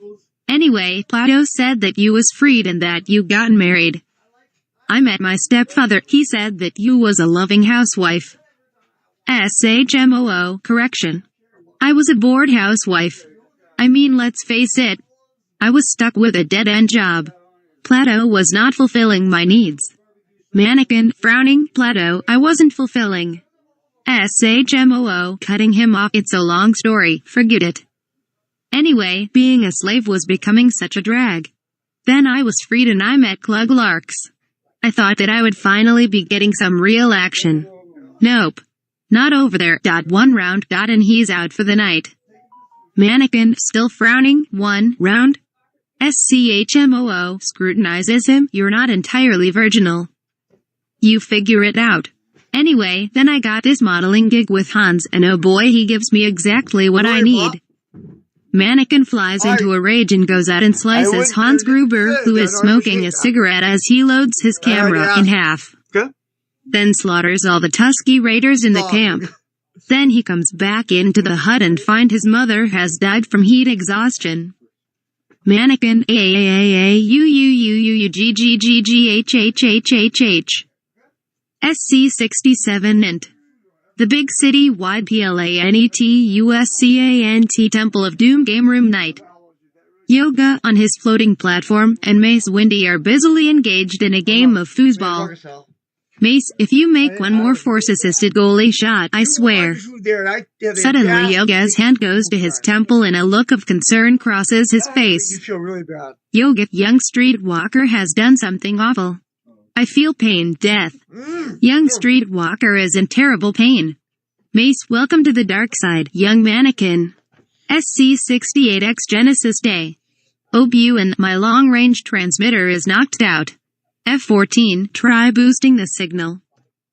Anyway, Plato said that you was freed and that you gotten married. I met my stepfather. He said that you was a loving housewife. SHMOO, correction. I was a bored housewife. I mean, let's face it. I was stuck with a dead-end job. Plato was not fulfilling my needs. Mannequin, frowning. Plato, I wasn't fulfilling. SHMOO, cutting him off. It's a long story, forget it. Anyway, being a slave was becoming such a drag. Then I was freed and I met Clug Larks. I thought that I would finally be getting some real action. Nope. Not over there. One round. And he's out for the night. Mannequin, still frowning. 1 round. SCHMOO, scrutinizes him. You're not entirely virginal. You figure it out. Anyway, then I got this modeling gig with Hans, and oh boy, he gives me exactly what I need. Mannequin flies into a rage and goes out and slices Hans Gruber, who is smoking a cigarette as he loads his camera, in half. Then slaughters all the Tusky Raiders in the camp. Then he comes back into the hut and finds his mother has died from heat exhaustion. Mannequin, AAAAUUUGGGGHHHHH. SC67 int. The big city-wide PLANETUSCANT Temple of Doom game room night. Yoga on his floating platform and Mace Windy are busily engaged in a game of foosball. Mace, if you make one more force-assisted goalie shot, I swear. Suddenly Yoga's hand goes to his temple and a look of concern crosses his face. You feel really bad. Yoga, young streetwalker has done something awful. I feel pain, death. Young streetwalker is in terrible pain. Mace, welcome to the dark side, young mannequin. SC68X Genesis Day. OBU and my long-range transmitter is knocked out. F14, try boosting the signal.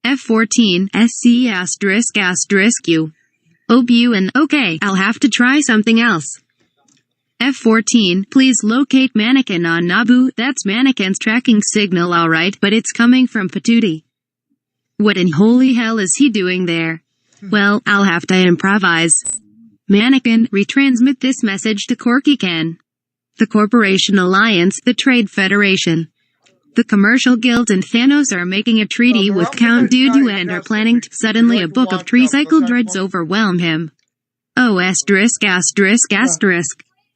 F14, SC *** U. OBU and okay, I'll have to try something else. F14, please locate Mannequin on Nabu. That's Mannequin's tracking signal alright, but it's coming from Patootie. What in holy hell is he doing there? Well, I'll have to improvise. Mannequin, retransmit this message to Corky Can. The Corporation Alliance, the Trade Federation. The Commercial Guild and Thanos are making a treaty with Count Dooku and are planning to suddenly a book of tricycle dreads overwhelm him. Oh ******.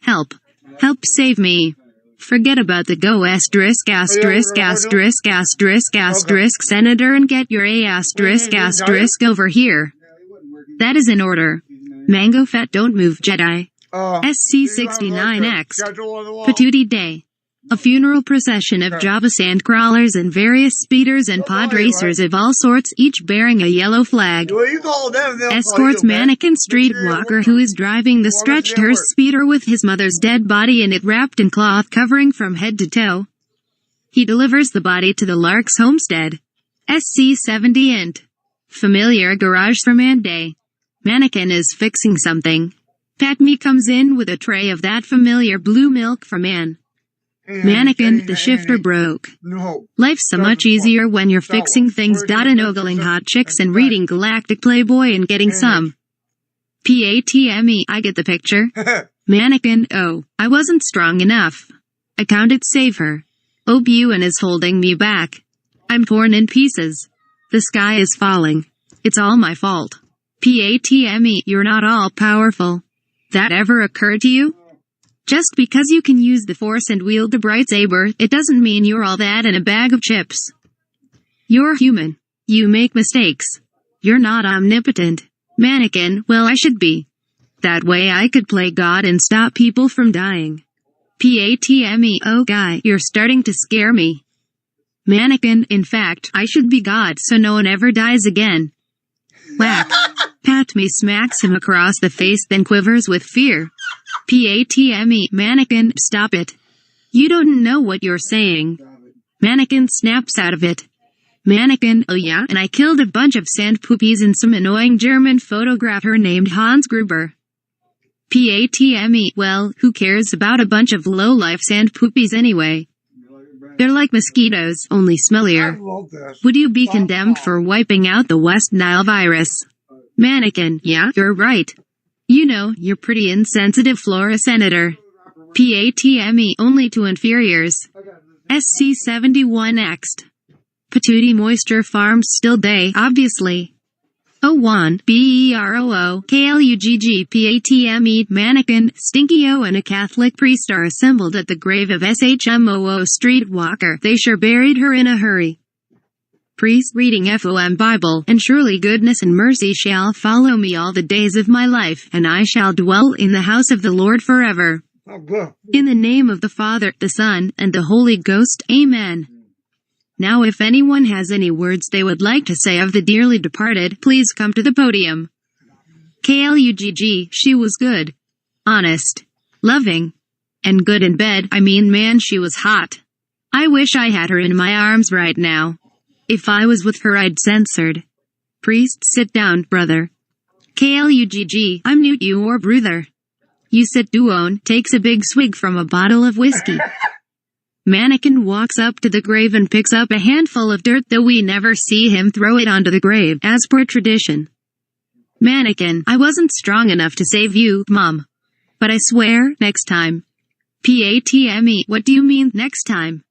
Help. Help save me. Forget about the go ******** Senator and get your *** over here. That is in order. Mango Fett don't move Jedi. SC69X. Patootie Day. A funeral procession of Java sandcrawlers and various speeders and pod racers of all sorts, each bearing a yellow flag. Escorts Mannequin Streetwalker who is driving the stretched hearse speeder with his mother's dead body in it wrapped in cloth covering from head to toe. He delivers the body to the Larks homestead. SC70 int. Familiar garage for Man Day. Mannequin is fixing something. Patme comes in with a tray of that familiar blue milk for Man. Mannequin, the shifter broke. No. Life's so much easier when you're fixing things. And ogling hot chicks and reading Galactic Playboy and getting some. PATME, I get the picture. Mannequin, oh, I wasn't strong enough. I counted save her. Obuan is holding me back. I'm torn in pieces. The sky is falling. It's all my fault. PATME, you're not all powerful. That ever occurred to you? Just because you can use the Force and wield a bright saber, it doesn't mean you're all that in a bag of chips. You're human. You make mistakes. You're not omnipotent. Mannequin, well I should be. That way I could play God and stop people from dying. PATME, oh guy, you're starting to scare me. Mannequin, in fact, I should be God so no one ever dies again. Whack. Patme smacks him across the face then quivers with fear. PATME, Mannequin, stop it. You don't know what you're saying. Mannequin snaps out of it. Mannequin, oh yeah, and I killed a bunch of sand poopies and some annoying German photographer named Hans Gruber. PATME, well, who cares about a bunch of low-life sand poopies anyway? They're like mosquitoes, only I smellier. love this. Would you be condemned for wiping out the West Nile virus? Mannequin, yeah, you're right. You know, you're pretty insensitive Flora Senator. PATME, only to inferiors. SC71 next. Patootie Moisture Farms still day, obviously. 01, BEROO, KLUGG, PATME, Mannequin, Stinky O and a Catholic priest are assembled at the grave of SHMOO Streetwalker. They sure buried her in a hurry. Priest reading FOM Bible, and surely goodness and mercy shall follow me all the days of my life, and I shall dwell in the house of the Lord forever. Oh, good. In the name of the Father, the Son, and the Holy Ghost, amen. Now if anyone has any words they would like to say of the dearly departed, please come to the podium. KLUGG, she was good. Honest. Loving. And good in bed, I mean man she was hot. I wish I had her in my arms right now. If I was with her I'd censored. Priest sit down, brother. KLUGG, I'm mute you or brother. You sit down, takes a big swig from a bottle of whiskey. Mannequin walks up to the grave and picks up a handful of dirt, though we never see him throw it onto the grave, as per tradition. Mannequin, I wasn't strong enough to save you, Mom. But I swear, next time. PATME, what do you mean, next time?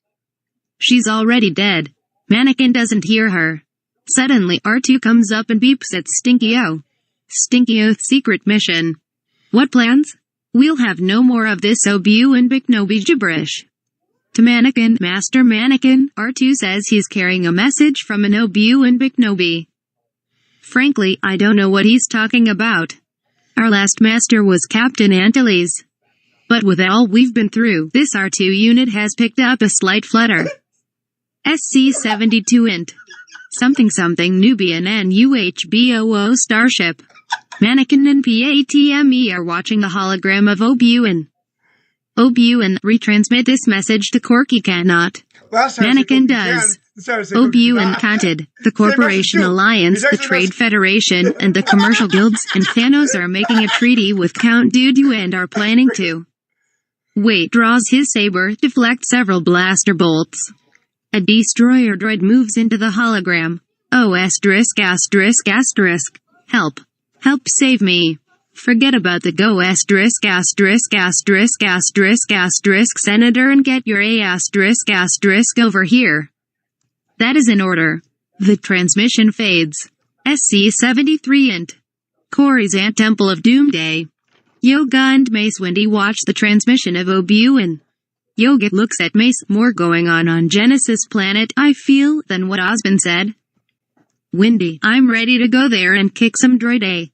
She's already dead. Mannequin doesn't hear her. Suddenly, R2 comes up and beeps at Stinky O. Stinky O's secret mission. What plans? We'll have no more of this Obu and Biknobi gibberish. To Mannequin, Master Mannequin, R2 says he's carrying a message from an Obu and Biknobi. Frankly, I don't know what he's talking about. Our last master was Captain Antilles. But with all we've been through, this R2 unit has picked up a slight flutter. SC72 int. Something Nubian NUHBOO Starship. Mannequin and PATME are watching the hologram of Obuin. Obuin, retransmit this message to Corky cannot. Mannequin does. Obuin canted. The Corporation Alliance, the Trade Federation, and the Commercial Guilds, and Thanos are making a treaty with Count Dudu and are planning to. Wait, draws his saber, deflect several blaster bolts. A destroyer droid moves into the hologram. Oh, asterisk. Help. Help save me. Forget about the go asterisk Senator and get your asterisk over here. That is in order. The transmission fades. SC73 int. Corey's Ant Temple of Doomday. Yoga and Mace Windy watch the transmission of Obuin. Yoga looks at Mace, more going on Genesis planet, I feel, than what Osmond said. Windy, I'm ready to go there and kick some droid A.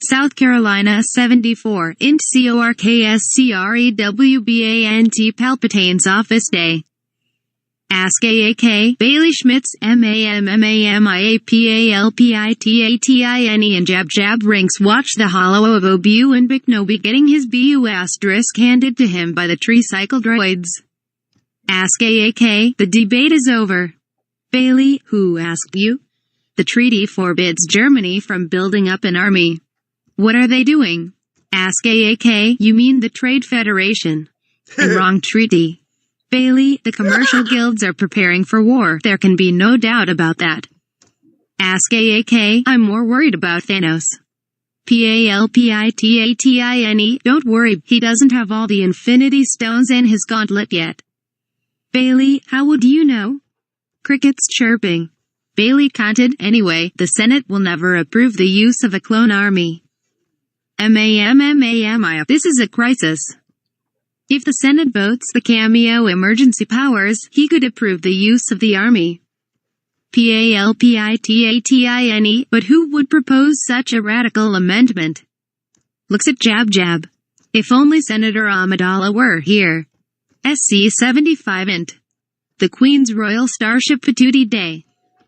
South Carolina 74, int CORKSCREWBANT Palpatine's office day. Ask AAK, Bailey Schmitz, MAMMAMIAPALPITATINE and Jab Rinks watch the hollow of Obu and Biknobi getting his BU asterisk handed to him by the tree-cycle droids. Ask AAK, the debate is over. Bailey, who asked you? The treaty forbids Germany from building up an army. What are they doing? Ask AAK, you mean the Trade Federation. And wrong treaty. Bailey, the commercial guilds are preparing for war, there can be no doubt about that. Ask AAK, I'm more worried about Thanos. PALPITATINE, don't worry, he doesn't have all the Infinity Stones in his gauntlet yet. Bailey, how would you know? Crickets chirping. Bailey canted, anyway, the Senate will never approve the use of a clone army. MAMMAMI, this is a crisis. If the Senate votes the cameo emergency powers, he could approve the use of the army. PALPITATINE, but who would propose such a radical amendment? Looks at Jab. If only Senator Amidala were here. SC75 int. The Queen's Royal Starship Patootie Day.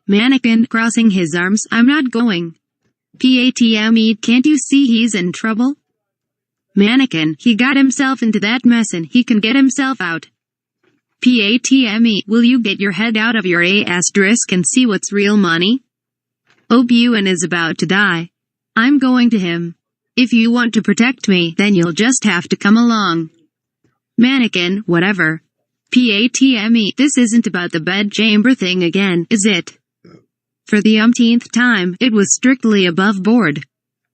Mannequin crossing his arms, I'm not going. PATME, can't you see he's in trouble? Mannequin, he got himself into that mess and he can get himself out. PATME, will you get your head out of your asterisk and see what's real money? Obuin is about to die. I'm going to him. If you want to protect me, then you'll just have to come along. Mannequin, whatever. PATME, this isn't about the bedchamber thing again, is it? For the umpteenth time, it was strictly above board.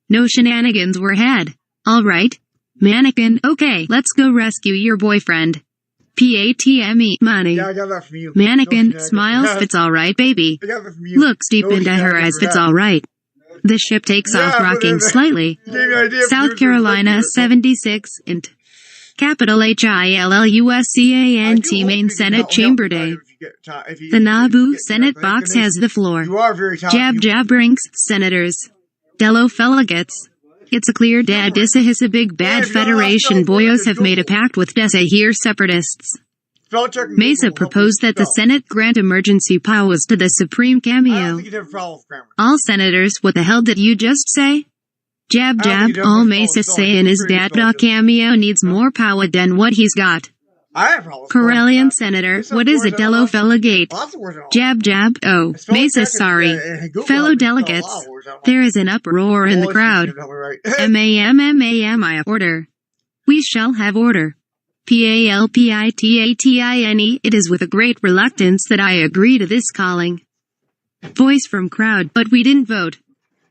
No shenanigans were had. Alright. Mannequin, okay, let's go rescue your boyfriend. PATME, money. Yeah, I got that from you. Mannequin, No, smiles, it's alright, baby. I got that from you. Looks deep No, into her shenanigans eyes, were it's had. alright. The ship takes Yeah, off but rocking then- slightly. You gave me an idea for South doing Carolina something like 76 int. Capital HILLUSCANT Main Senate Chamber Day. The Nabu Senate box has the floor. You are very talented. Jab jab ranks, senators. Dello delegates. It's a clear dad dissa his a big bad if you don't federation spell boyos it, have made a Google. pact with dessa here separatists. Spell check and Mesa Google will help proposed you that the spell. Senate grant emergency powers to the Supreme I don't Cameo. think you'd have a problem with grammar. All senators, what the hell did you just say? Jab I don't jab, think you'd have all much Mesa problem spelling. saying his Pretty dad spell, just- cameo needs more power than what he's got. I have problems spelling Corellian that. senator, There's some what is words a I don't know. Dello gate? Lots of words I don't know. Jab jab, oh, Spell check Mesa and- sorry. and Google Fellow helps you spell a lot delegates, of words I don't know. there is an uproar in the Well, crowd. you should help me right. MAMMAMI order. We shall have order. PALPITATINE, it is with a great reluctance that I agree to this calling. Voice from crowd, but we didn't vote.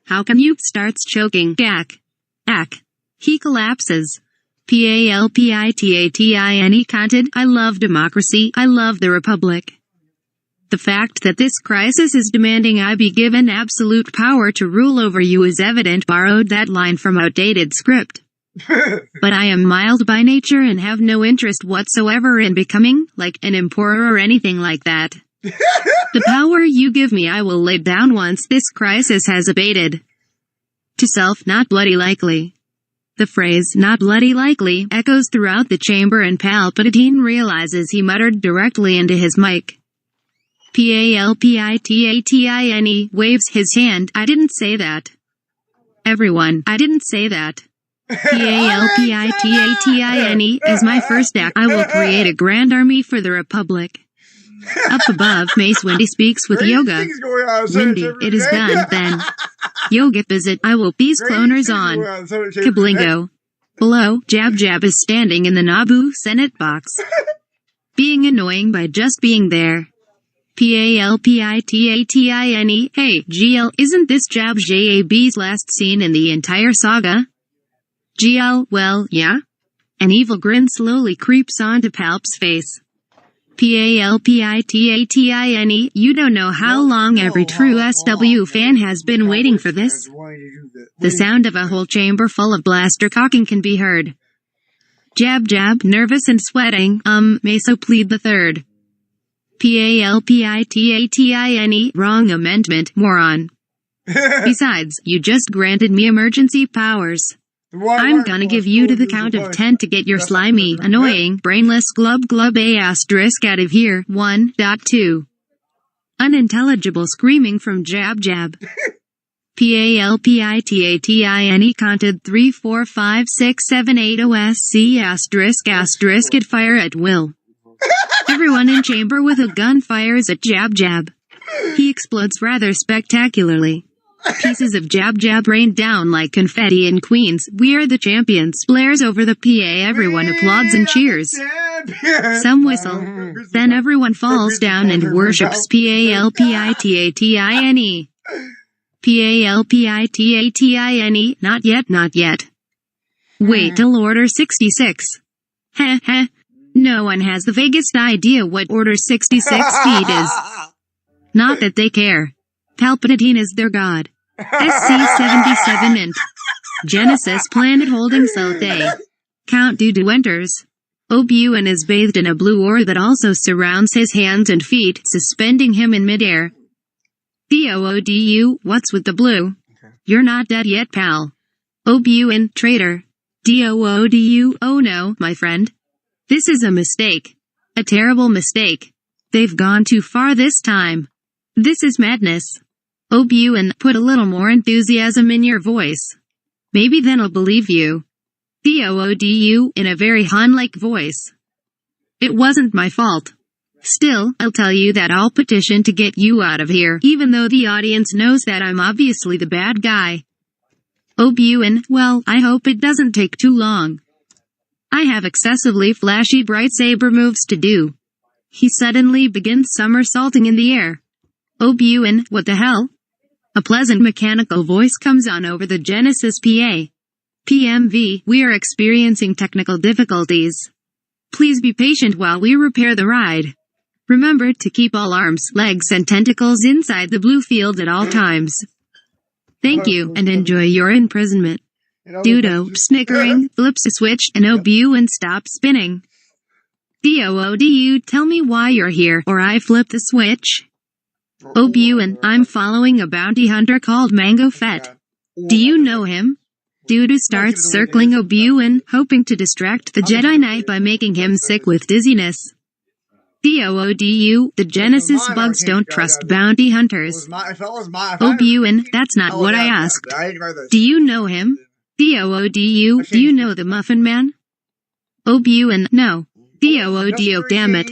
How come you starts choking? Gack. Ack. He collapses. PALPITATINE content, I love democracy, I love the republic. The fact that this crisis is demanding I be given absolute power to rule over you is evident. Borrowed that line from outdated script. But I am mild by nature and have no interest whatsoever in becoming, like, an emperor or anything like that. The power you give me I will lay down once this crisis has abated. To self, not bloody likely. The phrase, not bloody likely, echoes throughout the chamber and Palpatine realizes he muttered directly into his mic. PALPITATINE waves his hand, I didn't say that. Everyone, I didn't say that. PALPITATINE, as my first act, I will create a grand army for the Republic. Up above, Mace Windy speaks with Great Yoga. things going on in the Windy, Senate it is chamber done, today. then. Yoga visit, I will these Great cloners things on. going in the Senate chamber today. Kablingo. Below, Jab Jab is standing in the Nabu Senate box. Being annoying by just being there. PALPITATINE, hey, GL, isn't this Jab JAB's last scene in the entire saga? GL, well, yeah? An evil grin slowly creeps onto Palp's face. PALPITATINE, you don't know how long every true SW fan has been waiting for this. The sound of a whole chamber full of blaster cocking can be heard. Jab Jab, nervous and sweating, Meso plead the third. PALPITATINE, wrong amendment, moron. Besides, you just granted me emergency powers. I'm gonna give you to the count of 10 to get your slimy, annoying, brainless glub glub a asterisk out of here. 1.2. Unintelligible screaming from Jab Jab. PALPITATINE counted 3, 4, 5, 6, 7, 8 OSC asterisk asterisk at fire at will. Everyone in chamber with a gun fires at Jab Jab. He explodes rather spectacularly. Pieces of Jab Jab rain down like confetti in Queens. We are the champions. Blares over the PA. Everyone applauds and cheers. Some whistle. Then everyone falls down and worships PALPITATINE. PALPITATINE. Not yet, not yet. Wait till Order 66. Heh heh. No one has the vaguest idea what Order 66 speed is. Not that they care. Palpatine is their god. SC-77 int. Genesis planet holding South A. Count Dooku enters. Obi-Wan is bathed in a blue aura that also surrounds his hands and feet, suspending him in midair. DOODU, what's with the blue? You're not dead yet, pal. Obi-Wan, traitor. DOODU, oh no, my friend. This is a mistake. A terrible mistake. They've gone too far this time. This is madness. Obi-Wan, put a little more enthusiasm in your voice. Maybe then I'll believe you. DOODU, in a very Han-like voice. It wasn't my fault. Still, I'll tell you that I'll petition to get you out of here, even though the audience knows that I'm obviously the bad guy. Obuin, well, I hope it doesn't take too long. I have excessively flashy bright saber moves to do. He suddenly begins somersaulting in the air. Obuin, what the hell? A pleasant mechanical voice comes on over the Genesis PA. PMV, we are experiencing technical difficulties. Please be patient while we repair the ride. Remember to keep all arms, legs and tentacles inside the blue field at all times. Thank you, and enjoy your imprisonment. Dudo, snickering, flips a switch, and Obuin stops spinning. Doodu, tell me why you're here, or I flip the switch. Obuin, I'm following a bounty hunter called Mango Fett. Do you know him? Dudu starts circling Obuin, hoping to distract the Jedi Knight by making him sick with dizziness. Doodu, the Genesis bugs don't trust bounty hunters. Obuin, that's not what I asked. Do you know him? Doodu, do you know the Muffin Man? Obuin, no. Doodu, damn it.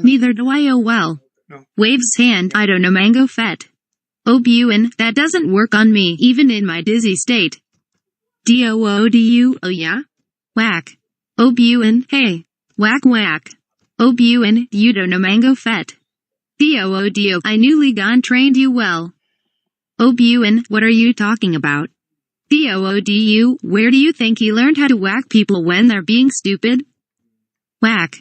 Neither do I, oh well. Waves hand, I don't know Mango Fett. Obuin, that doesn't work on me, even in my dizzy state. Doodu, oh yeah? Whack. Obuin, hey. Whack whack. Obuin, you don't know Mango Fett. Doodu, I knew Ligon trained you well. Obuin, what are you talking about? Doodu, where do you think he learned how to whack people when they're being stupid? Whack.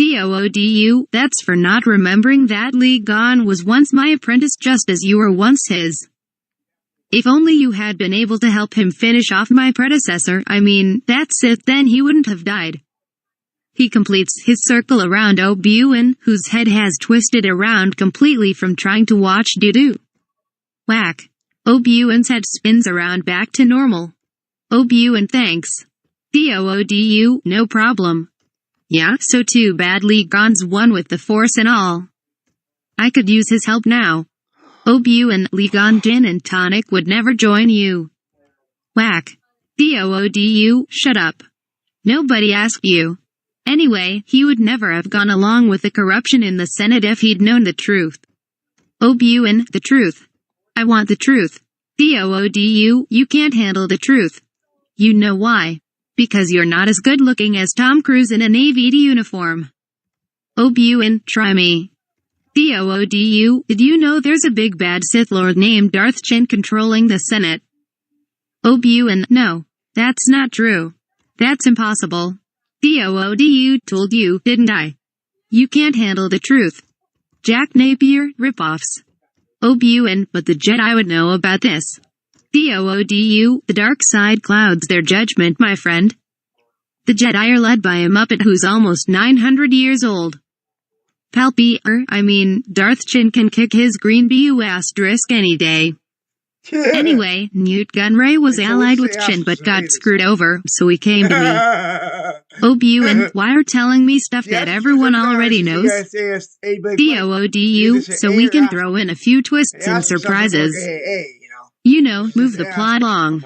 Doodu, that's for not remembering that Ligon was once my apprentice just as you were once his. If only you had been able to help him finish off my predecessor, I mean, that Sith, then he wouldn't have died. He completes his circle around Obuin, whose head has twisted around completely from trying to watch Dudu. Whack. Obuin's head spins around back to normal. Obuin thanks. Doodu, no problem. Yeah, so too bad Ligon's one with the Force and all. I could use his help now. Obuin, Ligon Gin and Tonic would never join you. Whack. Doodu, shut up. Nobody asked you. Anyway, he would never have gone along with the corruption in the Senate if he'd known the truth. Obuin, the truth. I want the truth. Doodu, you can't handle the truth. You know why. Because you're not as good looking as Tom Cruise in a Navy uniform. Obuin, try me. Doodu, did you know there's a big bad Sith Lord named Darth Chin controlling the Senate? Obuin, no. That's not true. That's impossible. Doodu told you, didn't I? You can't handle the truth. Jack Napier, ripoffs. Obuin, but the Jedi would know about this. Doodu, the dark side clouds their judgment, my friend. The Jedi are led by a Muppet who's almost 900 years old. Darth Chin can kick his green BU asterisk any day. Anyway, Newt Gunray was allied with Chin but got screwed over, so he came to me. Obuin, why are telling me stuff that everyone already knows? Doodu, so we can throw in a few twists and surprises. You know, move the plot along.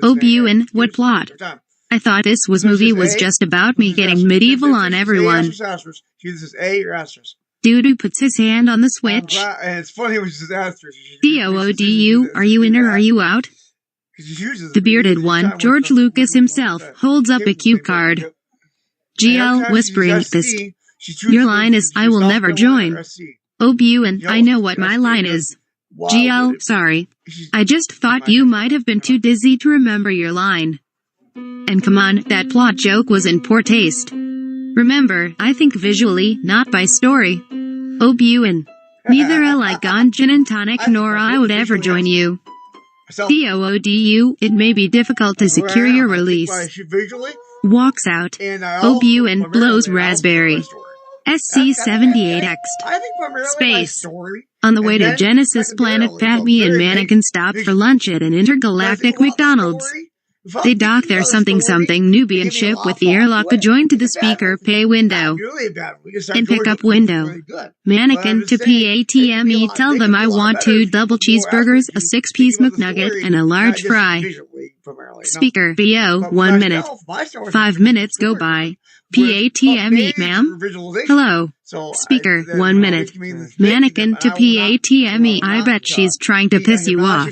Obuin, what plot? I thought this movie was just about me getting medieval on everyone. Dudu puts his hand on the switch. And it's funny when she says asterisk. Doodu, are you in or are you out? The bearded one, George Lucas himself, holds up a cue card. GL, whispering fist. Your line is, I will never join. Obuin, I know what my line is. GL, sorry. I just thought you might have been too dizzy to remember your line. And come on, that plot joke was in poor taste. Remember, I think visually, not by story. Obuin. Neither I like Gin and Tonic nor I would ever join you. Doodu, it may be difficult to secure your release. Walks out. Obuin blows raspberry. SC-78X. Space. On the way to Genesis planet, Padme and Mannequin stop for lunch at an intergalactic McDonald's. They dock their something Nubian ship with the airlock adjoined to the speaker pay window. And pick up window. Mannequin to PATME, tell them I want 2 double cheeseburgers, a 6-piece McNugget, and a large fry. Speaker, BO, 1 minute. 5 minutes go by. PATME, ma'am? Hello. Speaker, 1 minute. Mannequin to PATME, I bet she's trying to piss you off.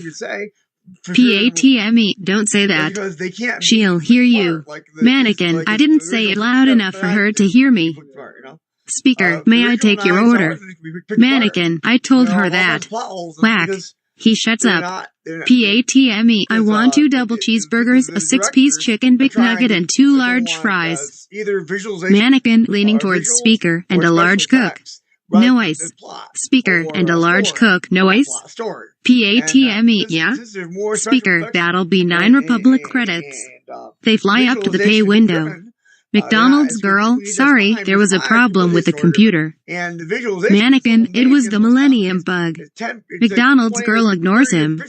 for sure they will. PATME, don't say that. Because they can't. She'll hear you. Smart, like the, Mannequin, like I it's didn't the say it original loud enough for her to hear me. Smart, you know? Speaker, may I take your order? Mannequin, I told her that. Whack. He shuts up. PATME, I want 2 double cheeseburgers, a 6-piece chicken Big Nugget, and 2 large fries. Mannequin, leaning towards speaker, and a large cook. No ice. Speaker, and a large cook, no ice. PATME, yeah? Speaker, that'll be 9 Republic credits. They fly up to the pay window. McDonald's girl, sorry, there was a problem with the computer. Mannequin, it was the millennium bug. McDonald's girl ignores him.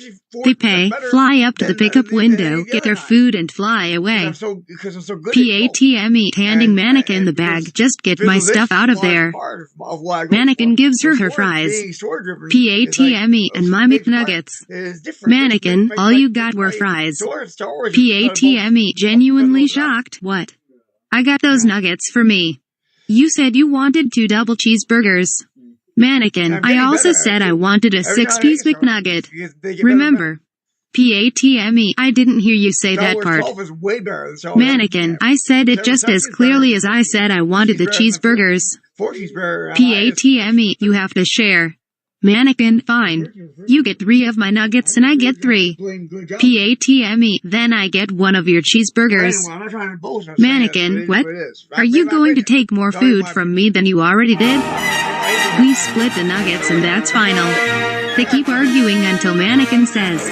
They pay, fly up to the pickup window, get their food, and fly away. PATME, handing Mannequin the bag, just get my stuff out of there. Mannequin gives her fries. PATME, and my McNuggets. Mannequin, all you got were fries. PATME, genuinely shocked, what? I got those nuggets for me. You said you wanted 2 double cheeseburgers. Mannequin, I also said I wanted a 6-piece McNugget. Remember? PATME, I didn't hear you say that part. Mannequin, I said it just as clearly as I said I wanted the cheeseburgers. PATME, you have to share. Mannequin, fine. You get 3 of my nuggets and I get 3. PATME, then I get 1 of your cheeseburgers. Mannequin, what? Are you going to take more food from me than you already did? We split the nuggets and that's final. They keep arguing until Mannequin says,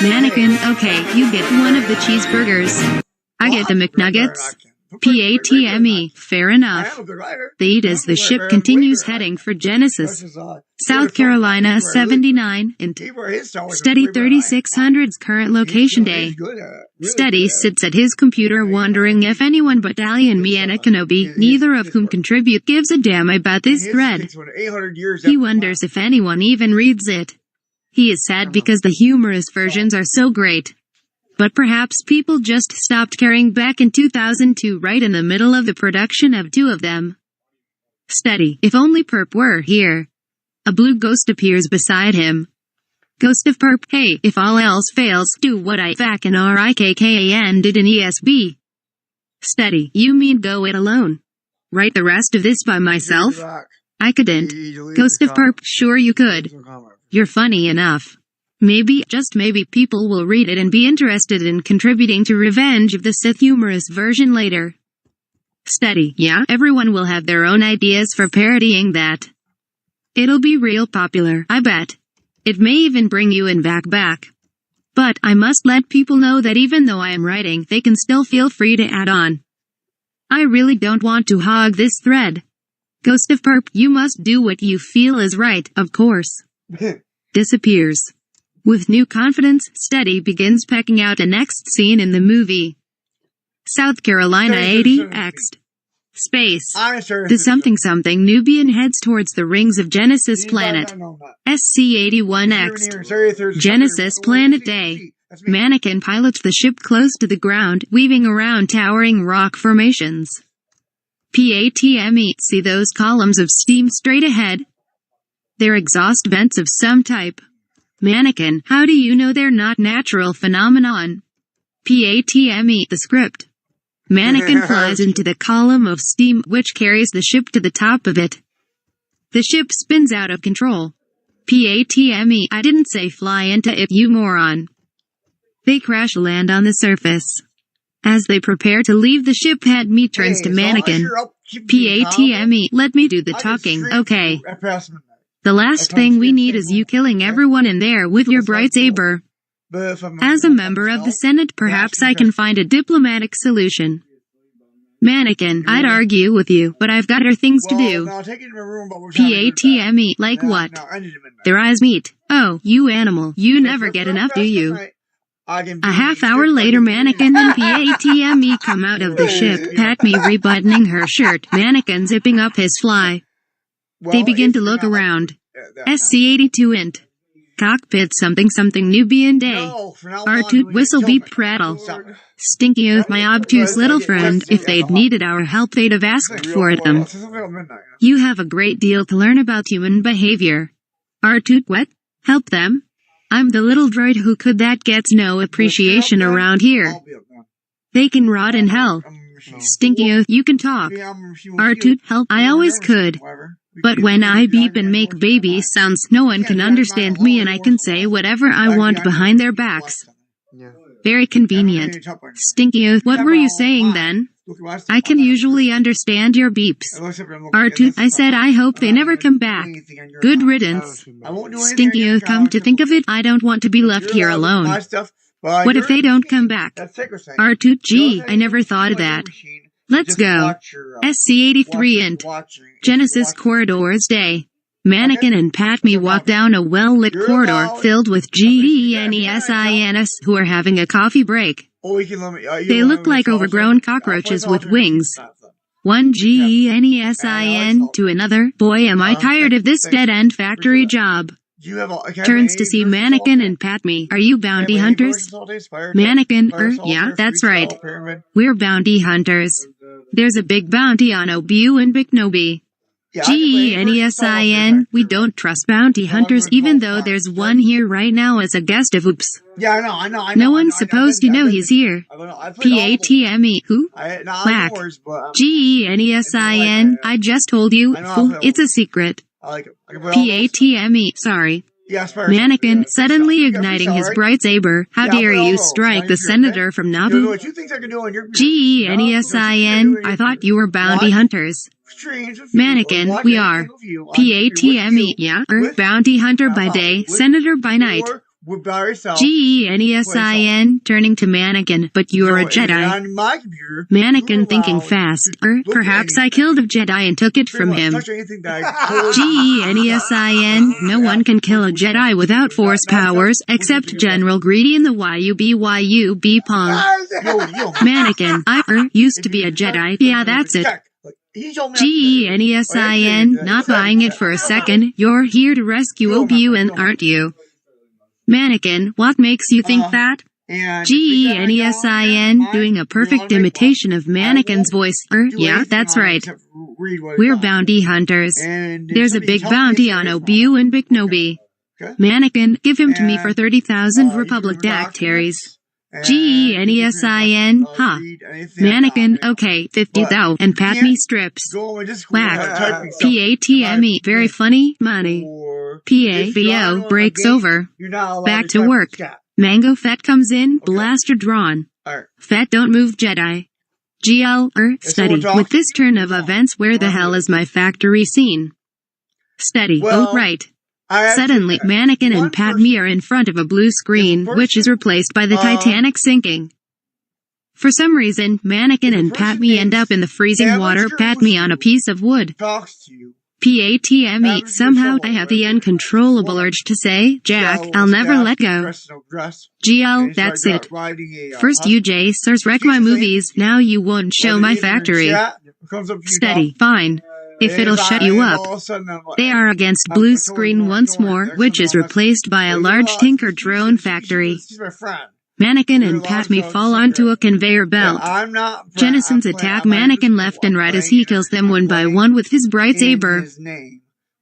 Mannequin, okay, you get 1 of the cheeseburgers. I get the McNuggets. PATME, fair enough. They eat as the ship continues heading for Genesis, South Carolina 79, and Steady 3600's current location day. Steady sits at his computer wondering if anyone but Dali and Miana Kenobi, neither of whom contribute, gives a damn about this thread. He wonders if anyone even reads it. He is sad because the humorous versions are so great. But perhaps people just stopped caring back in 2002 right in the middle of the production of 2 of them. Steady, if only Perp were here. A blue ghost appears beside him. Ghost of Perp, hey, if all else fails, do what I fucking RIKKAN did in ESB. Steady, you mean go it alone? Write the rest of this by myself? I couldn't. Ghost of Perp, sure you could. You're funny enough. Maybe, just maybe, people will read it and be interested in contributing to Revenge of the Sith humorous version later. Steady, yeah, everyone will have their own ideas for parodying that. It'll be real popular, I bet. It may even bring you in back. But I must let people know that even though I am writing, they can still feel free to add on. I really don't want to hog this thread. Ghost of Perp, you must do what you feel is right, of course. Disappears. With new confidence, Steady begins pecking out the next scene in the movie. South Carolina 80 X'd. Space. The something Nubian heads towards the rings of Genesis planet. SC-81 X'd. Genesis planet day. Mannequin pilots the ship close to the ground, weaving around towering rock formations. PATME, see those columns of steam straight ahead? They're exhaust vents of some type. Mannequin, how do you know they're not natural phenomenon? PATME, the script. Mannequin flies into the column of steam which carries the ship to the top of it. The ship spins out of control. PATME, I didn't say fly into it, you moron. They crash land on the surface. As they prepare to leave the ship, me turns to Mannequin. PATME, let me do the talking, okay? The last thing we need is you killing everyone in there with your bright saber. As a member of the Senate, perhaps I can find a diplomatic solution. Mannequin, I'd argue with you, but I've got other things to do. PATME, like what? Their eyes meet. Oh, you animal, you never get enough, do you? A half hour later, Mannequin and PATME come out of the ship, me rebuttoning her shirt, Mannequin zipping up his fly. They begin to look around. SC-82 int. Cockpit something Nubian day. R2 whistle beep prattle. Stinky oath my obtuse little friend, if they'd needed our help they'd have asked for them. You have a great deal to learn about human behavior. R2 what? Help them? I'm the little droid who could that gets no appreciation around here. I'll be up now. They can rot in hell. I'm a machine. Stinky Oath, you can talk. Yeah, I'm a machine with R2, you. help, I You're always a machine, could. whatever. We But can- when we I can beep drive and my make own baby car. sounds, no one Yeah, can drive understand mine me all and I over can once in a say while. whatever I Like, want yeah, behind their watch backs. something. Yeah. Very I don't convenient. need to talk anymore. Stinky Oath, what Yeah, were but you I'll saying mind. then? Look at my stuff. I I'm can not usually upset. understand your beeps. I look up and look at R2, this I stuff. said I hope I'm they not never gonna come do back. anything on your Good account. riddance. I won't do anything on Stinky your Oath, come account to except think for of it, I don't want to be left you're here allowed to look at my alone. stuff, but What if you're they a don't come machine. back? That's sacrosanct. R2, The only gee, thing I never you thought can of do on your that. machine is Let's just go. watch your, SC83 and Genesis Corridors Day. Mannequin and Patme walk down a well-lit You're corridor allowed- filled with GENESINs who are having a coffee break. Oh, you can let me, you They want look me to like salsa? overgrown I'll cockroaches play with salsa wings. and cheese pasta. One GENESIN to another. Boy, am I tired of this thanks. dead-end factory Appreciate job. Do you have a, can I have Turns any to see version Mannequin salsa? and Patme. Are you Can I have bounty any hunters? version salsa? Fire Mannequin, fire salsa, yeah, that's freestyle, right. pyramid? We're bounty hunters. There's a big bounty on Obu and Biknobi. Yeah, I can play any version salsa if GENESIN, you're we right. don't trust bounty No, I'm hunters gonna even call though Clark, there's okay? one here right now as a guest of Oops. Yeah, I know. No one's supposed to know he's here. I've played all of them. PATME, who? No, Whack. no worries, but GENESIN, I just told you, I know fool, how to- it's a secret. I like it. I can play all those. PATME, sorry. Yeah, Spire Mannequin, yeah, suddenly freestyle. igniting freestyle, his right? bright saber. How Yeah, I'll dare play all you those. strike On the your computer, senator okay? from You know Naboo? what you think I can do on your computer? GENESIN, I thought you were bounty What? hunters. Streams with you, Mannequin, or watch we anything are. with you on your computer with PATME, you, yeah, with bounty hunter by Now, day, with- senator by night. or with by yourself. GENESIN, turning to Mannequin, but you're a So, Jedi. on my computer, Mannequin you're thinking allowed fast. to look at Perhaps I anything. killed a Jedi and took it Pretty from much him. touch anything that I told you. GENESIN, no one can kill a Jedi without force powers, except General Greedy in the YUB Pong. Yo. Mannequin, I used to be a Jedi, yeah that's it. GENESIN, not buying it for a second, you're here to rescue Obi-Wan, aren't you? Mannequin, what makes you think that? GENESIN, doing a perfect imitation of Mannequin's voice. Yeah, that's right. We're bounty hunters. There's a big bounty on Obi-Wan and Biknobi. Mannequin, give him to me for 30,000 Republic dactaries. GENESIN, huh? Mannequin, okay, 50,000, and Patme strips. Whack. PATME, very funny, money. PAVO, breaks over. Back to work. Mango Fett comes in, blaster drawn. Fett don't move Jedi. GL, steady. With this turn of events, where the hell is my factory scene? Steady, oh right. Suddenly, Mannequin and Patme are in front of a blue screen, which is replaced by the Titanic sinking. For some reason, Mannequin and Patme end up in the freezing water, Patme on a piece of wood. Talks to you. PATME, somehow I have the uncontrollable urge to say, Jack, I'll never let go. GL, that's it. First you J-Sirs wreck my movies, now you won't show my factory. Steady, fine. If it'll shut you up. They are against blue screen once more, which is replaced by a large Tinker drone factory. Mannequin and Patme fall onto a conveyor belt. Jennisons attack Mannequin left and right as he kills them one by one with his bright saber.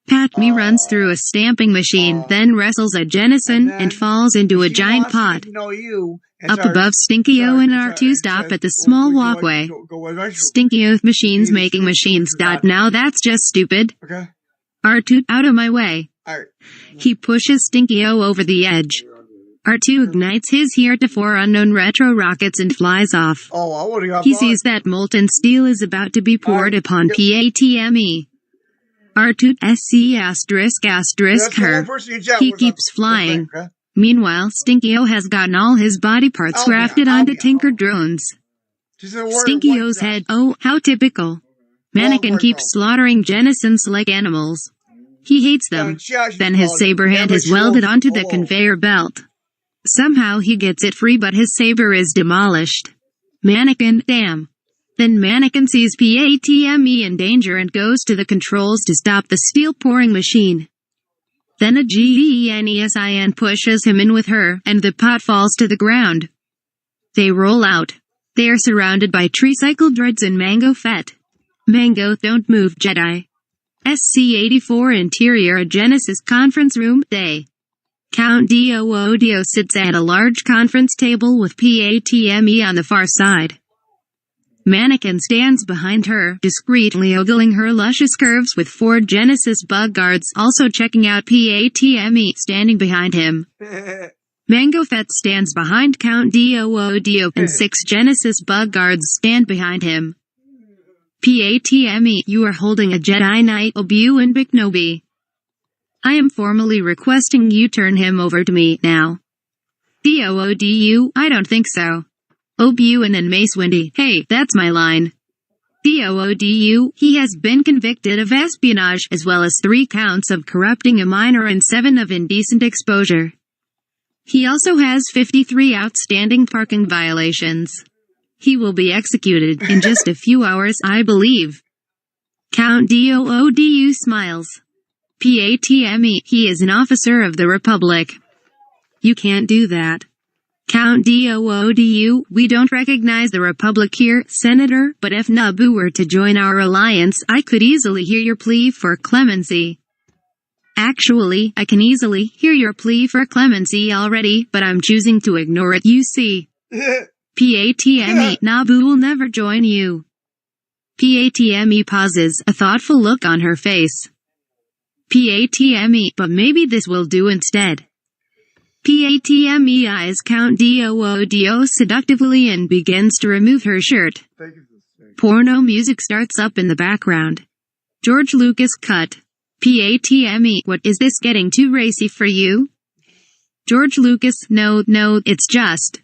Patme runs through a stamping machine, then wrestles a Jennison and falls into a giant pot. Up above, Stinky O and R2 stop at the small walkway. Stinky O machines making machines. Now that's just stupid. R2, out of my way. He pushes Stinky O over the edge. R2 ignites his heretofore unknown retro rockets and flies off. He sees that molten steel is about to be poured upon PATME. R2 SC*** her. He keeps flying. Meanwhile, Stinky O has gotten all his body parts grafted onto Tinker drones. Stinky O's head, oh, how typical. Mannequin keeps slaughtering Jennisons like animals. He hates them. Then his saber hand is welded onto the conveyor belt. Somehow he gets it free but his saber is demolished. Mannequin, damn. Then Mannequin sees PATME in danger and goes to the controls to stop the steel pouring machine. Then a GENESIN pushes him in with her, and the pot falls to the ground. They roll out. They are surrounded by tricycle droids and Mango Fett. Mango, don't move, Jedi. SC-84 Interior, a Genesis conference room, day. Count Doodio sits at a large conference table with Patme on the far side. Mannequin stands behind her, discreetly ogling her luscious curves with 4 Genesis bug guards also checking out Patme standing behind him. Mango Fett stands behind Count Doodio and 6 Genesis bug guards stand behind him. Patme, you are holding a Jedi Knight Obi-Wan Kenobi. I am formally requesting you turn him over to me, now. Doodu, I don't think so. Obi-Wan and Mace Windu, hey, that's my line. Doodu, he has been convicted of espionage as well as 3 counts of corrupting a minor and 7 of indecent exposure. He also has 53 outstanding parking violations. He will be executed in just a few hours, I believe. Count Doodu smiles. Patme, he is an officer of the Republic. You can't do that. Count Doodu, we don't recognize the Republic here, Senator, but if Naboo were to join our alliance, I could easily hear your plea for clemency. Actually, I can easily hear your plea for clemency already, but I'm choosing to ignore it, you see. Patme, Naboo will never join you. Patme pauses, a thoughtful look on her face. Patme, but maybe this will do instead. Patme eyes Count Doodio seductively and begins to remove her shirt. Porno music starts up in the background. George Lucas cut. Patme, what is this getting too racy for you? George Lucas, no, it's just.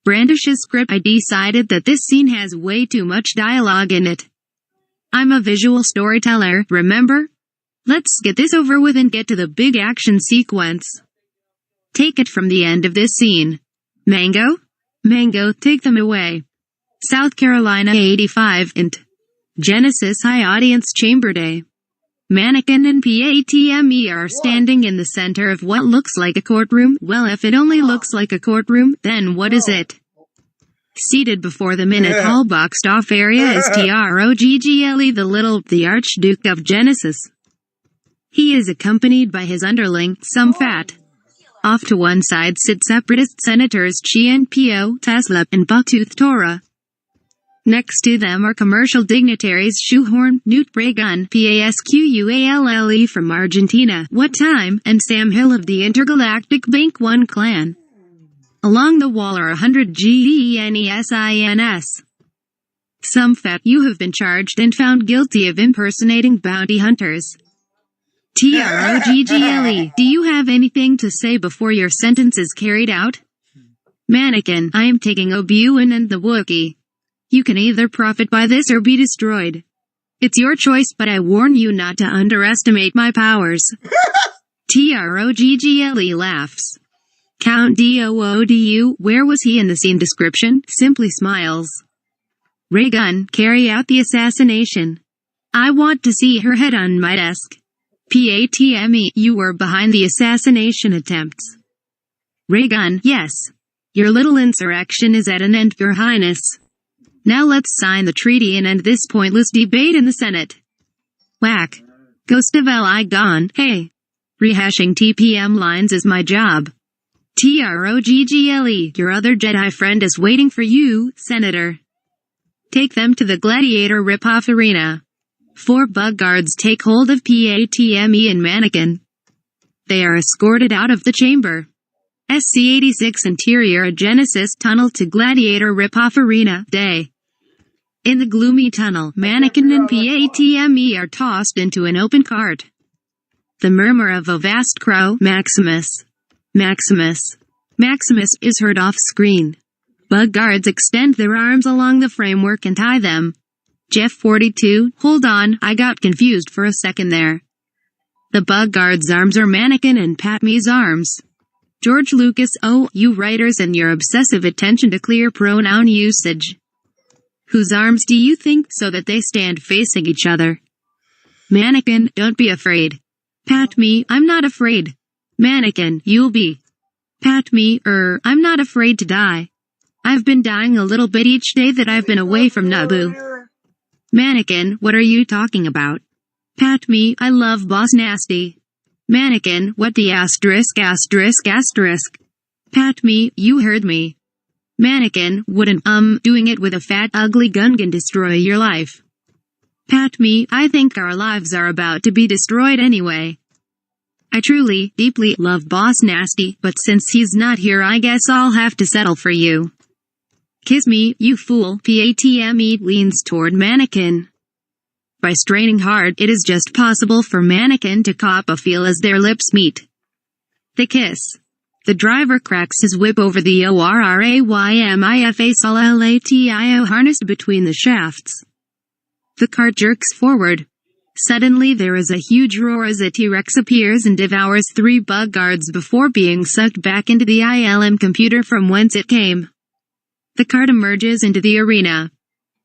Brandish's script. I decided that this scene has way too much dialogue in it. I'm a visual storyteller, remember? Let's get this over with and get to the big action sequence. Take it from the end of this scene. Mango, take them away. South Carolina 85 int. Genesis High Audience Chamber Day. Mannequin and Patme are standing in the center of what looks like a courtroom. Well, if it only looks like a courtroom, then what is it? Seated before the minute hall boxed off area is Troggle, the Archduke of Genesis. He is accompanied by his underling, some fat. Off to one side sit separatist senators Chien Pio, Tesla, and Bucktooth Torah. Next to them are commercial dignitaries Shoehorn, Newt Bragun, Pasquale from Argentina, What Time, and Sam Hill of the Intergalactic Bank One clan. Along the wall are 100 GENESINS. Some fat, you have been charged and found guilty of impersonating bounty hunters. Troggle, do you have anything to say before your sentence is carried out? Mannequin, I am taking Obi-Wan and the Wookiee. You can either profit by this or be destroyed. It's your choice, but I warn you not to underestimate my powers. Troggle laughs. Count Doodu, where was he in the scene description? Simply smiles. Ray-gun, carry out the assassination. I want to see her head on my desk. Patme, you were behind the assassination attempts. Ray-gun, yes. Your little insurrection is at an end, Your Highness. Now let's sign the treaty and end this pointless debate in the Senate. Whack. Ghost of Li gone, hey. Rehashing TPM lines is my job. Troggle, your other Jedi friend is waiting for you, Senator. Take them to the Gladiator Ripoff Arena. 4 bug guards take hold of Patme and Mannequin. They are escorted out of the chamber. SC-86 Interior Genesis Tunnel to Gladiator Ripoff Arena, Day. In the gloomy tunnel, Mannequin and Patme are tossed into an open cart. The murmur of a vast crow, Maximus is heard off-screen. Bug guards extend their arms along the framework and tie them. Jeff 42, hold on, I got confused for a second there. The bug guard's arms are Mannequin and Patme's arms. George Lucas, oh, you writers and your obsessive attention to clear pronoun usage. Whose arms do you think so that they stand facing each other? Mannequin, don't be afraid. Patme, I'm not afraid. Mannequin, you'll be. Patme, I'm not afraid to die. I've been dying a little bit each day that I've been away from Naboo. Mannequin, what are you talking about? Patme, I love Boss Nasty. Mannequin, what the asterisk asterisk asterisk? Pat me, you heard me. Mannequin, wouldn't, doing it with a fat ugly gun can destroy your life. Pat me, I think our lives are about to be destroyed anyway. I truly, deeply love Boss Nasty, but since he's not here I guess I'll have to settle for you. Kiss me, you fool. Patme leans toward Mannequin. By straining hard, it is just possible for Mannequin to cop a feel as their lips meet. They kiss. The driver cracks his whip over the ORRAYMIFA SOLATIO harnessed between the shafts. The cart jerks forward. Suddenly there is a huge roar as a T-Rex appears and devours 3 bug guards before being sucked back into the ILM computer from whence it came. The cart emerges into the arena.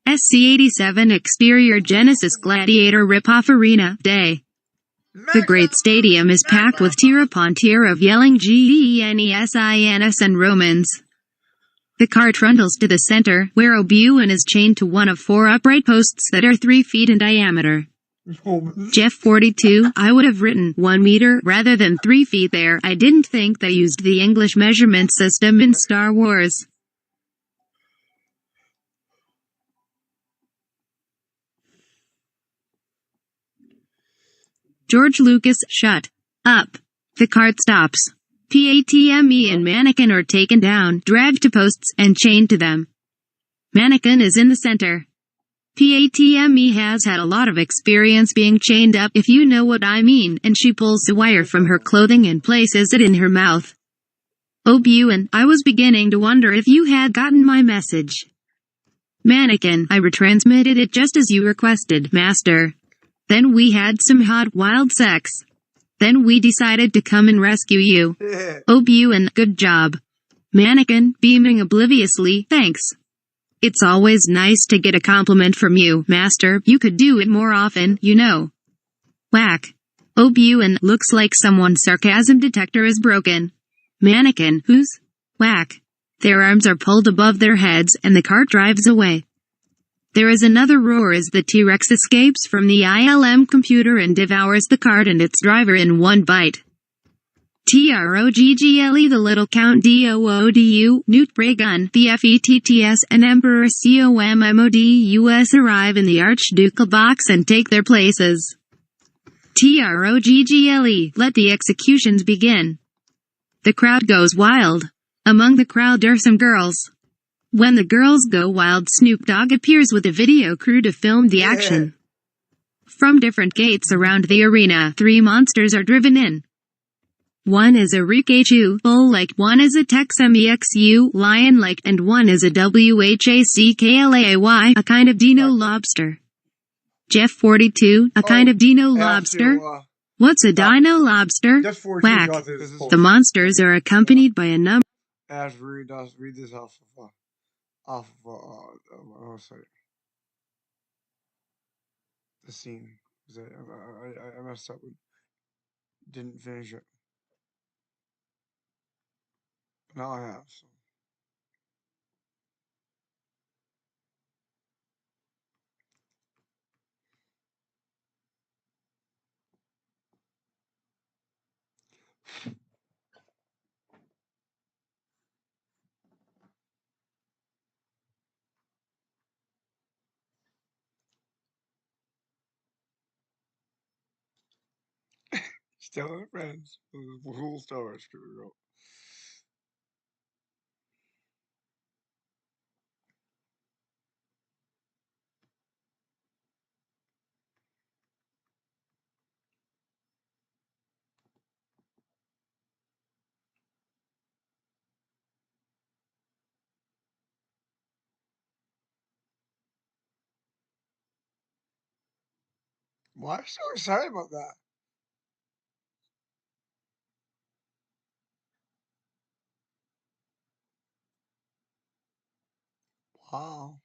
SC-87 Exterior Genesis Gladiator Ripoff Arena Day. The great stadium is packed with tier upon tier of yelling GENESINS and Romans. The car trundles to the center, where O'Buin is chained to one of 4 upright posts that are 3 feet in diameter. Jeff 42, I would have written 1 meter rather than 3 feet there. I didn't think they used the English measurement system in Star Wars. George Lucas, shut up. The cart stops. Patme and Mannequin are taken down, dragged to posts, and chained to them. Mannequin is in the center. Patme has had a lot of experience being chained up, if you know what I mean, and she pulls the wire from her clothing and places it in her mouth. O'Buin, I was beginning to wonder if you had gotten my message. Mannequin, I retransmitted it just as you requested, Master. Then we had some hot, wild sex. Then we decided to come and rescue you. O'Buin, good job. Mannequin, beaming obliviously, thanks. It's always nice to get a compliment from you, Master. You could do it more often, you know. Whack. O'Buin, looks like someone's sarcasm detector is broken. Mannequin, who's? Whack. Their arms are pulled above their heads, and the cart drives away. There is another roar as the T-Rex escapes from the ILM computer and devours the cart and its driver in one bite. TROGGLE the Little Count DOODU, Newt Bragun, BFETTS and Emperor COMMODUS arrive in the Archducal box and take their places. TROGGLE, let the executions begin. The crowd goes wild. Among the crowd are some girls. When the girls go wild, Snoop Dogg appears with a video crew to film the action. From different gates around the arena, 3 monsters are driven in. One is a Rikachu, bull-like, one is a Texamexu, lion-like, and one is a WHACKLAY, a kind of dino lobster. Jeff 42, a kind of dino lobster? What's a dino lobster? Whack. The monsters are accompanied by a number. Read this off of sorry. The scene. I messed up. Didn't finish it. Now I have. So. Still our friends. Cool story, girl. Why are you so excited about that? Wow.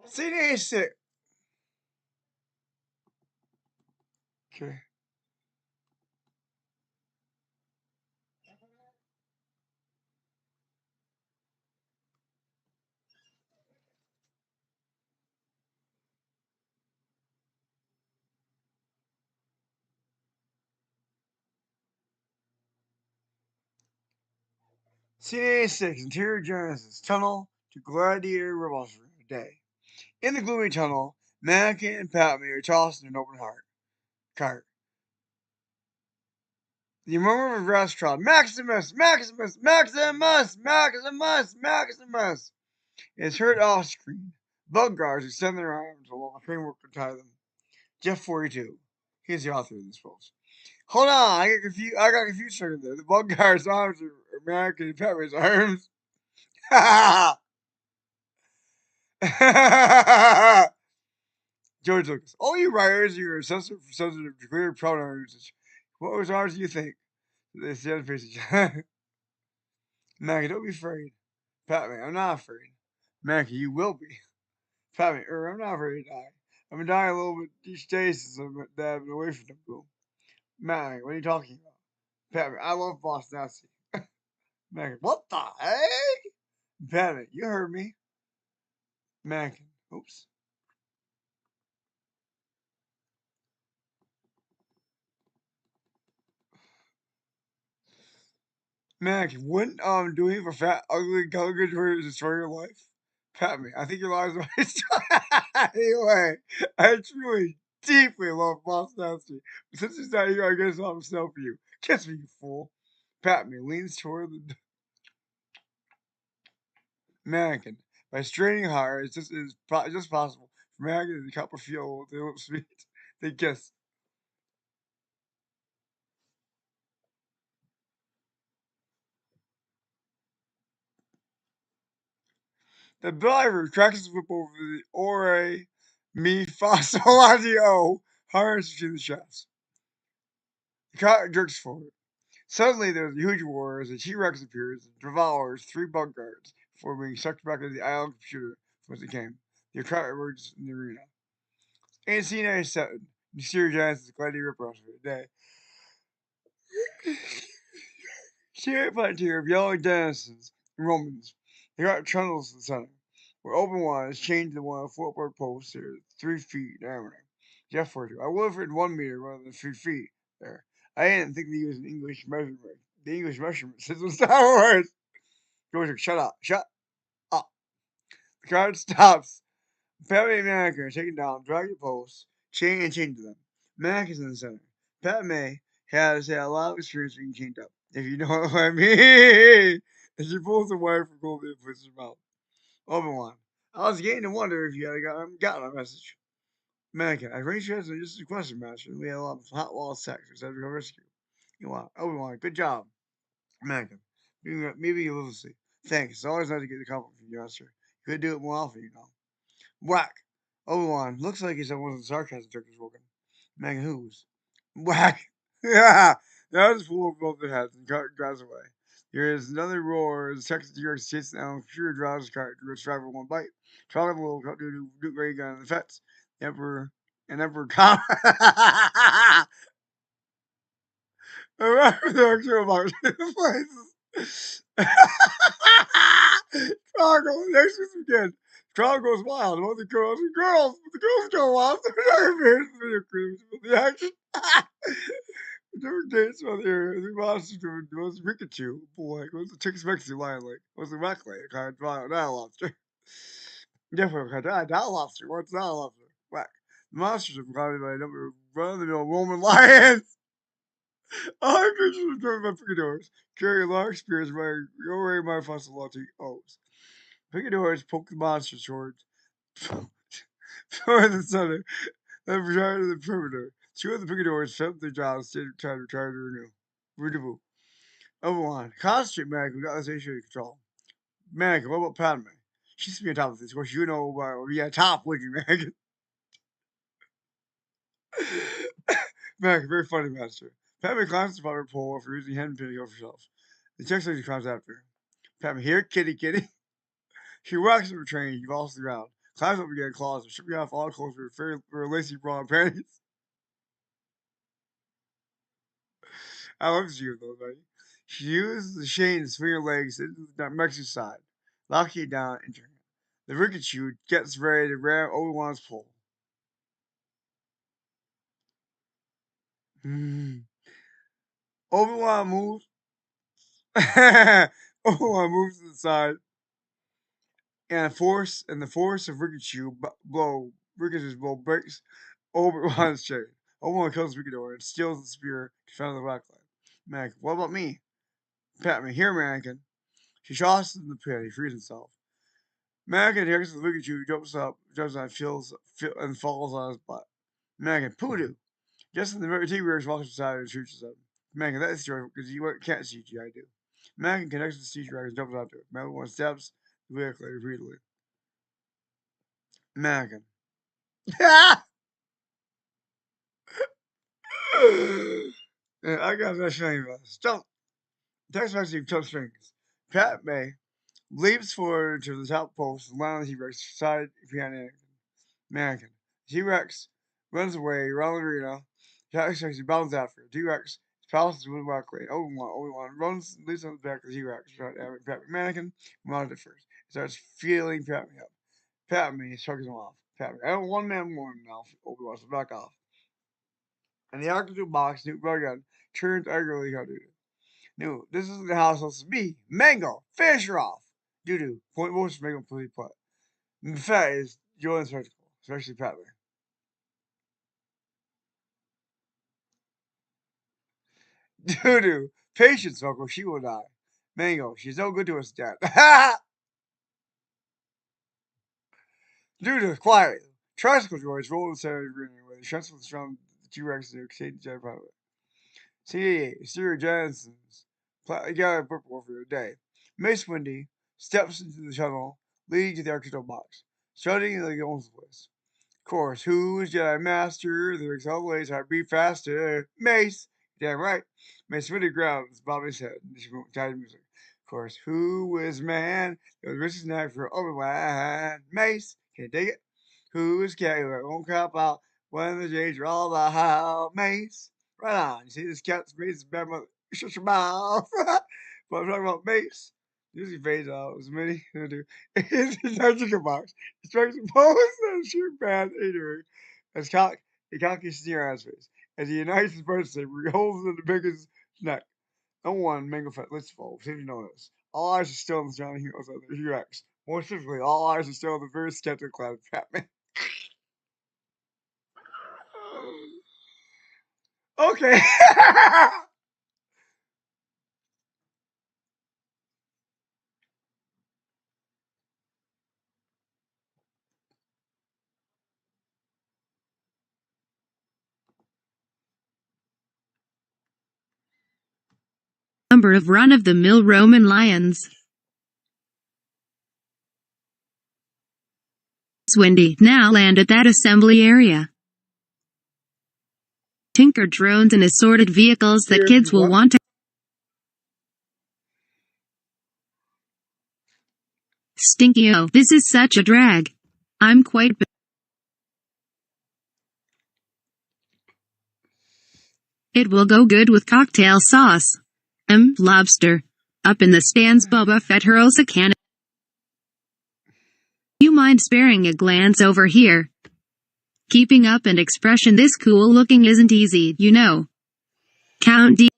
Scene 86. Okay. Scene 86. Interior Genesis. Tunnel to Gladiator Revolutionary Day. In the gloomy tunnel, Mannequin and Patme are tossed in an open cart. The murmur of a restaurant, Maximus, Maximus, Maximus, Maximus, Maximus, is heard off screen. Bug guards extend their arms while the framework to tie them. Jeff 42. He's the author of this post. Hold on, I got confused right there. The bug guard's arms are Mannequin and Patme's arms. George Lucas. All you writers, you're sensitive to clear pronoun usage. What was ours do you think? They said face each other. Maggie, don't be afraid. Patme, I'm not afraid. Maggie, you will be. Patme, I'm not afraid to die. I've been dying a little bit each day since I've been away from the pool. Maggie, what are you talking about? Patme, I love Boss Nasty. Maggie, what the heck? Patme, you heard me. Maggie, oops. Maggie, wouldn't doing for fat, ugly, gullible to destroy your life? Patme, I think your lives are anyway, I truly, deeply love Boss Nasty. But since he's not here, I guess I'll sell for you. Kiss me, you fool. Patme leans toward the mannequin. By straining hard, it's just possible for mannequin to cup of fuel with their lips meet. They kiss. The driver cracks his whip over the ore mi fasolazio harness between the shafts. The car jerks forward. Suddenly, there's a huge war as a T-Rex appears and devours 3 bug guards before being sucked back into the island computer from which it came. The car emerges in the arena. In scene 97, Monsieur Giants' Gladiator Rip-Off for the day. Sheer frontier of yellow denizens and Romans. They got tunnels in the center, where open one is chained to one of the footboard posts that are 3 feet diameter. Jeff 42. I would have written 1 meter rather than 3 feet there. I didn't think they used an English measurement. The English measurement system Star Wars. George, shut up. Shut up. The guard stops. Patme and Mannequin are taken down, drag the posts, chain to them. Mannequin's in the center. Patme has had a lot of experience being chained up, if you know what I mean. And she pulls the wire from Goldie and puts her mouth. Obi-Wan. I was getting to wonder if you had gotten my message. Mannequin, I arranged you as just a question, Master. We had a lot of hot wall sex except for rescue. You want Obi-Wan, good job. Mannequin. Maybe you will see. Thanks. It's always nice to get the compliment from you, Master. You could do it more often, you know. Whack! Obi-Wan, looks like he's one of the sarcasm trick is working. Megan who's? Whack! Yeah! That was full of both their heads and drives away. There is another roar as the Texas T-Rex chases down Fury drives his cart to its driver one bite. Chocolate will cut to Duke Ray gun in the fence. The Emperor Com Remember the actual about places. Chicago, next week again. Chicago goes wild. All the girls, but the girls go wild. The action. Different dates on there. The monsters doing was Rikachu. Boy, what's the Chick's Mexican lion like? What's the rack like? Kind of not a lobster. Different kind of not a lobster. What's not a lobster? Whack. The monsters are provided by a number of run-of-the-mill Roman lions. All creatures are driven by picadors, carry large spears by Yorei my Fossilati O's. Picadors poke the monster towards toward the center, then return to the perimeter. 2 of the picadors felt their jobs, stayed time to return to renew. Rendezvous. Obi-Wan. Concentrate, Mag. We got this issue in control. Mag, what about Padme? She's be on top of this. Of course, you know about yeah, top, would you, Mag? Mag, very funny, Master. Padme climbs the fire pole after using hand pinning over herself. The text climbs after her. Padme, here, kitty. She walks into a train, he falls to the ground. climbs up again in closet, stripping off all clothes for her lacy bra and panties. I love you though, buddy. She uses the chain to swing her legs into the Mexican side, locking it down into her. The Rikachu gets ready to ram Obi-Wan's pole. Obi-Wan moves. Obi-Wan moves to the side, and the force of Rikachu's blow breaks Obi-Wan's chain. Obi-Wan kills Rikador and steals the spear to defend the rock line. Mac, what about me? Pat me here, Mannequin. She tosses in the pit. He frees himself. Mannequin takes the Rikachu, jumps up, and falls on his butt. Mannequin, poodoo. Just in the T-Rex walks beside her and shoots him. Mannequin, that's true, because you can't see you, I do. Mannequin connects with the T-Rex and jumps onto it. Mannequin steps the vehicle repeatedly. Mannequin. Yeah, I got that shame about this. Jump. Text message touch strings. Pat May leaps forward to the top post and lands on the T-Rex side behind Anakin. Mannequin. T-Rex runs away around the arena. Text message bounds after. T-Rex passes with Walkway. Obi-Wan runs and leaps on the back of the T-Rex. Mannequin mounted it first. He starts feeling Pat May up. Pat May shrugs him off. Pat May. I have one man more now. Obi-Wan, so back off. And the octagon box, Newt Gun turns angrily on Doo-Doo. No, this isn't the house, this is me, Mango, finish her off. Doo-Doo, point motion Mango completely put. And the fat is Joe and spectacle, especially Patman. Doo-Doo, patience, Uncle, she will die. Mango, she's no good to us, Dad. Doo-Doo, quiet. Tricycle droids roll inside the arena where the shuttles from the T-Rex and exceed the Jedi pilot. CAA, Sarah Johnson's got a purple for a day. Mace Windy steps into the shuttle, leading to the Arctic box, shouting like Jones' voice. Of course, who's Jedi Master? The accelerates are be faster. Mace! Damn right. Mace Windy grabs Bobby's head and she tied music. Of course, who is man? The richest knife for Obi-Wan. Mace! Can you dig it? Who is Cat who won't cop out when the danger all about Mace? Right on. You see this cat's Mace is bad mother. Shut your mouth. But I'm talking about Mace. Usually fades out as many do. It's a chicken box. He strikes a pose and shoot bad anyway. As he cocky sneer on his face. As he unites his bird saber, he holds it in the biggest neck. No one, Mango Fett, let's fall. See if you notice. All eyes are still on the surrounding heroes of the T-Rex. More specifically, all eyes are still on the very skeptical cloud of Batman. Okay. Number of run-of-the-mill Roman lions. Windy, now land at that assembly area. Tinker drones and assorted vehicles that kids will want to. Stinky, oh, this is such a drag. I'm quite. It will go good with cocktail sauce. Lobster. Up in the stands, Boba Fett hurls a can. You mind sparing a glance over here? Keeping up an expression this cool looking isn't easy, you know. Count D.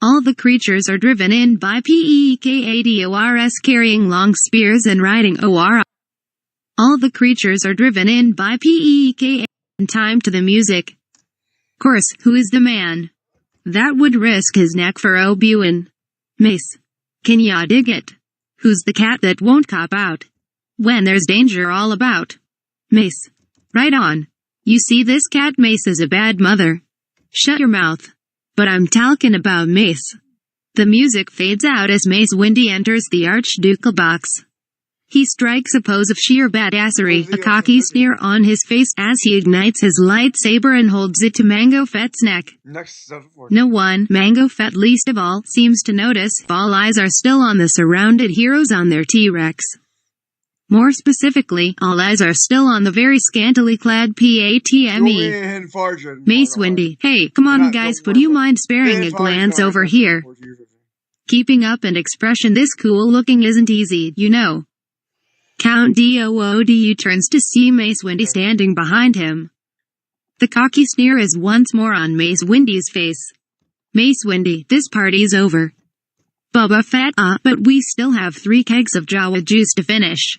All the creatures are driven in by PEKADORS carrying long spears and riding OR. All the creatures are driven in by PEKA. Time to the music. Course, who is the man that would risk his neck for Obi-Wan? Mace. Can ya dig it? Who's the cat that won't cop out when there's danger all about? Mace. Right on. You see this cat, Mace is a bad mother. Shut your mouth. But I'm talking about Mace. The music fades out as Mace Windy enters the archducal box. He strikes a pose of sheer badassery, a cocky sneer on his face as he ignites his lightsaber and holds it to Mango Fett's neck. No one, Mango Fett least of all, seems to notice. All eyes are still on the surrounded heroes on their T-Rex. More specifically, all eyes are still on the very scantily clad PATME. Mace Windy, hey, come on guys, would you mind sparing a glance over here? Keeping up an expression this cool looking isn't easy, you know. Count Doodu turns to see Mace Windy standing behind him. The cocky sneer is once more on Mace Windy's face. Mace Windy, this party's over. Boba Fett, but we still have 3 kegs of Jawa juice to finish.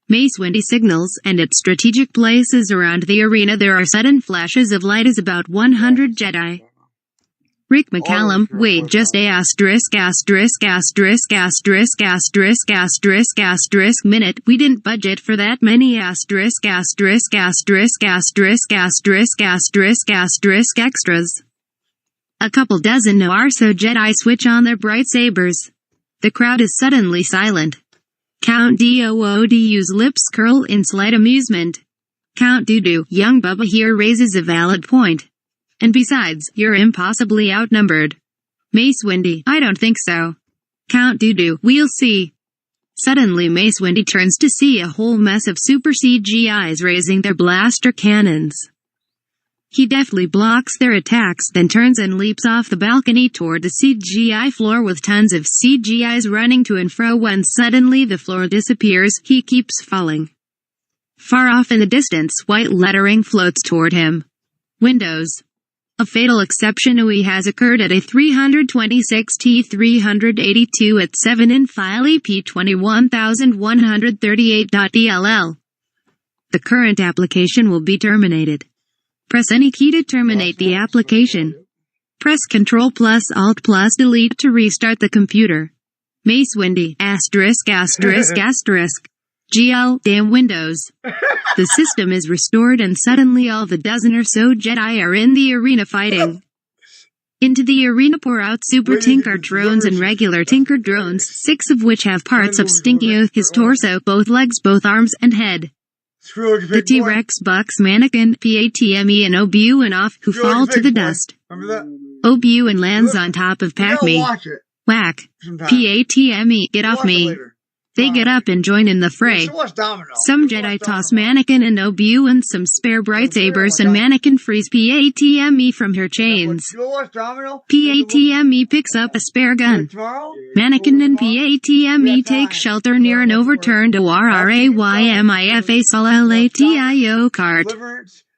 Mace Windy signals, and at strategic places around the arena there are sudden flashes of light as about 100 Jedi. Rick McCallum, wait just a minute, we didn't budget for that many extras. A couple dozen or so Jedi switch on their bright sabers. The crowd is suddenly silent. Count Doodu's lips curl in slight amusement. Count Doodu, young Bubba here raises a valid point. And besides, you're impossibly outnumbered. Mace Windy, I don't think so. Count Doodu, we'll see. Suddenly Mace Windy turns to see a whole mess of super CGIs raising their blaster cannons. He deftly blocks their attacks, then turns and leaps off the balcony toward the CGI floor with tons of CGIs running to and fro when suddenly the floor disappears, he keeps falling. Far off in the distance, white lettering floats toward him. Windows. A fatal exception has occurred at a 326 T382 at 7 in file EP21138.dll. The current application will be terminated. Press any key to terminate the application. Press Ctrl plus Alt plus Delete to restart the computer. Mace Windy, GL, damn Windows. The system is restored and suddenly all the dozen or so Jedi are in the arena fighting. Into the arena pour out Super Tinker drones and regular Tinker drones, 6 of which have parts of Stinky, his torso, both legs, both arms, and head. The T-Rex bucks Mannequin, PATME and Obi-Wan off, who fall to the dust. Obi-Wan lands on top of Padme. Whack. PATME, get off me. They get up and join in the fray. Some Jedi toss Mannequin and Obi-Wan some spare bright sabers and Mannequin frees PATME from her chains. PATME picks up a spare gun. Mannequin and PATME take shelter near an overturned ORRAYMIFA SOLATIO cart.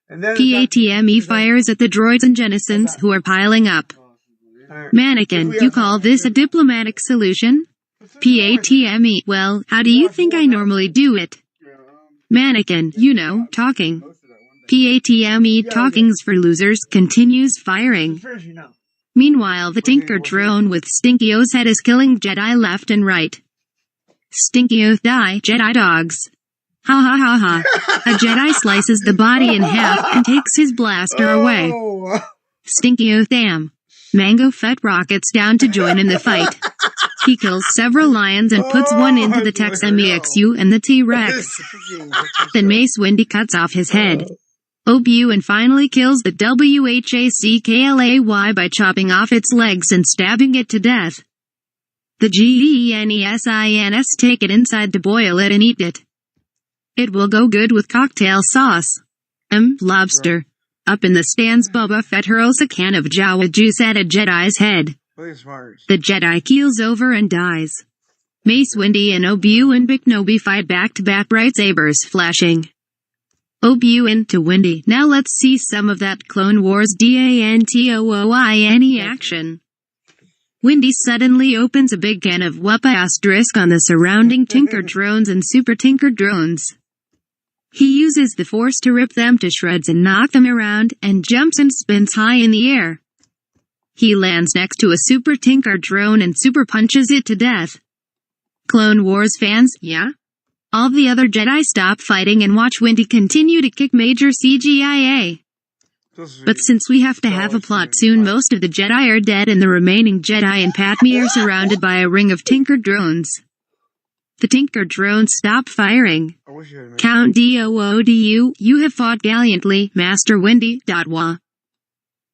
PATME fires at the droids and Jennisons who are piling up. Mannequin, you call this a diplomatic solution? PATME, well, how do you think I normally do it? Mannequin, you know, talking. PATME, talking's for losers, continues firing. Meanwhile, the Tinker drone with Stinkyo's head is killing Jedi left and right. Stinkyo, die, Jedi dogs. Ha ha ha ha. A Jedi slices the body in half and takes his blaster away. Stinkyo, damn. Mango Fett rockets down to join in the fight. He kills several lions and puts one into the Tex MEXU and the T-Rex. Then Mace Windy cuts off his head. Obi-Wan finally kills the WHACKLAY by chopping off its legs and stabbing it to death. The GENESINS take it inside to boil it and eat it. It will go good with cocktail sauce. Lobster. Up in the stands, Boba Fett hurls a can of Jawa juice at a Jedi's head. The Jedi keels over and dies. Mace Windy and Obi-Wan Kenobi fight back-to-back lightsabers flashing. Obi-Wan to Windy, now let's see some of that Clone Wars DANTOOINE action. Windy suddenly opens a big can of Wuppa asterisk on the surrounding Tinker drones and Super Tinker drones. He uses the Force to rip them to shreds and knock them around, and jumps and spins high in the air. He lands next to a Super Tinker drone and super punches it to death. Clone Wars fans, yeah? All the other Jedi stop fighting and watch Windy continue to kick major CGIA. But since we have to have a plot soon, most of the Jedi are dead and the remaining Jedi and Padme are surrounded by a ring of Tinker drones. The Tinker drones stop firing. Count Doodu, you have fought gallantly, Master Windy. Wah.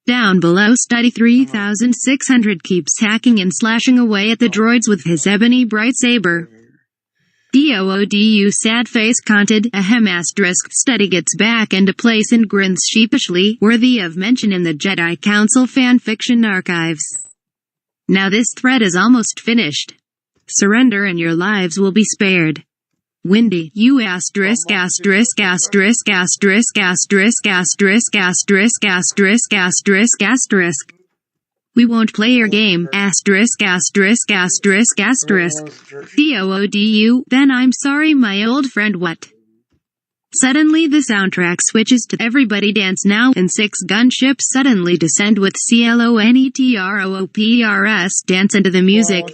Down below, Study 3600 keeps hacking and slashing away at the droids with his ebony bright saber. DOODU sad face conted, ahem asterisk study gets back into place and grins sheepishly, worthy of mention in the Jedi Council fanfiction archives. Now this thread is almost finished. Surrender and your lives will be spared. Windy, you asterisk asterisk asterisk asterisk asterisk asterisk asterisk asterisk asterisk asterisk. We won't play your game, asterisk asterisk asterisk asterisk. DOODU, then I'm sorry my old friend what? Suddenly the soundtrack switches to Everybody Dance Now and 6 gunships suddenly descend with CLONETROOPERS dance into the music.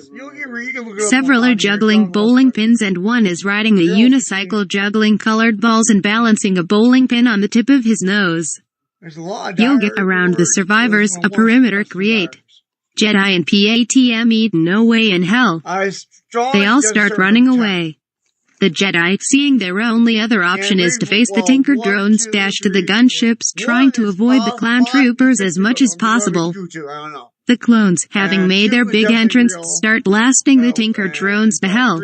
Several are juggling bowling pins and one is riding a unicycle juggling colored balls and balancing a bowling pin on the tip of his nose. You'll get around the survivors, a perimeter create. Jedi and PATME, no way in hell. They all start running away. The Jedi, seeing their only other option is to face the Tinker drones, dash to the gunships, trying to avoid the clown troopers as much as possible. The clones, having made their big entrance, start blasting the Tinker drones to hell.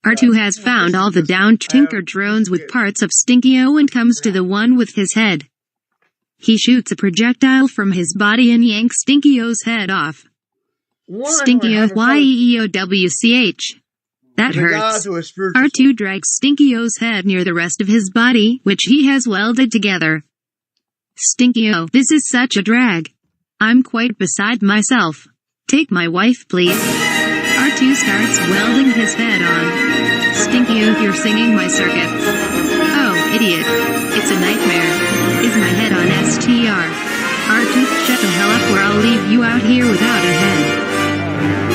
R2 has found all the downed Tinker drones with parts of Stinky-O and comes to the one with his head. He shoots a projectile from his body and yanks Stinky-O's head off. Stinky-O, YEEOWCH. That hurts. R2 drags Stinky-O's head near the rest of his body, which he has welded together. Stinky-O, this is such a drag. I'm quite beside myself. Take my wife, please. R2 starts welding his head on. Stinky-O, you're singing my circuit. Oh, idiot. It's a nightmare. Is my head on STR? R2, shut the hell up or I'll leave you out here without a head.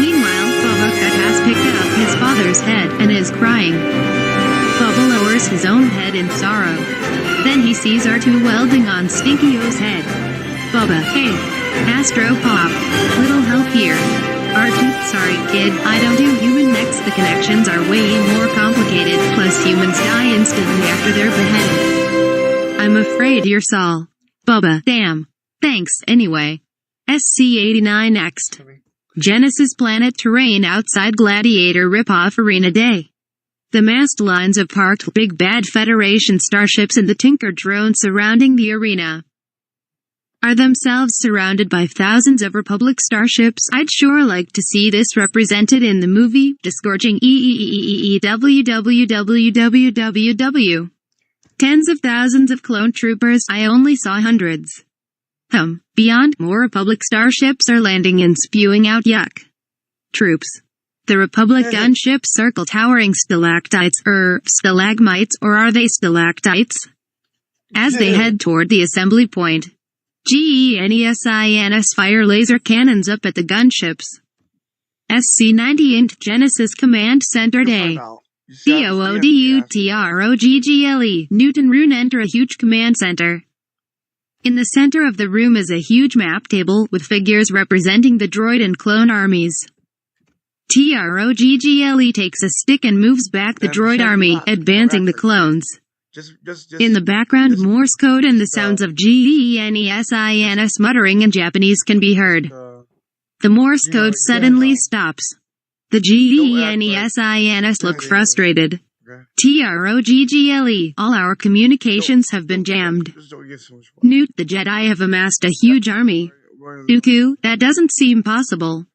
Meanwhile, Boba Fett has picked up his father's head and is crying. Boba lowers his own head in sorrow. Then he sees R2 welding on Stinky-O's head. Boba, hey. Astro Pop. Little help here. R2, sorry kid, I don't do human necks, the connections are way more complicated, plus humans die instantly after they're beheaded. I'm afraid you're Saul. Boba, damn. Thanks, anyway. SC-89 next. Genesis planet terrain outside Gladiator ripoff Arena Day. The massed lines of parked Big Bad Federation starships and the Tinker drones surrounding the arena are themselves surrounded by thousands of Republic starships. I'd sure like to see this represented in the movie, disgorging www. Tens of thousands of clone troopers, I only saw hundreds. Beyond, more Republic starships are landing and spewing out yuck. Troops. The Republic gunships circle towering stalactites, stalagmites, or are they stalactites? As they head toward the assembly point. GENESINS fire laser cannons up at the gunships. SC-90 int Genesis Command Center Day. DOODUTROGGLE Newton Rune enter a huge command center. In the center of the room is a huge map table with figures representing the droid and clone armies. TROGGLE takes a stick and moves back the droid army, advancing the clones. In the background, Morse code and the sounds of GENESINS muttering in Japanese can be heard. The Morse code suddenly stops. The GENESINS look frustrated. TROGGLE, all our communications have been jammed. Newt, the Jedi have amassed a huge army. Dooku, that doesn't seem possible.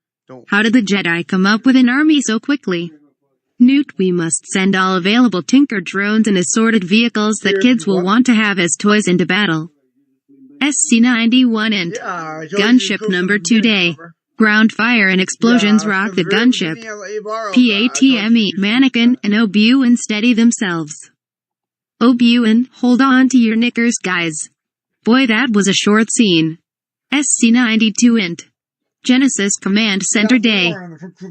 How did the Jedi come up with an army so quickly? Newt, we must send all available Tinker drones and assorted vehicles that kids will want to have as toys into battle. SC-91 int. Gunship number 2 day. Ground fire and explosions rock the gunship. PATME, Mannequin, and Obi-Wan steady themselves. Obi-Wan, hold on to your knickers, guys. Boy, that was a short scene. SC-92 int. Genesis Command Center Day.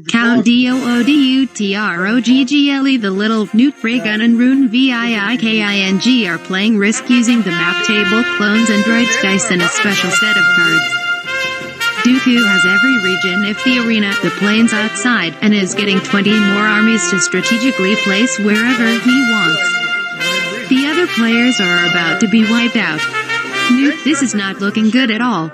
Count DOODUTROGGLE the little Newt Raygun and Rune VIIKING are playing Risk using the map table, clones and droids dice and a special set of cards. Dooku has every region if the arena, the plains outside, and is getting 20 more armies to strategically place wherever he wants. The other players are about to be wiped out. Newt, this is not looking good at all.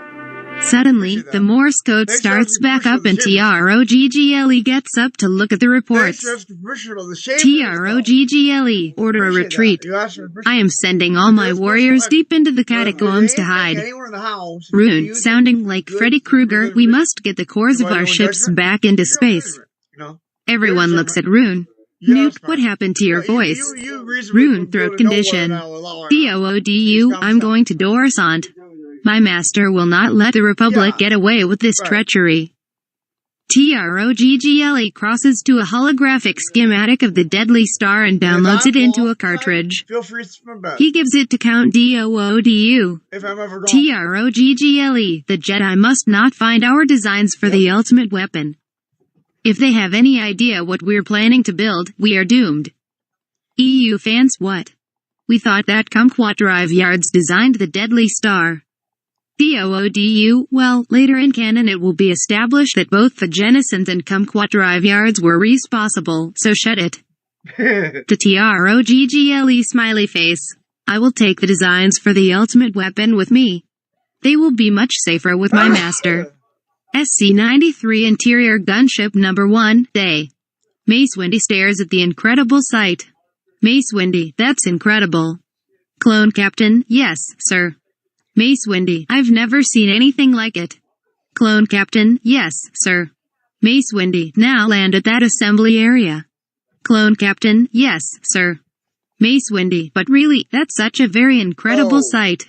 Suddenly, the Morse code Thanks for starts asking back permission up of the and shavers. TROGGLE gets up to look at the reports. Thanks for asking permission of the shavers, though. TROGGLE, order a Appreciate retreat. that. You asked for permission. I am sending all But my there's warriors personal deep into the If they catacombs to didn't take hide. anyone in the house, Rune, you sounding think like good Freddy for Krueger, good we reason? must get the cores of Am I our doing ships judgment? back into You're doing space. judgment, you know? Everyone You're looks at judgment. Rune. Yeah, Newt, that's what fine. happened to your No, voice? you reasonably Rune, would be throat able to know whether or condition. not we're allowed or not. DOODU, Just I'm calm going to Dorsant. My master will not let the Republic Yeah, get away with this right. treachery. TROGGLE crosses to a holographic schematic of the deadly star and And if downloads I'm it into off a cartridge. feel free to swim back. He gives it to Count DOODU. If I'm ever gone. TROGGLE, the Jedi must not find our designs for the ultimate weapon. If they have any idea what we're planning to build, we are doomed. EU fans, what? We thought that Kumquat Drive Yards designed the deadly star. DOODU, well, later in canon it will be established that both the Jennisons and Kumquat Drive Yards were responsible, so shut it. To TROGGLE smiley face. I will take the designs for the ultimate weapon with me. They will be much safer with my master. SC-93 Interior Gunship Number 1, Day. Mace Windy stares at the incredible sight. Mace Windy, that's incredible. Clone Captain, yes, sir. Mace Windy, I've never seen anything like it. Clone Captain, yes, sir. Mace Windy, now land at that assembly area. Clone Captain, yes, sir. Mace Windy, but really, that's such a very incredible sight.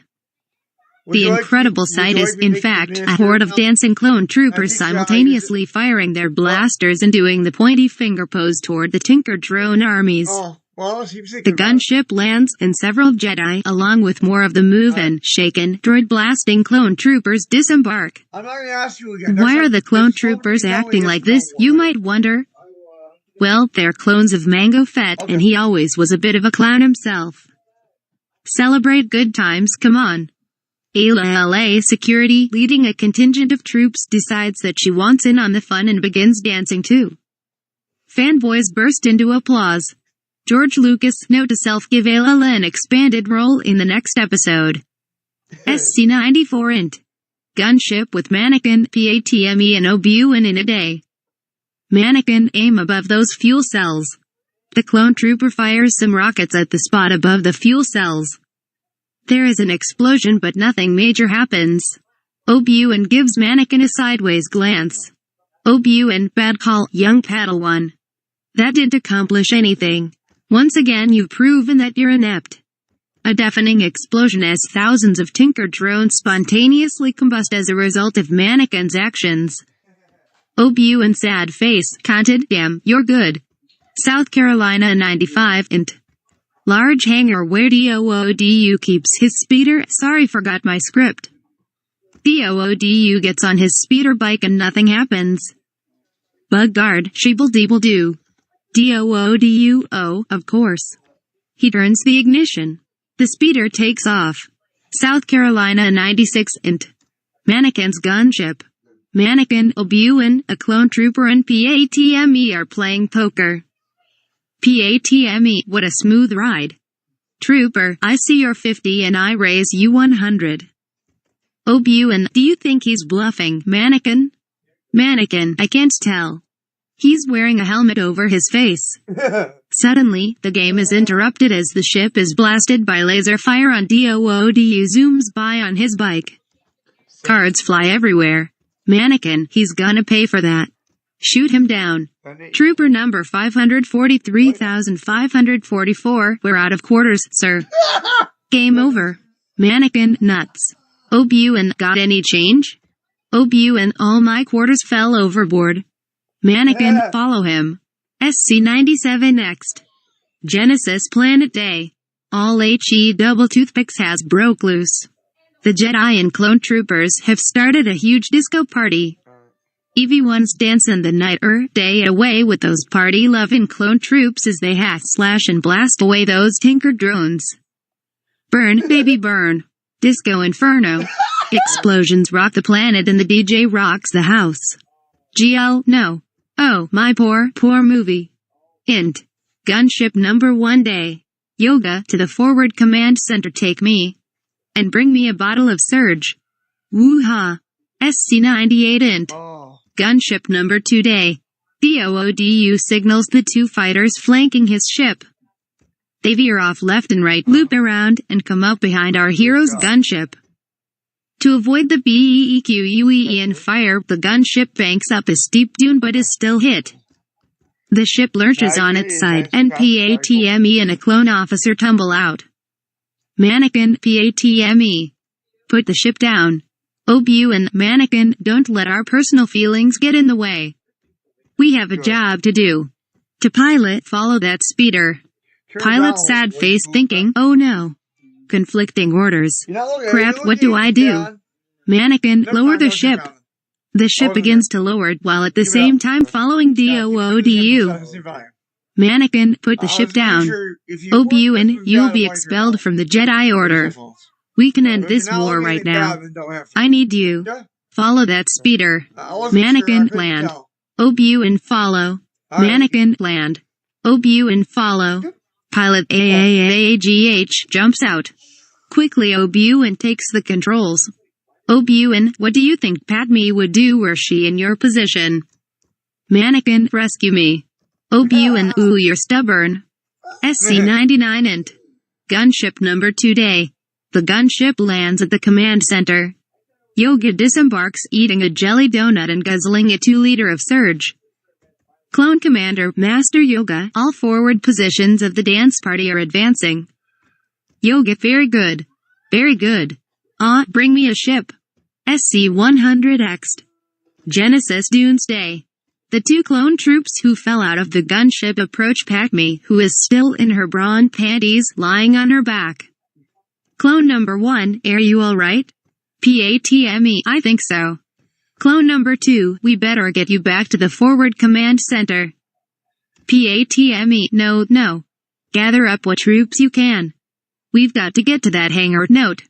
The incredible sight is, in fact, a horde of dancing clone troopers simultaneously firing their blasters and doing the pointy finger pose toward the Tinker drone armies. The gunship lands, and several Jedi, along with more of the move and shaken, droid-blasting clone troopers disembark. I'm not gonna ask you again. Why are the clone troopers acting like this, you might wonder? Well, they're clones of Mango Fett, and he always was a bit of a clown himself. Celebrate good times, come on. Ayla LA Security, leading a contingent of troops, decides that she wants in on the fun and begins dancing too. Fanboys burst into applause. George Lucas, note to self, give Ayla an expanded role in the next episode. SC-94 Int. Gunship with Mannequin, PATME and Obi-Wan in a day. Mannequin, aim above those fuel cells. The clone trooper fires some rockets at the spot above the fuel cells. There is an explosion but nothing major happens. Obi-Wan gives Mannequin a sideways glance. Obi-Wan, bad call, young Padawan. That didn't accomplish anything. Once again you've proven that you're inept. A deafening explosion as thousands of Tinker drones spontaneously combust as a result of Mannequin's actions. Obi-Wan sad face, conted, damn, you're good. South Carolina 95 Int. Large hangar where DOODU keeps his speeder, sorry forgot my script. DOODU gets on his speeder bike and nothing happens. Bug guard, sheeple-deeple-doo. DOODU, oh, of course. He turns the ignition. The speeder takes off. South Carolina 96 Int. Mannequin's gunship. Mannequin, Obi-Wan, a clone trooper and PATME are playing poker. PATME, what a smooth ride. Trooper, I see you're 50 and I raise you 100. Obi-Wan, do you think he's bluffing, Mannequin? Mannequin, I can't tell. He's wearing a helmet over his face. Suddenly, the game is interrupted as the ship is blasted by laser fire on DOODU zooms by on his bike. Cards fly everywhere. Mannequin, he's gonna pay for that. Shoot him down. Trooper number 543,544, we're out of quarters, sir. Game over. Mannequin, nuts. Obi-Wan, got any change? Obi-Wan, all my quarters fell overboard. Mannequin, follow him. SC-97 next. Genesis Planet Day. All HE double toothpicks has broke loose. The Jedi and clone troopers have started a huge disco party. EV1's dancing the night day away with those party-loving clone troops as they hack, slash and blast away those Tinker drones. Burn, baby burn. Disco Inferno. Explosions rock the planet and the DJ rocks the house. GL, no. Oh, my poor movie. Int. Gunship number 1 day. Yoga to the forward command center, take me. And bring me a bottle of Surge. Woo-ha. SC-98 int. Oh. Gunship number 2 day. DOODU signals the two fighters flanking his ship. They veer off left and right, loop around, and come up behind our hero's gunship. To avoid the BEEQUE and fire, the gunship banks up a steep dune but is still hit. The ship lurches on its side, and PATME and a clone officer tumble out. Mannequin, PATME. Put the ship down. OBU and Mannequin, don't let our personal feelings get in the way. We have a job to do. To pilot, follow that speeder. Pilot sad face thinking, oh no. Conflicting orders. Crap, what do I do? Mannequin, lower the ship. The ship begins to lower while at the same time following DOODU. Mannequin, put the ship down. OBU and you'll be expelled from the Jedi Order. We can end this war right now. I need you. Follow that speeder. Mannequin, land. OBU and follow. Mannequin, land. OBU and follow. Pilot AAAGH jumps out. Quickly OBU and takes the controls. OBU and what do you think Padme would do were she in your position? Mannequin, rescue me. OBU and ooh, you're stubborn. SC-99 int. Gunship number 2 day. The gunship lands at the command center. Yoga disembarks, eating a jelly donut and guzzling a 2-liter of Surge. Clone Commander, Master Yoga, all forward positions of the dance party are advancing. Yoga, very good. Very good. Bring me a ship. SC-100X. Genesis Doomsday. The 2 clone troops who fell out of the gunship approach Padme, who is still in her bra and panties, lying on her back. Clone number 1, are you alright? PATME, I think so. Clone number 2, we better get you back to the forward command center. PATME, no. Gather up what troops you can. We've got to get to that hangar. Note.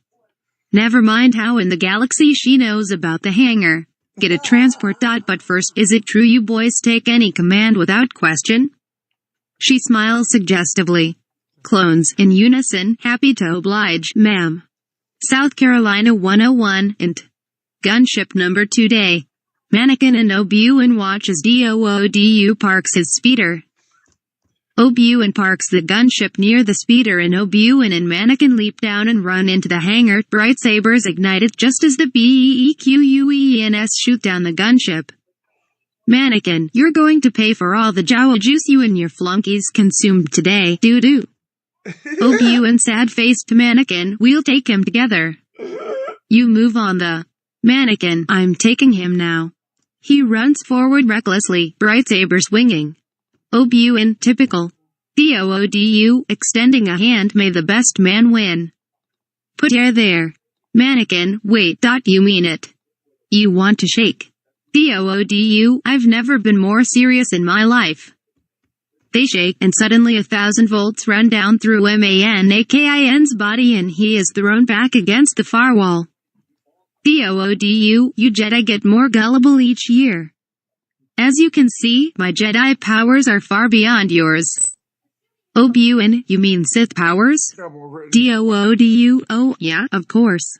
Never mind how in the galaxy she knows about the hangar. Get a transport. But first, is it true you boys take any command without question? She smiles suggestively. Clones, in unison, happy to oblige, ma'am. South Carolina 101, int. Gunship number 2 day. Mannequin and OBU and watch as DOODU parks his speeder. OBU and parks the gunship near the speeder and OBU and Mannequin leap down and run into the hangar, bright sabers ignited just as the BEEQUENS shoot down the gunship. Mannequin, you're going to pay for all the Jawa juice you and your flunkies consumed today, doo-doo. OBU and sad-faced Mannequin, we'll take him together. You move on the Mannequin, I'm taking him now. He runs forward recklessly, bright saber swinging. OBU in typical. DOODU, extending a hand, may the best man win. Put air there. Mannequin, wait. You mean it? You want to shake? DOODU, I've never been more serious in my life. They shake, and suddenly 1,000 volts run down through Mannequin's body and he is thrown back against the far wall. DOODU, you Jedi get more gullible each year. As you can see, my Jedi powers are far beyond yours. OBU, you mean Sith powers? DOODU, oh, yeah, of course.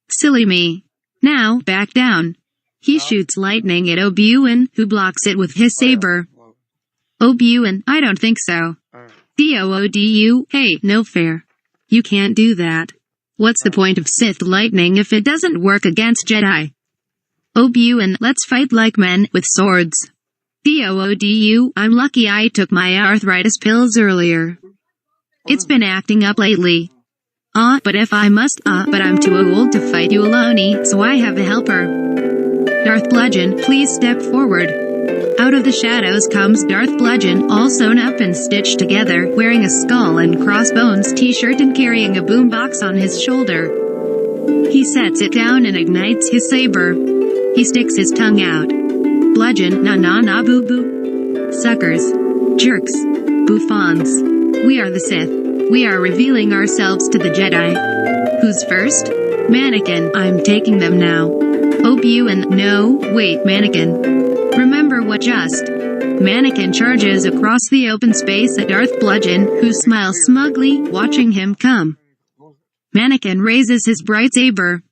Silly me. Now, back down. He shoots lightning at OBU, who blocks it with his saber. OBU, I don't think so. DOODU, hey, no fair. You can't do that. What's the point of Sith lightning if it doesn't work against Jedi? OBU, let's fight like men, with swords. DOODU, I'm lucky I took my arthritis pills earlier. It's been acting up lately. But if I must, but I'm too old to fight you alone, so I have a helper. Darth Bludgeon, please step forward. Out of the shadows comes Darth Bludgeon, all sewn up and stitched together, wearing a skull and crossbones t-shirt and carrying a boombox on his shoulder. He sets it down and ignites his saber. He sticks his tongue out. Bludgeon, na boo boo. Suckers. Jerks. Bouffons. We are the Sith. We are revealing ourselves to the Jedi. Who's first? Mannequin, I'm taking them now. OBU, no, wait, Mannequin. Remember what just. Mannequin charges across the open space at Darth Bludgeon, who smiles smugly, watching him come. Mannequin raises his bright saber.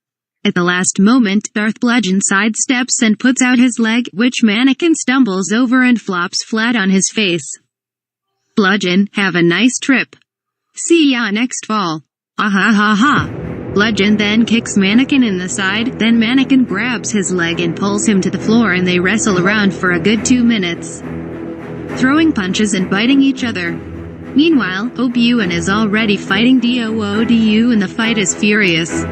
At the last moment, Darth Bludgeon sidesteps and puts out his leg, which Mannequin stumbles over and flops flat on his face. Bludgeon, have a nice trip. See ya next fall. Ah ha ha ha. Bludgeon then kicks Mannequin in the side, then Mannequin grabs his leg and pulls him to the floor and they wrestle around for a good 2 minutes, throwing punches and biting each other. Meanwhile, Obi-Wan is already fighting Doodu and the fight is furious.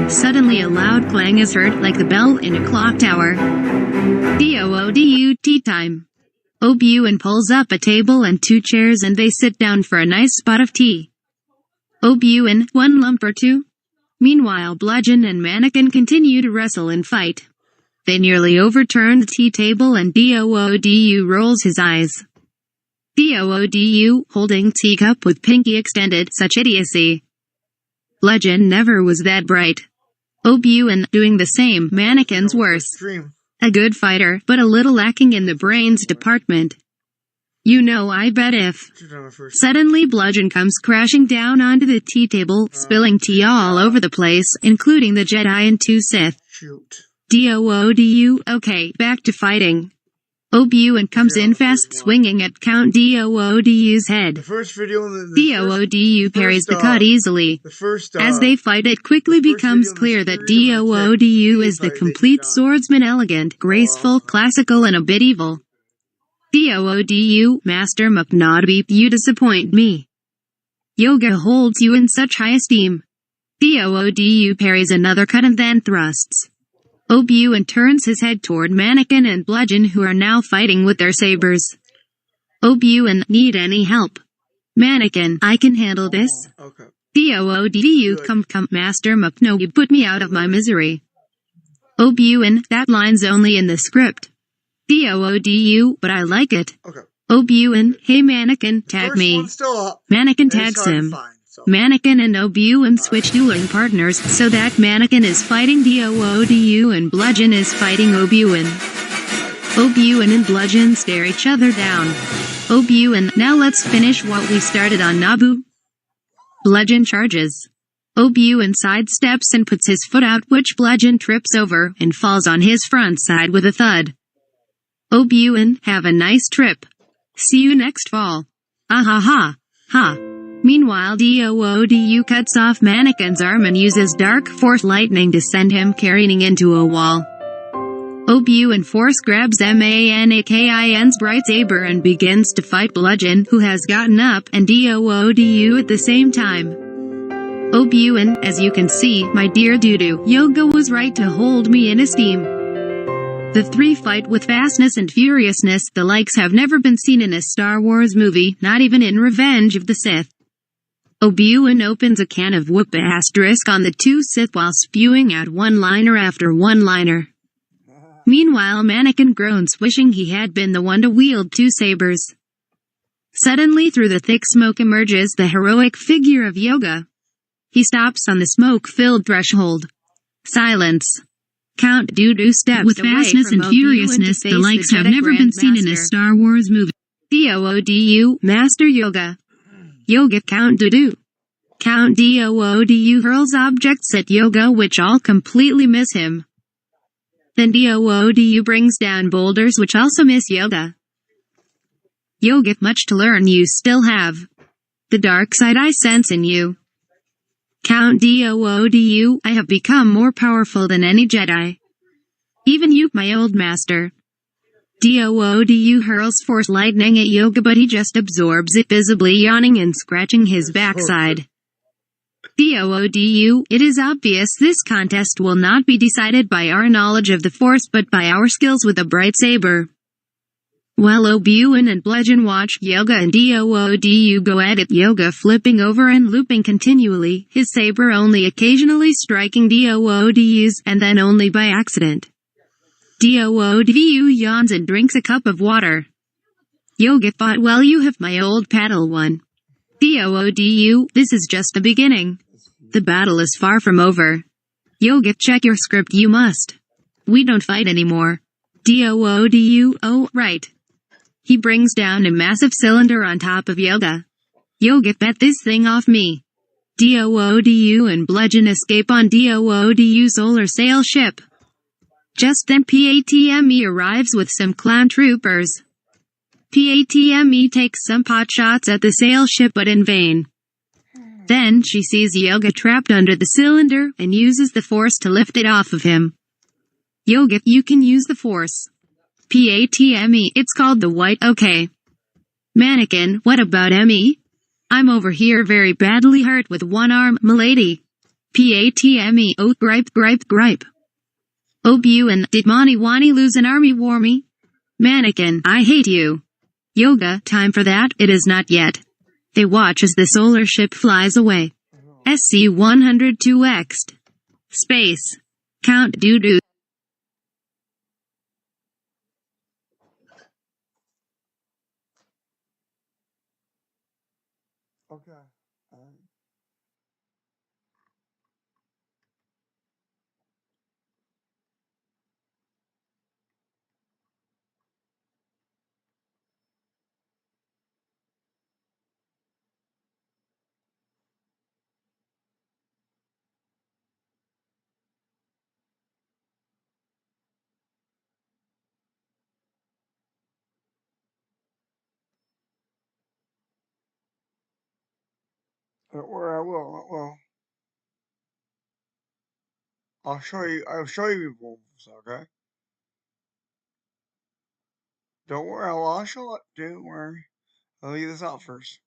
Suddenly a loud clang is heard, like the bell in a clock tower. Doodu tea time. Obi-Wan pulls up a table and 2 chairs and they sit down for a nice spot of tea. Obi-Wan, 1 lump or 2? Meanwhile, Bludgeon and Mannequin continue to wrestle and fight. They nearly overturn the tea table and Doodu rolls his eyes. Doodu, holding teacup with pinky extended, such idiocy. Bludgeon never was that bright. Obi-Wan, doing the same, Mannequin's worse. A good fighter, but a little lacking in the brains department. You know, I bet if. Suddenly Bludgeon comes crashing down onto the tea table, spilling tea all over the place, including the Jedi and 2 Sith. Doodu, okay, back to fighting. Obi-Wan comes in fast, swinging at Count Doodu's head. Doodu parries the cut easily. As they fight, it quickly becomes clear that Doodu is the complete swordsman, elegant, graceful, classical, and a bit evil. Doodu, Master McNaughty, you disappoint me. Yoga holds you in such high esteem. Doodu parries another cut and then thrusts. Obi-Wan turns his head toward Mannequin and Bludgeon, who are now fighting with their sabers. Obi-Wan, need any help? Mannequin, I can handle this. Okay. Doodu, come, Master McNaughty, put me out of my misery. Obi-Wan, that line's only in the script. Doodu, but I like it. Okay. Obi-Wan, hey Mannequin, tag me. Mannequin tags him. Mannequin and Obi-Wan switch dueling partners, so that Mannequin is fighting Doodu and Bludgeon is fighting Obi-Wan. Obi-Wan and Bludgeon stare each other down. Obi-Wan, now let's finish what we started on Naboo. Bludgeon charges. Obi-Wan sidesteps and puts his foot out, which Bludgeon trips over, and falls on his front side with a thud. Obi-Wan, have a nice trip. See you next fall. Ah ha ha. Ha. Meanwhile, Doodu cuts off Mannequin's arm and uses dark force lightning to send him careening into a wall. Obi-Wan force grabs Mannequin's bright saber and begins to fight Bludgeon, who has gotten up, and Doodu at the same time. Obi-Wan, as you can see, my dear Dudu, Yoga was right to hold me in esteem. The 3 fight with fastness and furiousness the likes have never been seen in a Star Wars movie, not even in Revenge of the Sith. Obi-Wan opens a can of whoop asterisk on the 2 Sith while spewing out one-liner after one-liner. Meanwhile, Mannequin groans, wishing he had been the one to wield 2 sabers. Suddenly, through the thick smoke emerges the heroic figure of Yoga. He stops on the smoke-filled threshold. Silence. Count Doodu steps with fastness and furiousness the likes have never been seen in a Star Wars movie. Doodu, Master Yoga. Yoga, Count Doodu. Count Doodu hurls objects at Yoga which all completely miss him. Then Doodu brings down boulders which also miss Yoga. Yoga, much to learn you still have. The dark side I sense in you. Count Doodu, I have become more powerful than any Jedi. Even you, my old master. Doodu hurls force lightning at Yoga, but he just absorbs it, visibly yawning and scratching his backside. Doodu, it is obvious this contest will not be decided by our knowledge of the Force but by our skills with a bright saber. While Obi-Wan and Bludgeon watch Yoga and Doodu go at it, Yoga flipping over and looping continually, his saber only occasionally striking Doodu's, and then only by accident. Doodu yawns and drinks a cup of water. Yoga thought, well, you have my old Padawan. Doodu, this is just the beginning. The battle is far from over. Yoga, check your script, you must. We don't fight anymore. Doodu, oh, right. He brings down a massive cylinder on top of Yoga. Yoga, bet this thing off me. DOODU and Bludgeon escape on DOODU solar sail ship. Just then PATME arrives with some clown troopers. PATME takes some pot shots at the sail ship but in vain. Then she sees Yoga trapped under the cylinder and uses the force to lift it off of him. Yoga, you can use the force. PATME, it's called the white, okay. Mannequin, what about Emmy? I'm over here very badly hurt with one arm, m'lady. PATME, oh gripe. Oh Buin, did Monty Wani lose an army warmy? Mannequin, I hate you. Yoga, time for that, it is not yet. They watch as the solar ship flies away. SC-102X. Space. Count doo-doo. Okay. Don't worry, I will. Well, I'll show you. I'll show you people. Okay. Don't worry. I'll show it. Don't worry. I'll leave this out first.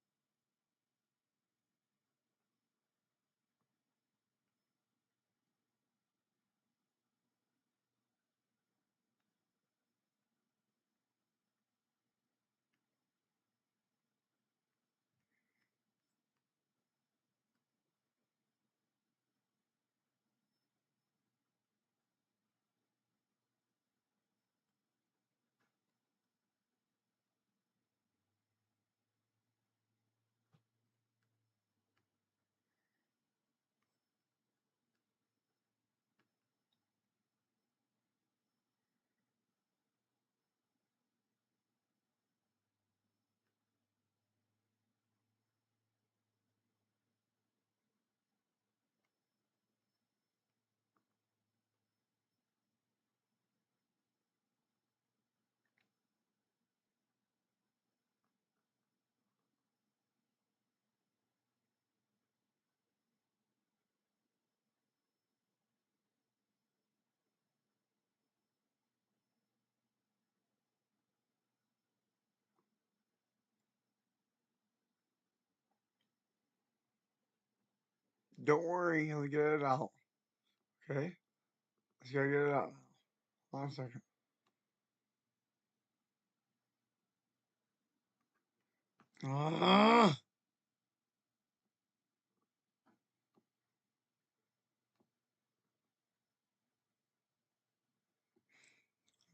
Don't worry. I'll get it out. Okay. Let's go get it out. 1 second. Ah.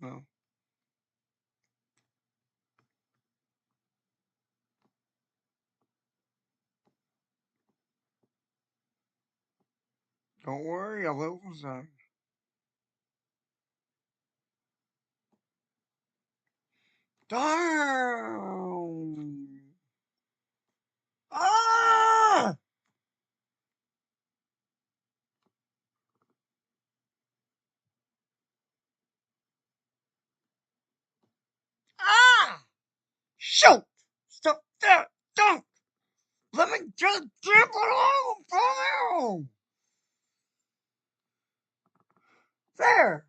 No. Don't worry. I'll open some. Down. Ah. Ah. Shoot. Stop that. Don't. Let me just drip it on. There.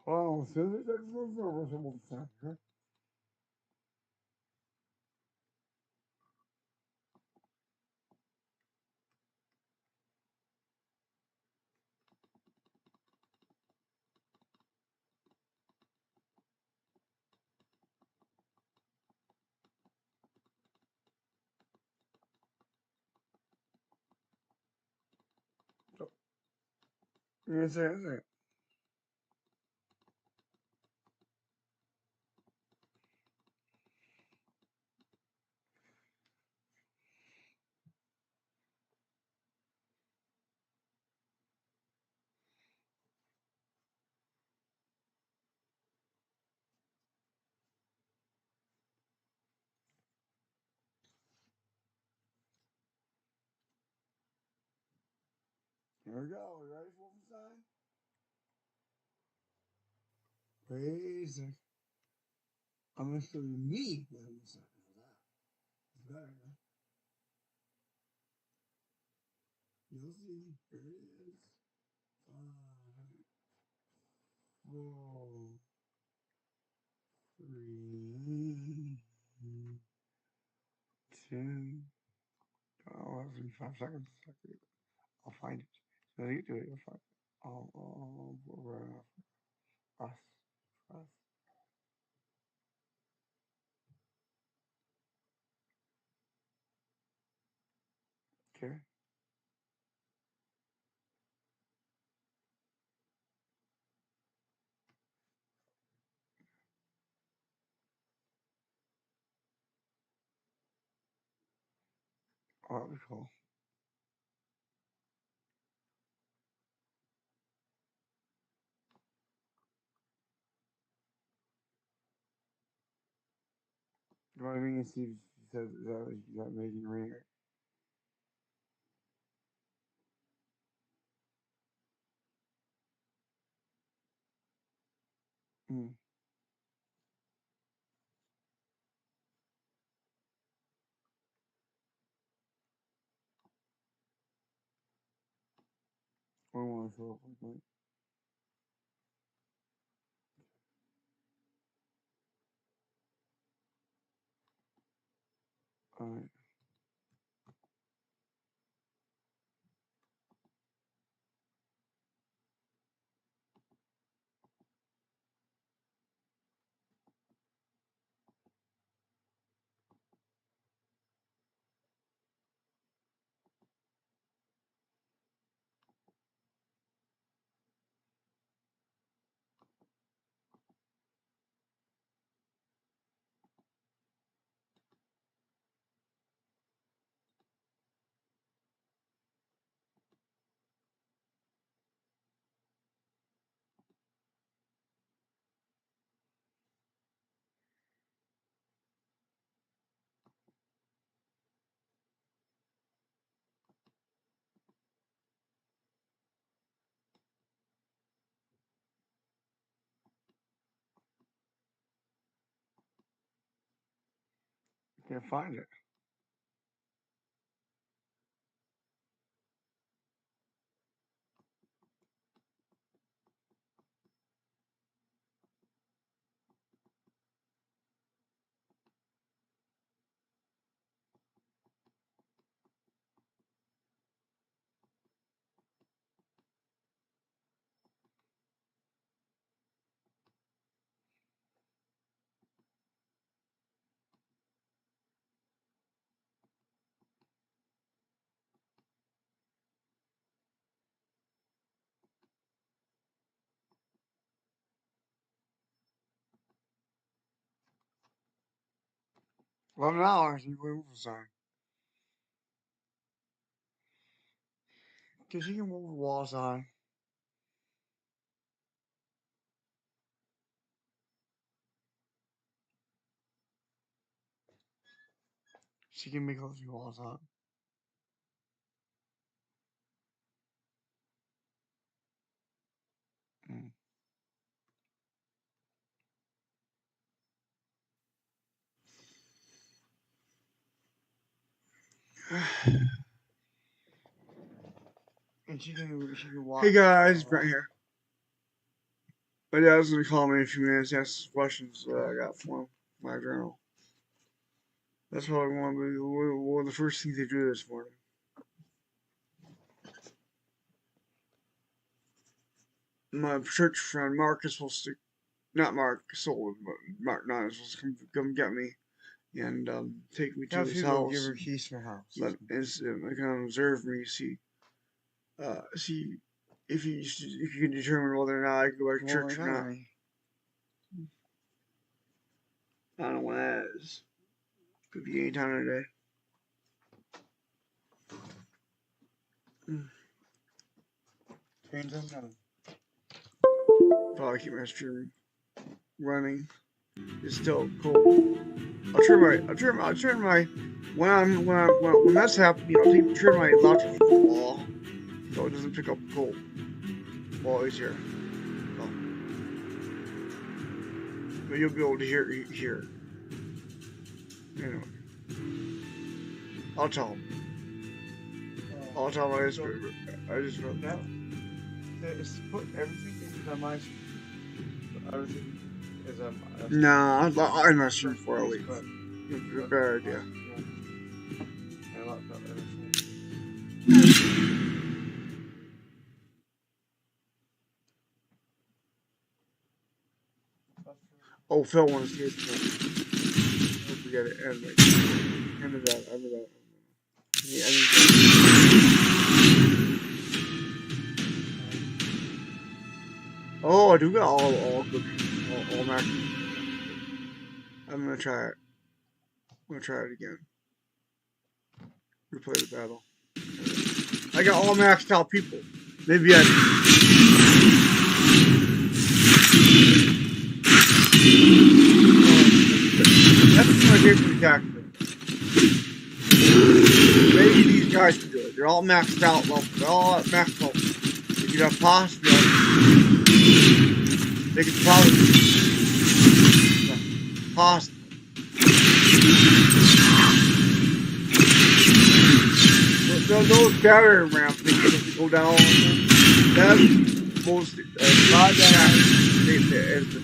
Hold on. As soon as it takes over, we'll start. Okay? Yes, yes. Here we go. You ready for the sign? Basic. I'm going to show you me with the sign. It's better, huh? You'll see. Here it is. 5, 4, 3, 2. Oh, that's in 5 seconds. I'll find it. So you do it. You'll find it. Us. Okay. Oh, that'd be cool. Well, I mean, Steve says that making ring. Mm. I want to show up like that. Alright. I can't find it. $11. You win for sign. Cause you can move the wall sign. She can make those walls on. Mm. And she can walk. Hey guys, Brent here. My dad's gonna call me in a few minutes, ask questions that I got for him, my journal. That's what I want to be one of the first things they do this morning. My church friend Marcus will stick, not Mark Soul, but Mark Niles will come get me and take me to his house. Give her keys to her house. Kind of observe me, see if you can determine whether or not I can go back to church or not. I don't know when that is. Could be any time of the day. Probably keep my stream running. It's still cold. I'll turn my when that's happening, I'll turn my electrical wall so it doesn't pick up cold while he's here. Oh. But you'll be able to hear it here. Anyway. I'll tell him. I'll tell him I just wrote that. It's put everything on my screen. Everything is on my screen. Nah, I'm not sure before I leave. Better idea. I like that everything. Oh, Phil wants to see it. Don't forget it. Anyway. End of that. Oh, I do got all good, all max. I'm gonna try it. I'm gonna try it again. Replay the battle. I got all maxed out people. Maybe I. That's my favorite character. Maybe these guys can do it. They're all maxed out level. They're all maxed out. If you have possibly, they could probably possibly. Those battering ramps they go down. That's most not that is the